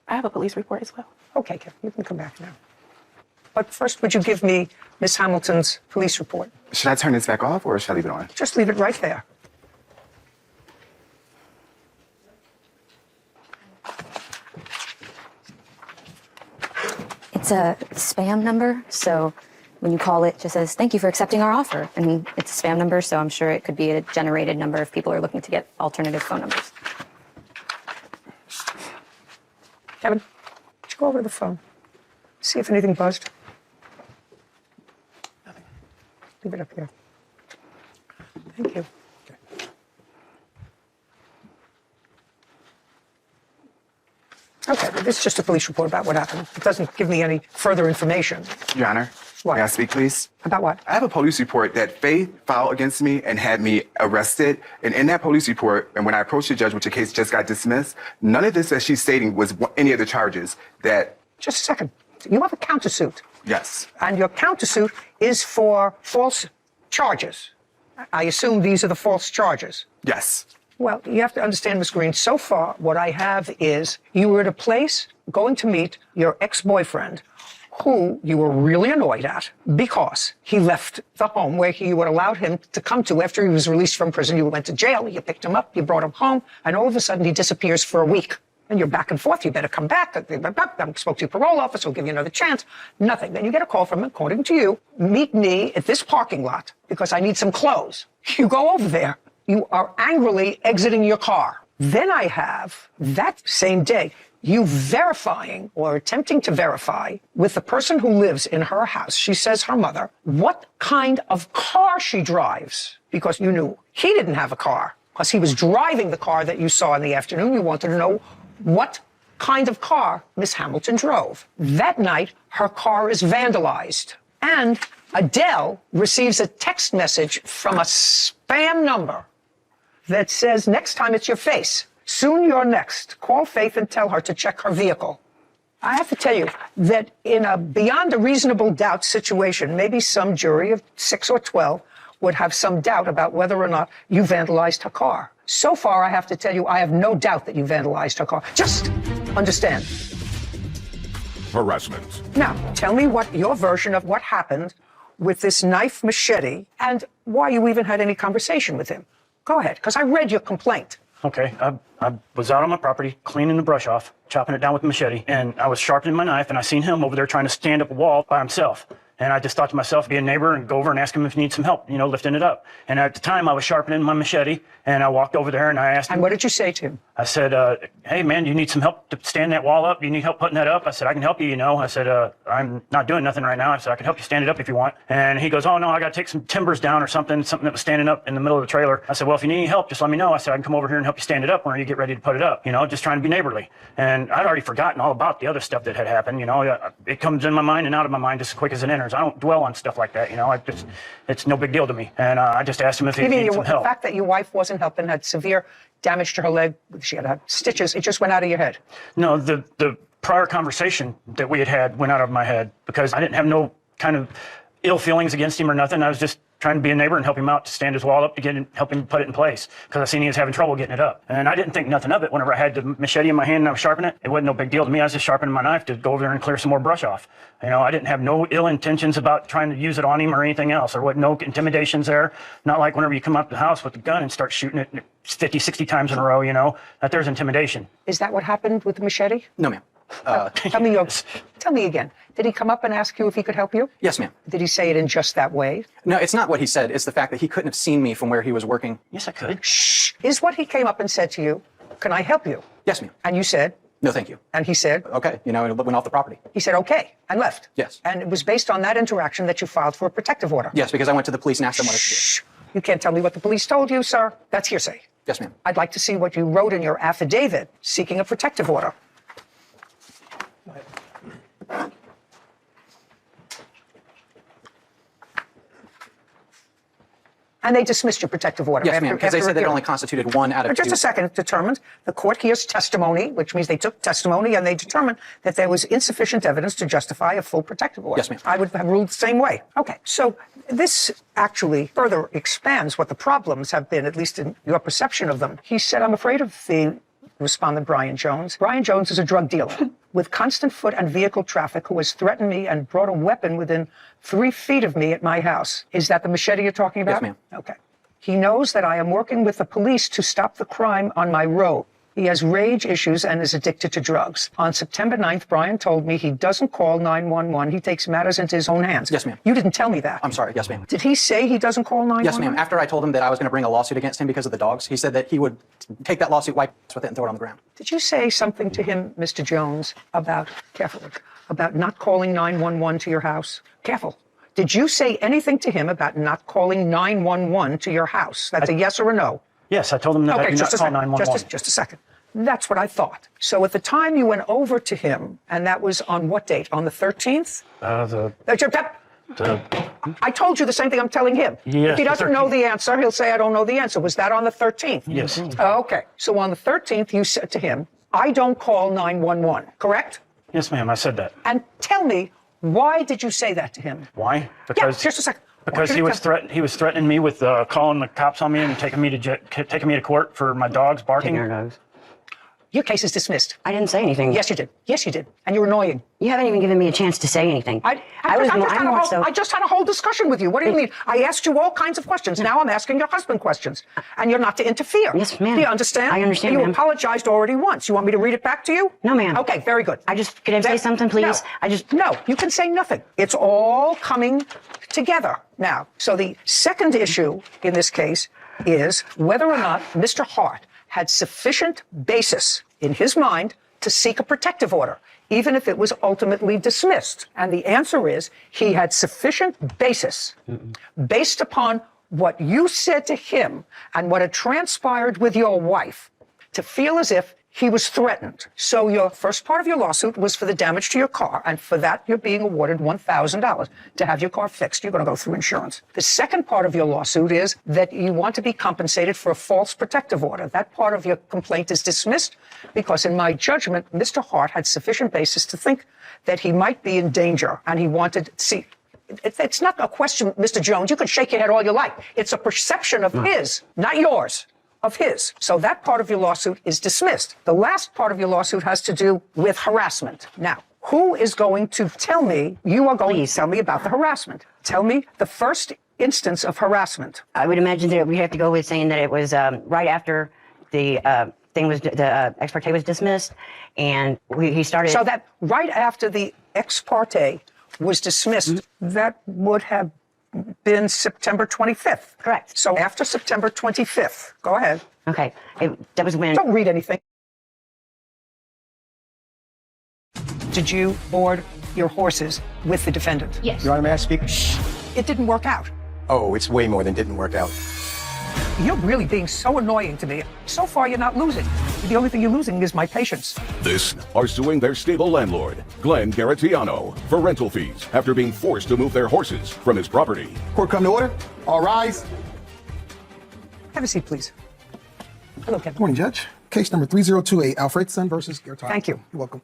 I have a police report as well. Okay, Kevin, you can come back now. But first, would you give me Miss Hamilton's police report? Should I turn this back off or should I leave it on? Just leave it right there. It's a spam number, so when you call it, just says, thank you for accepting our offer. And it's a spam number, so I'm sure it could be a generated number if people are looking to get alternative phone numbers. Kevin, would you go over to the phone? See if anything buzzed. Nothing. Leave it up here. Thank you. Okay, but this is just a police report about what happened. It doesn't give me any further information. Your Honor, What? may I speak, please? About what? I have a police report that Faith filed against me and had me arrested. And in that police report, and when I approached the judge, which the case just got dismissed, none of this that she's stating was any of the charges that... Just a second. You have a countersuit. Yes. And your countersuit is for false charges. I assume these are the false charges. Yes. Well, you have to understand, Ms. Green, so far what I have is you were at a place going to meet your ex-boyfriend who you were really annoyed at because he left the home where you had allowed him to come to after he was released from prison. You went to jail, you picked him up, you brought him home, and all of a sudden he disappears for a week. And you're back and forth. You better come back. I spoke to your parole officer. We'll give you another chance. Nothing. Then you get a call from him, according to you, meet me at this parking lot because I need some clothes. You go over there. You are angrily exiting your car. Then I have, that same day, you verifying or attempting to verify with the person who lives in her house, she says her mother, what kind of car she drives. Because you knew he didn't have a car. Because he was driving the car that you saw in the afternoon. You wanted to know what kind of car Miss Hamilton drove. That night, her car is vandalized. And Adele receives a text message from a spam number that says, next time it's your face. Soon you're next. Call Faith and tell her to check her vehicle. I have to tell you that in a beyond a reasonable doubt situation, maybe some jury of 6 or 12 would have some doubt about whether or not you vandalized her car. So far, I have to tell you, I have no doubt that you vandalized her car. Just understand. Harassment. Now, tell me what your version of what happened with this knife machete and why you even had any conversation with him. Go ahead, because I read your complaint. Okay, I was out on my property cleaning the brush off, chopping it down with a machete, and I was sharpening my knife, and I seen him over there trying to stand up a wall by himself. And I just thought to myself, be a neighbor and go over and ask him if he needs some help, lifting it up. And at the time, I was sharpening my machete, and I walked over there and I asked him. And what did you say to him? I said, hey, man, you need some help to stand that wall up? Do you need help putting that up? I said, I can help you, I said, I'm not doing nothing right now. I said, I can help you stand it up if you want. And he goes, oh, no, I got to take some timbers down or something that was standing up in the middle of the trailer. I said, well, if you need any help, just let me know. I said, I can come over here and help you stand it up when you get ready to put it up, just trying to be neighborly. And I'd already forgotten all about the other stuff that had happened. It comes in my mind and out of my mind just as quick as it enters. I don't dwell on stuff like that, it's no big deal to me. And I just asked him if he needed some help. The fact that your wife wasn't helping, had severe damage to her leg, she had to have stitches, it just went out of your head. No, the prior conversation that we had went out of my head because I didn't have no kind of ill feelings against him or nothing. I was just trying to be a neighbor and help him out to stand his wall up to help him put it in place because I seen he was having trouble getting it up. And I didn't think nothing of it whenever I had the machete in my hand and I was sharpening it. It wasn't no big deal to me. I was just sharpening my knife to go over there and clear some more brush off. I didn't have no ill intentions about trying to use it on him or anything else. There wasn't no intimidations there. Not like whenever you come up to the house with a gun and start shooting it 50, 60 times in a row, that there's intimidation. Is that what happened with the machete? No, ma'am. Tell me again. Did he come up and ask you if he could help you? Yes, ma'am. Did he say it in just that way? No, it's not what he said. It's the fact that he couldn't have seen me from where he was working. Yes, I could. Shh. Is what he came up and said to you, can I help you? Yes, ma'am. And you said? No, thank you. And he said? Okay, and it went off the property. He said, okay, and left? Yes. And it was based on that interaction that you filed for a protective order? Yes, because I went to the police and asked them what to do. You can't tell me what the police told you, sir. That's hearsay. Yes, ma'am. I'd like to see what you wrote in your affidavit seeking a protective order. And they dismissed your protective order. Yes, ma'am, because they said that it only constituted 1 out of 2. Just a second, determined. The court hears testimony, which means they took testimony and they determined that there was insufficient evidence to justify a full protective order. Yes, ma'am. I would have ruled the same way. Okay, so this actually further expands what the problems have been, at least in your perception of them. He said, I'm afraid of the respondent Brian Jones. Brian Jones is a drug dealer with constant foot and vehicle traffic who has threatened me and brought a weapon within 3 feet of me at my house. Is that the machete you're talking about? Yes, ma'am. Okay. He knows that I am working with the police to stop the crime on my road. He has rage issues and is addicted to drugs. On September 9th, Brian told me he doesn't call 911. He takes matters into his own hands. Yes, ma'am. You didn't tell me that. I'm sorry. Yes, ma'am. Did he say he doesn't call 911? Yes, ma'am. After I told him that I was going to bring a lawsuit against him because of the dogs, he said that he would take that lawsuit, wipe with it, and throw it on the ground. Did you say something to him, Mr. Jones, about, careful, about not calling 911 to your house? Careful. Did you say anything to him about not calling 911 to your house? That's a yes or a no? Yes, I told him that I do not call 911. Just a second. That's what I thought. So at the time you went over to him, and that was on what date? On the 13th? I told you the same thing I'm telling him. Yes, if he doesn't know the answer, he'll say, I don't know the answer. Was that on the 13th? Yes. Okay. So on the 13th, you said to him, I don't call 911, correct? Yes, ma'am, I said that. And tell me, why did you say that to him? Why? Because just a second. Because he was threatening me with calling the cops on me and taking me to court for my dogs barking. Taking our dogs. Your case is dismissed. I didn't say anything. Yes, you did. Yes, you did. And you're annoying. You haven't even given me a chance to say anything. I just had a whole discussion with you. What do you mean? I asked you all kinds of questions. Now I'm asking your husband questions. And you're not to interfere. Yes, ma'am. Do you understand? I understand, You ma'am. apologized already once. You want me to read it back to you? No, ma'am. Okay, very good. Could I say something, please? No, you can say nothing. It's all coming together now. So the second issue in this case is whether or not Mr. Hart had sufficient basis in his mind to seek a protective order, even if it was ultimately dismissed. And the answer is he had sufficient basis based upon what you said to him and what had transpired with your wife to feel as if he was threatened. So your first part of your lawsuit was for the damage to your car, and for that you're being awarded $1,000 to have your car fixed. You're going to go through insurance. The second part of your lawsuit is that you want to be compensated for a false protective order. That part of your complaint is dismissed because, in my judgment, Mr. Hart had sufficient basis to think that he might be in danger, and he wanted to see. It's not a question, Mr. Jones. You can shake your head all you like. It's a perception of his, not yours. Of his. So that part of your lawsuit is dismissed. The last part of your lawsuit has to do with harassment. Now, who is going to tell me, you are going to tell me about the harassment. Tell me the first instance of harassment. I would imagine that we have to go with saying that it was right after the ex parte was dismissed, and he started. So that right after the ex parte was dismissed, that would have been September 25th. Correct. So after September 25th, go ahead. Okay. That was when. Don't read anything. Did you board your horses with the defendant? Yes. Your Honor, may I speak? It didn't work out. Oh, it's way more than didn't work out. You're really being so annoying to me. So far, you're not losing. The only thing you're losing is my patience. This are suing their stable landlord, Glenn Garatiano, for rental fees after being forced to move their horses from his property. Court come to order. All rise. Have a seat, please. Hello, Kevin. Good morning, Judge. Case number 3028, Alfredson versus Gertard. Thank you. You're welcome.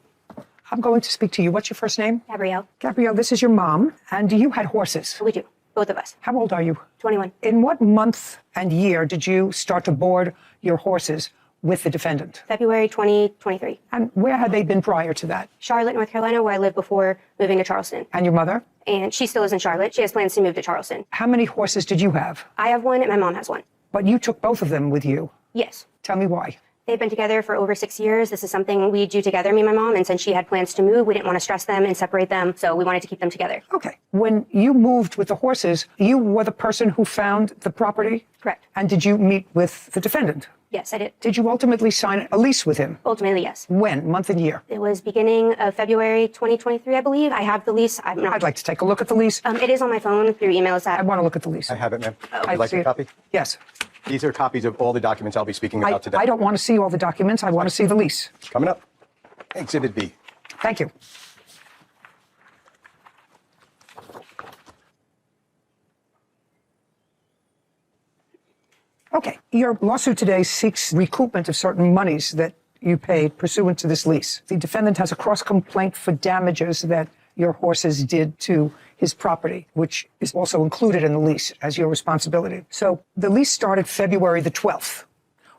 I'm going to speak to you. What's your first name? Gabrielle. Gabrielle, this is your mom, and you had horses. We do. Both of us. How old are you? 21. In what month and year did you start to board your horses with the defendant? February 2023. And where had they been prior to that? Charlotte, North Carolina, where I lived before moving to Charleston. And your mother? And she still lives in Charlotte. She has plans to move to Charleston. How many horses did you have? I have one and my mom has one. But you took both of them with you. Yes. Tell me why. They've been together for over 6 years. This is something we do together, me and my mom. And since she had plans to move, we didn't want to stress them and separate them. So we wanted to keep them together. Okay. When you moved with the horses, you were the person who found the property? Correct. And did you meet with the defendant? Yes, I did. Did you ultimately sign a lease with him? Ultimately, yes. When? Month and year? It was beginning of February 2023, I believe. I have the lease. I'd like to take a look at the lease. It is on my phone through emails. I want to look at the lease. I have it, ma'am. I'd Would you like see a it. copy? Yes. These are copies of all the documents I'll be speaking about today. I don't want to see all the documents. I want to see the lease. Coming up. Exhibit B. Thank you. Okay. Your lawsuit today seeks recoupment of certain monies that you paid pursuant to this lease. The defendant has a cross-complaint for damages that your horses did to his property, which is also included in the lease as your responsibility. So the lease started February the 12th.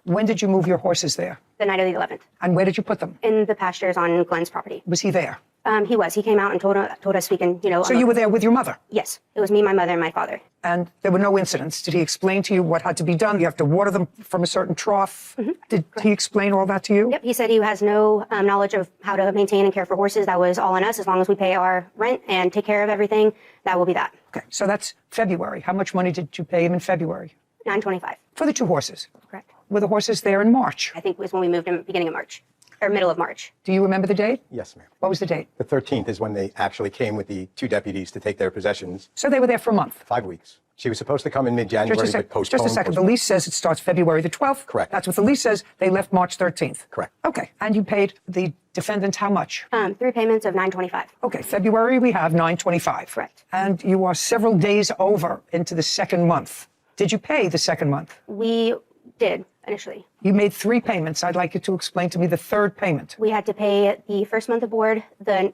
When did you move your horses there? The night of the 11th. And where did you put them? In the pastures on Glenn's property. Was he there? He was. He came out and told us we can, So you were there with your mother? Yes. It was me, my mother, and my father. And there were no incidents. Did he explain to you what had to be done? You have to water them from a certain trough. Did he explain all that to you? Yep. He said he has no knowledge of how to maintain and care for horses. That was all on us. As long as we pay our rent and take care of everything, that will be that. Okay. So that's February. How much money did you pay him in February? $925. For the 2 horses? Correct. Were the horses there in March? I think it was when we moved in the beginning of March, or middle of March. Do you remember the date? Yes, ma'am. What was the date? The 13th is when they actually came with the 2 deputies to take their possessions. So they were there for a month? 5 weeks. She was supposed to come in mid-January, but postponed. Just a second. The lease says it starts February the 12th. Correct. That's what the lease says. They left March 13th. Correct. Okay. And you paid the defendant how much? 3 payments of $925. Okay. February we have $925. Correct. And you are several days over into the second month. Did you pay the second month? We did initially. You made 3 payments. I'd like you to explain to me the third payment. We had to pay the first month of board,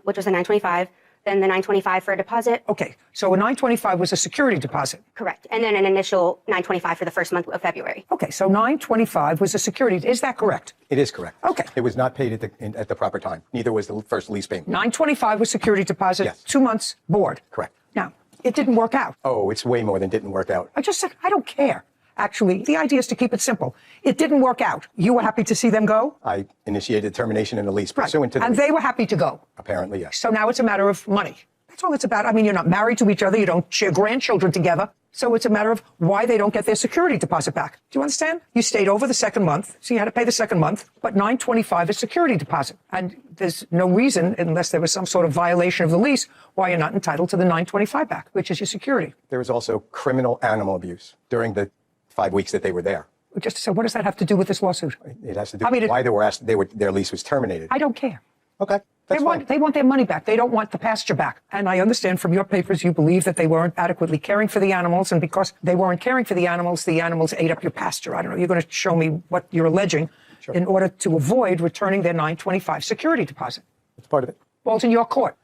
which was the $925, then the $925 for a deposit. Okay, so a $925 was a security deposit. Correct. And then an initial $925 for the first month of February. Okay, so $925 was a security. Is that correct? It is correct. Okay. It was not paid at the proper time. Neither was the first lease payment. $925 was security deposit. Yes. 2 months board. Correct. Now, it didn't work out. Oh, it's way more than didn't work out. I just said, I don't care. Actually, the idea is to keep it simple. It didn't work out. You were happy to see them go? I initiated termination in the lease pursuant to the And lease. they were happy to go? Apparently, yes. So now it's a matter of money. That's all it's about. I mean, you're not married to each other. You don't share grandchildren together. So it's a matter of why they don't get their security deposit back. Do you understand? You stayed over the second month, so you had to pay the second month, but $925 is security deposit. And there's no reason, unless there was some sort of violation of the lease, why you're not entitled to the $925 back, which is your security. There was also criminal animal abuse during the 5 weeks that they were there. Just to say, what does that have to do with this lawsuit? It has to do with why their lease was terminated. I don't care. Okay. They want their money back. They don't want the pasture back. And I understand from your papers you believe that they weren't adequately caring for the animals, and because they weren't caring for the animals ate up your pasture. I don't know. You're going to show me what you're alleging in order to avoid returning their $925 security deposit. That's part of it. Well, it's in your court.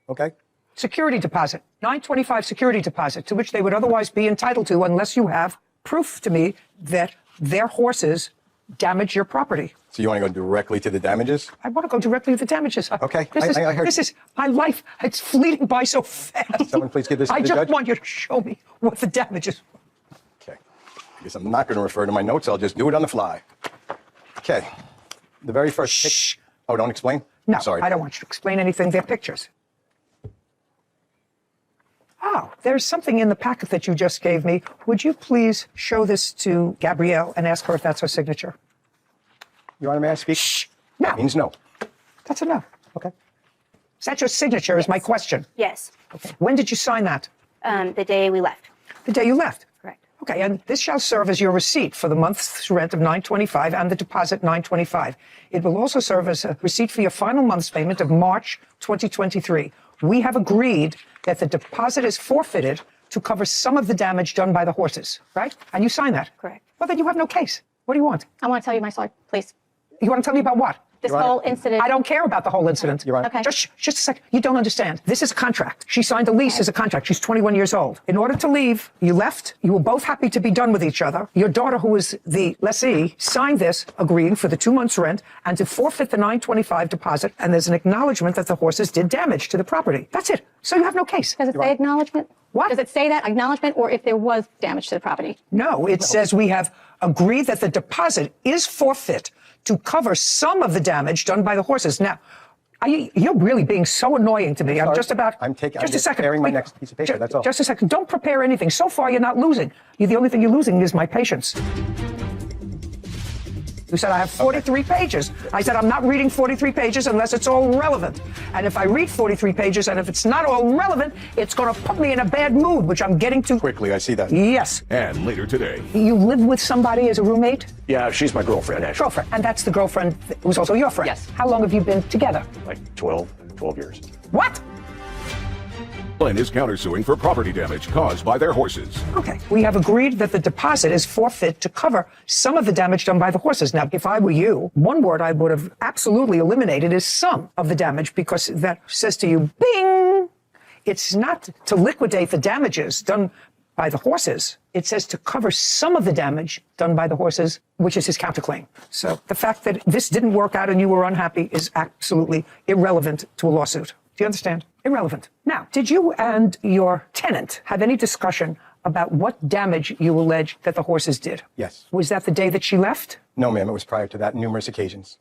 Okay. Security deposit. $925 security deposit, to which they would otherwise be entitled to unless you have proof to me that their horses damage your property. So you want to go directly to the damages? I want to go directly to the damages. Okay. This is my life. It's fleeting by so fast. Someone please give this to the judge. I just want you to show me what the damages. Okay. I guess I'm not going to refer to my notes. I'll just do it on the fly. Okay. The very first. Shh. Oh, don't explain? No, Sorry. I don't want you to explain anything. They're pictures. Oh, there's something in the packet that you just gave me. Would you please show this to Gabrielle and ask her if that's her signature? Your Honor, may I speak? Shh. No. That means no. That's a no. Okay. Is that your signature is my question. Yes. Okay. When did you sign that? The day we left. The day you left? Correct. Okay, and this shall serve as your receipt for the month's rent of $925 and the deposit $925. It will also serve as a receipt for your final month's payment of March 2023. We have agreed that the deposit is forfeited to cover some of the damage done by the horses, right? And you sign that? Correct. Well, then you have no case. What do you want? I want to tell you my story, please. You want to tell me about what? This whole incident. I don't care about the whole incident. Your Honor. Okay. Just a second. You don't understand. This is a contract. She signed a lease as a contract. She's 21 years old. In order to leave, you left. You were both happy to be done with each other. Your daughter, who is the lessee, signed this agreeing for the 2 months' rent and to forfeit the $925 deposit. And there's an acknowledgement that the horses did damage to the property. That's it. So you have no case. Does it say acknowledgement? What? Does it say that acknowledgement, or if there was damage to the property? No, it says we have agreed that the deposit is forfeit to cover some of the damage done by the horses. Now, you're really being so annoying to me. I'm just about. I'm just a second. preparing my next piece of paper. That's all. Just a second. Don't prepare anything. So far, you're not losing. The only thing you're losing is my patience. You said I have 43 pages. I said I'm not reading 43 pages unless it's all relevant. And if I read 43 pages and if it's not all relevant, it's going to put me in a bad mood, which I'm getting to. Quickly, I see that. Yes. And later today. You live with somebody as a roommate? Yeah, she's my girlfriend, actually. Girlfriend. And that's the girlfriend who's also your friend? Yes. How long have you been together? Like 12 years. What? Glenn is countersuing for property damage caused by their horses. Okay. We have agreed that the deposit is forfeit to cover some of the damage done by the horses. Now, if I were you, one word I would have absolutely eliminated is some of the damage, because that says to you, bing! It's not to liquidate the damages done by the horses. It says to cover some of the damage done by the horses, which is his counterclaim. So the fact that this didn't work out and you were unhappy is absolutely irrelevant to a lawsuit. Do you understand? Irrelevant. Now, did you and your tenant have any discussion about what damage you allege that the horses did? Yes. Was that the day that she left? No, ma'am. It was prior to that, numerous occasions.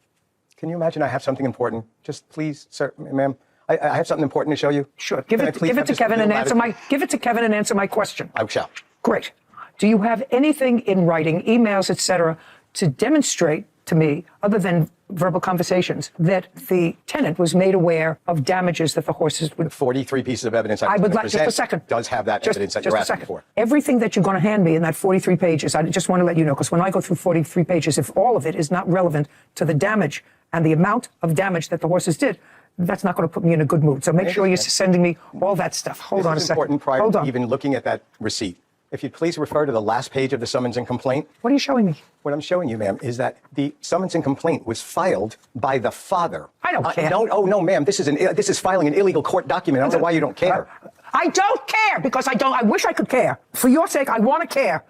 Can you imagine I have something important? Just please, sir, ma'am. I have something important to show you. Sure. Give it to Kevin and answer my question. I shall. Great. Do you have anything in writing, emails, etc., to demonstrate to me, other than verbal conversations, that the tenant was made aware of damages that the horses would... 43 pieces of evidence I would like just a second. Does have that evidence that you're asking for. Everything that you're going to hand me in that 43 pages, I just want to let you know, because when I go through 43 pages, if all of it is not relevant to the damage and the amount of damage that the horses did, that's not going to put me in a good mood. So make sure you're sending me all that stuff. Hold on a second. Important prior to even looking at that receipt. If you'd please refer to the last page of the summons and complaint. What are you showing me? What I'm showing you, ma'am, is that the summons and complaint was filed by the father. I don't care. No, ma'am. This is filing an illegal court document. I don't know why you don't care. I don't care because I wish I could care. For your sake, I want to care.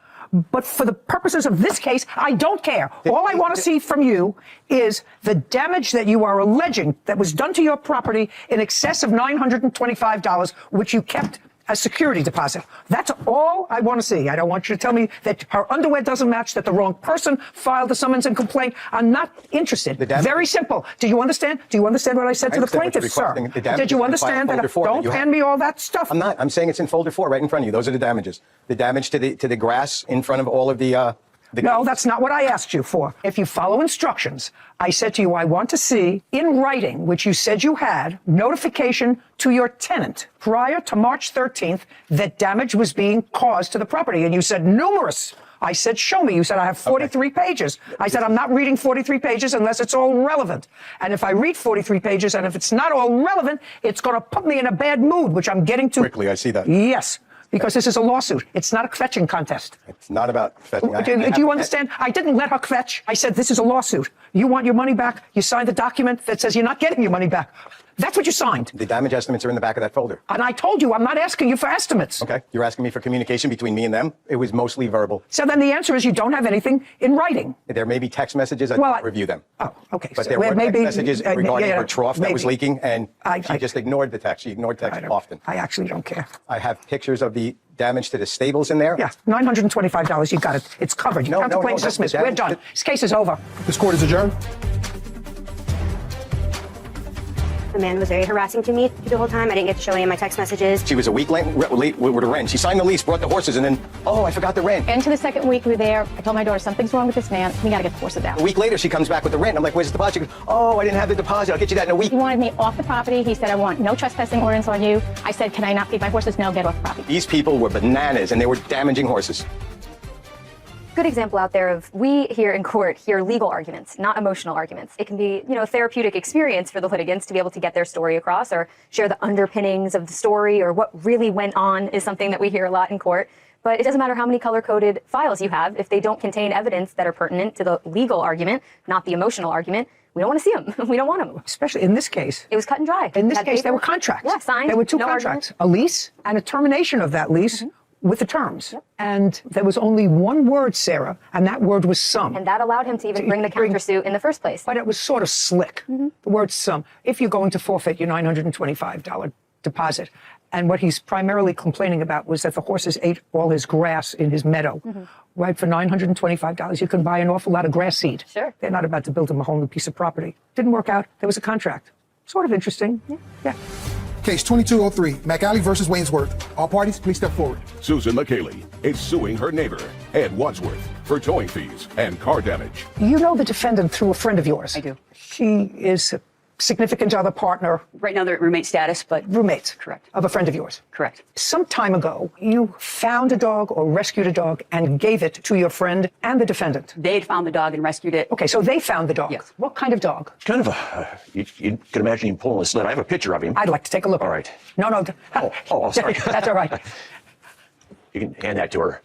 But for the purposes of this case, I don't care. All I want to see from you is the damage that you are alleging that was done to your property in excess of $925, which you kept as security deposit. That's all I want to see. I don't want you to tell me that her underwear doesn't match, that the wrong person filed the summons and complaint. I'm not interested. Very simple. Do you understand? Do you understand what I said to the plaintiff, sir? Did you understand that? Don't hand me all that stuff. I'm not. I'm saying it's in folder 4 right in front of you. Those are the damages. The damage to the grass in front of all of the No, that's not what I asked you for. If you follow instructions, I said to you, I want to see in writing, which you said you had, notification to your tenant prior to March 13th that damage was being caused to the property. And you said numerous. I said, show me. You said, I have 43 pages. I said, I'm not reading 43 pages unless it's all relevant. And if I read 43 pages and if it's not all relevant, it's going to put me in a bad mood, which I'm getting to. Quickly, I see that. Yes. Because this is a lawsuit. It's not a kvetching contest. It's not about fetching. Do you understand? I didn't let her kvetch. I said, this is a lawsuit. You want your money back? You signed the document that says you're not getting your money back. That's what you signed. The damage estimates are in the back of that folder. And I told you, I'm not asking you for estimates. Okay. You're asking me for communication between me and them? It was mostly verbal. So then the answer is you don't have anything in writing. There may be text messages. I didn't review them. Oh, okay. But there were text messages regarding her trough that was leaking, and she just ignored the text. She ignored text often. I actually don't care. I have pictures of the damage to the stables in there. Yeah, $925. You got it. It's covered. Your counterclaim's dismissed. We're done. This case is over. This court is adjourned. The man was very harassing to me the whole time. I didn't get to show any of my text messages. She was a week late with the rent. She signed the lease, brought the horses, and then, I forgot the rent. Into the second week we were there, I told my daughter, something's wrong with this man. We got to get the horses out. A week later, she comes back with the rent. I'm like, where's the deposit? She goes, I didn't have the deposit. I'll get you that in a week. He wanted me off the property. He said, I want no trespassing ordinance on you. I said, can I not feed my horses? No, get off the property. These people were bananas, and they were damaging horses. Good example out there of we here in court hear legal arguments, not emotional arguments. It can be, a therapeutic experience for the litigants to be able to get their story across or share the underpinnings of the story or what really went on is something that we hear a lot in court. But it doesn't matter how many color-coded files you have. If they don't contain evidence that are pertinent to the legal argument, not the emotional argument, we don't want to see them. We don't want them. Especially in this case. It was cut and dry. In this case, there were contracts. Yeah, signed. There were two no contracts, argument. a lease and a termination of that lease. With the terms. Yep. And there was only one word, Sarah, and that word was some. And that allowed him to even bring the countersuit in the first place. But it was sort of slick. The word some. If you're going to forfeit your $925 deposit, and what he's primarily complaining about was that the horses ate all his grass in his meadow. Right, for $925, you can buy an awful lot of grass seed. Sure. They're not about to build him a whole new piece of property. Didn't work out. There was a contract. Sort of interesting. Yeah. Case 2203, McAlley versus Wainsworth. All parties, please step forward. Susan McKaylee is suing her neighbor, Ed Wadsworth, for towing fees and car damage. You know the defendant through a friend of yours. I do. She is a significant other partner. Right now they're at roommate status, but... Roommates. Correct. Of a friend of yours. Correct. Some time ago, you found a dog or rescued a dog and gave it to your friend and the defendant. They had found the dog and rescued it. Okay, so they found the dog. Yes. What kind of dog? It's kind of a, you can imagine him pulling a sled. I have a picture of him. I'd like to take a look. All right. No. Oh, sorry. That's all right. You can hand that to her.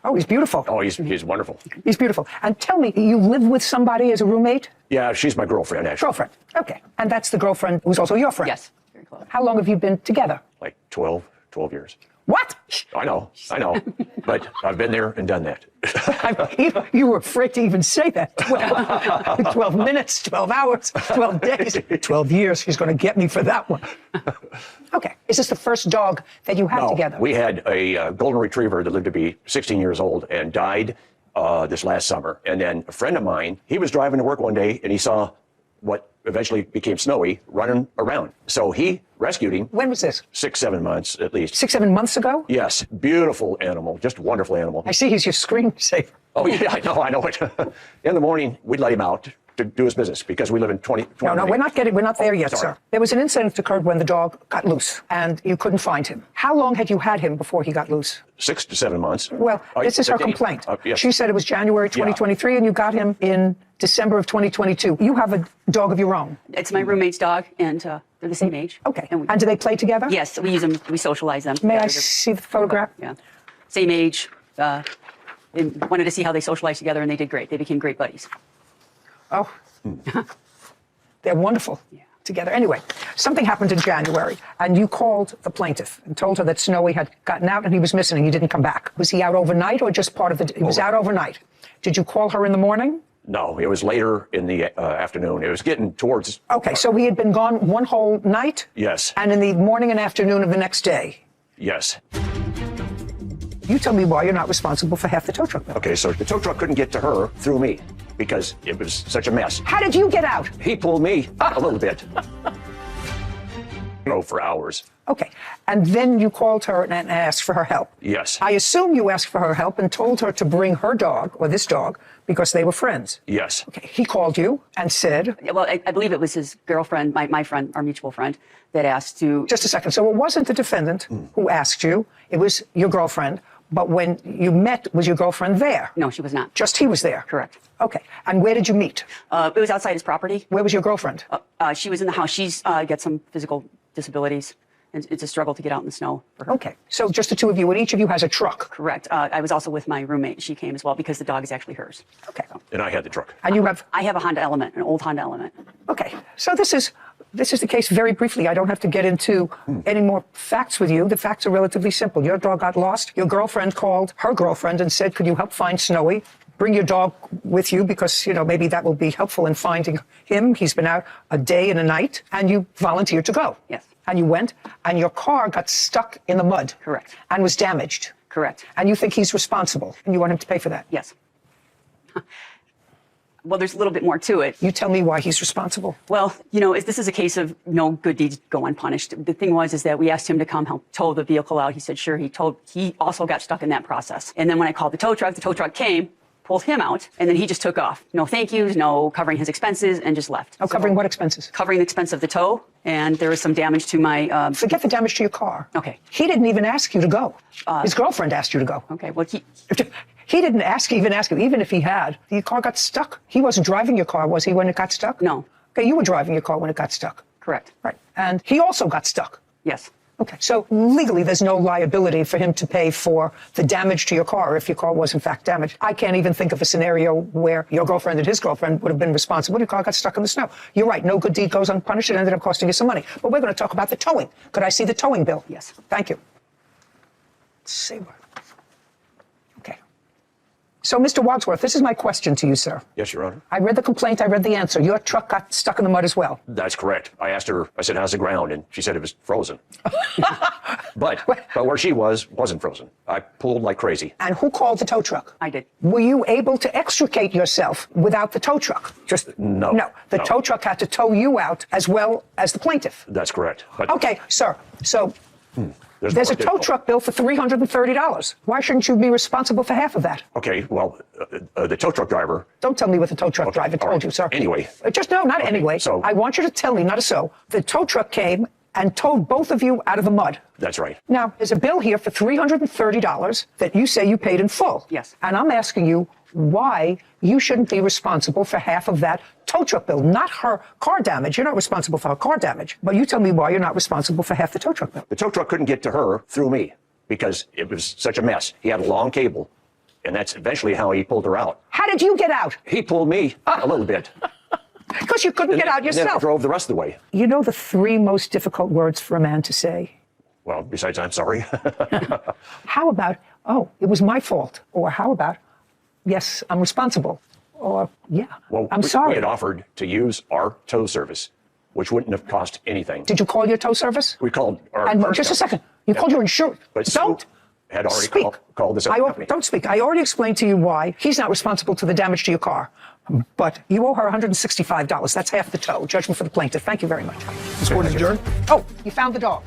Oh, he's beautiful. Oh, he's wonderful. He's beautiful. And tell me, you live with somebody as a roommate? Yeah, she's my girlfriend, actually. Girlfriend. Okay. And that's the girlfriend who's also your friend? Yes. club. How long have you been together? Like 12 years. What? I know. But I've been there and done that. You were afraid to even say that. 12 minutes, 12 hours, 12 days, 12 years. He's going to get me for that one. Okay. Is this the first dog that you had together? We had a golden retriever that lived to be 16 years old and died this last summer. And then a friend of mine, he was driving to work one day and he saw what eventually became Snowy running around. So he rescued him. When was this? 6-7 months at least. 6-7 months ago? Yes. Beautiful animal. Just wonderful animal. I see he's your screensaver. Oh, yeah, I know it. In the morning, we'd let him out to do his business because we live in 20. No, we're not there yet, sorry. sir. There was an incident that occurred when the dog got loose and you couldn't find him. How long had you had him before he got loose? 6 to 7 months. Well, this is her complaint. Yes. She said it was January 2023 and you got him in December of 2022. You have a dog of your own. It's my roommate's dog, and they're the same age. Okay. And do they play together? Yes, we use them. We socialize them. May Yeah, I they're- see the photograph? Yeah. Same age. And wanted to see how they socialized together, and they did great. They became great buddies. Oh, they're wonderful together. Anyway, something happened in January, and you called the plaintiff and told her that Snowy had gotten out and he was missing and he didn't come back. Was he out overnight or just part of the... He was out overnight. Did you call her in the morning? No, it was later in the afternoon. It was getting towards... Okay, so he had been gone one whole night? Yes. And in the morning and afternoon of the next day? Yes. You tell me why you're not responsible for half the tow truck bill. Okay, so the tow truck couldn't get to her through me because it was such a mess. How did you get out? He pulled me a little bit. For hours. Okay, and then you called her and asked for her help. Yes. I assume you asked for her help and told her to bring her dog, or this dog, because they were friends. Yes. Okay, he called you and said... Well, I believe it was his girlfriend, my friend, our mutual friend, that asked to... Just a second. So it wasn't the defendant who asked you. It was your girlfriend. But when you met, was your girlfriend there? No, she was not. Just he was there? Correct. Okay. And where did you meet? It was outside his property. Where was your girlfriend? She was in the house. She's got some physical disabilities, and it's a struggle to get out in the snow for her. Okay. So just the two of you, and each of you has a truck? Correct. I was also with my roommate. She came as well because the dog is actually hers. Okay. And I had the truck. And you have... I have a Honda Element, an old Honda Element. Okay. So this is the case very briefly. I don't have to get into any more facts with you. The facts are relatively simple. Your dog got lost. Your girlfriend called her girlfriend and said, could you help find Snowy? Bring your dog with you because, maybe that will be helpful in finding him. He's been out a day and a night, and you volunteered to go. Yes. And you went, and your car got stuck in the mud. Correct. And was damaged. Correct. And you think he's responsible, and you want him to pay for that? Yes. Well, there's a little bit more to it. You tell me why he's responsible. Well, this is a case of no good deeds go unpunished. The thing is that we asked him to come help tow the vehicle out. He said, sure. He also got stuck in that process. And then when I called the tow truck came, pulled him out, and then he just took off. No thank yous, no covering his expenses, and just left. Oh, covering what expenses? Covering the expense of the tow, and there was some damage to my... Forget the damage to your car. Okay. He didn't even ask you to go. His girlfriend asked you to go. Okay, well, He didn't even ask you, even if he had. Your car got stuck. He wasn't driving your car, was he, when it got stuck? No. Okay, you were driving your car when it got stuck. Correct. Right. And he also got stuck. Yes. Okay, so legally there's no liability for him to pay for the damage to your car if your car was in fact damaged. I can't even think of a scenario where your girlfriend and his girlfriend would have been responsible. Your car got stuck in the snow. You're right, no good deed goes unpunished. It ended up costing you some money. But we're going to talk about the towing. Could I see the towing bill? Yes. Thank you. Let's see what... Okay. So, Mr. Wadsworth, this is my question to you, sir. Yes, Your Honor. I read the complaint, I read the answer. Your truck got stuck in the mud as well. That's correct. I asked her, I said, how's the ground? And she said it was frozen. But where she wasn't frozen. I pulled like crazy. And who called the tow truck? I did. Were you able to extricate yourself without the tow truck? No. No. The tow truck had to tow you out as well as the plaintiff. That's correct. But Okay, sir. So there's a tow truck bill for $330. Why shouldn't you be responsible for half of that? Okay, well, the tow truck driver... Don't tell me what the tow truck driver told you, sir. Anyway. Not anyway. So... I want you to tell me, not a so. The tow truck came and towed both of you out of the mud. That's right. Now, there's a bill here for $330 that you say you paid in full. Yes. And I'm asking you why you shouldn't be responsible for half of that tow truck bill, not her car damage. You're not responsible for her car damage, but you tell me why you're not responsible for half the tow truck bill. The tow truck couldn't get to her through me because it was such a mess. He had a long cable, and that's eventually how he pulled her out. How did you get out? He pulled me a little bit. Because you couldn't get out And then I yourself. drove the rest of the way. You know the 3 most difficult words for a man to say? Well, besides, I'm sorry. How about, oh, it was my fault? Or how about, yes, I'm responsible? Or, yeah, Well, I'm we sorry. had offered to use our tow service, which wouldn't have cost anything. Did you call your tow service? We called our And insurance just a company. second. You called your insurance. But Sue Don't had already speak. called this other company. Don't speak. I already explained to you why he's not responsible to the damage to your car. But you owe her $165. That's half the tow. Judgment for the plaintiff. Thank you very much. This court is adjourned. Oh, you found the dog.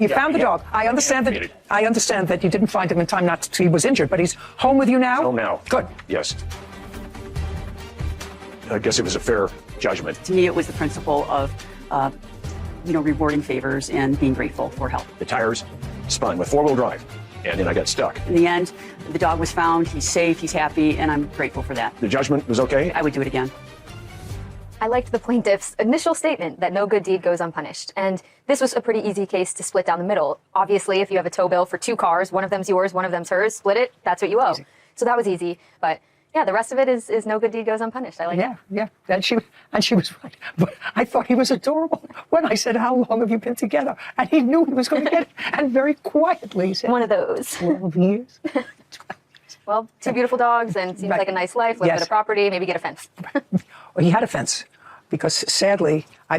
You found the dog. I understand that you didn't find him in time not to, he was injured, but he's home with you now? Home now. Good. Yes. I guess it was a fair judgment. To me, it was the principle of, rewarding favors and being grateful for help. The tires spun with 4-wheel drive, and then I got stuck. In the end, the dog was found. He's safe. He's happy, and I'm grateful for that. The judgment was okay? I would do it again. I liked the plaintiff's initial statement that no good deed goes unpunished. And this was a pretty easy case to split down the middle. Obviously, if you have a tow bill for 2 cars, one of them's yours, one of them's hers, split it, that's what you owe. So that was easy. But yeah, the rest of it is no good deed goes unpunished. I like it. Yeah. And she was right. But I thought he was adorable when I said, how long have you been together? And he knew he was going to get it. And very quietly said, one of those. 12 years. Well, 2 beautiful dogs and seems like a nice life, little bit of property, maybe get a fence. He had a fence because sadly, I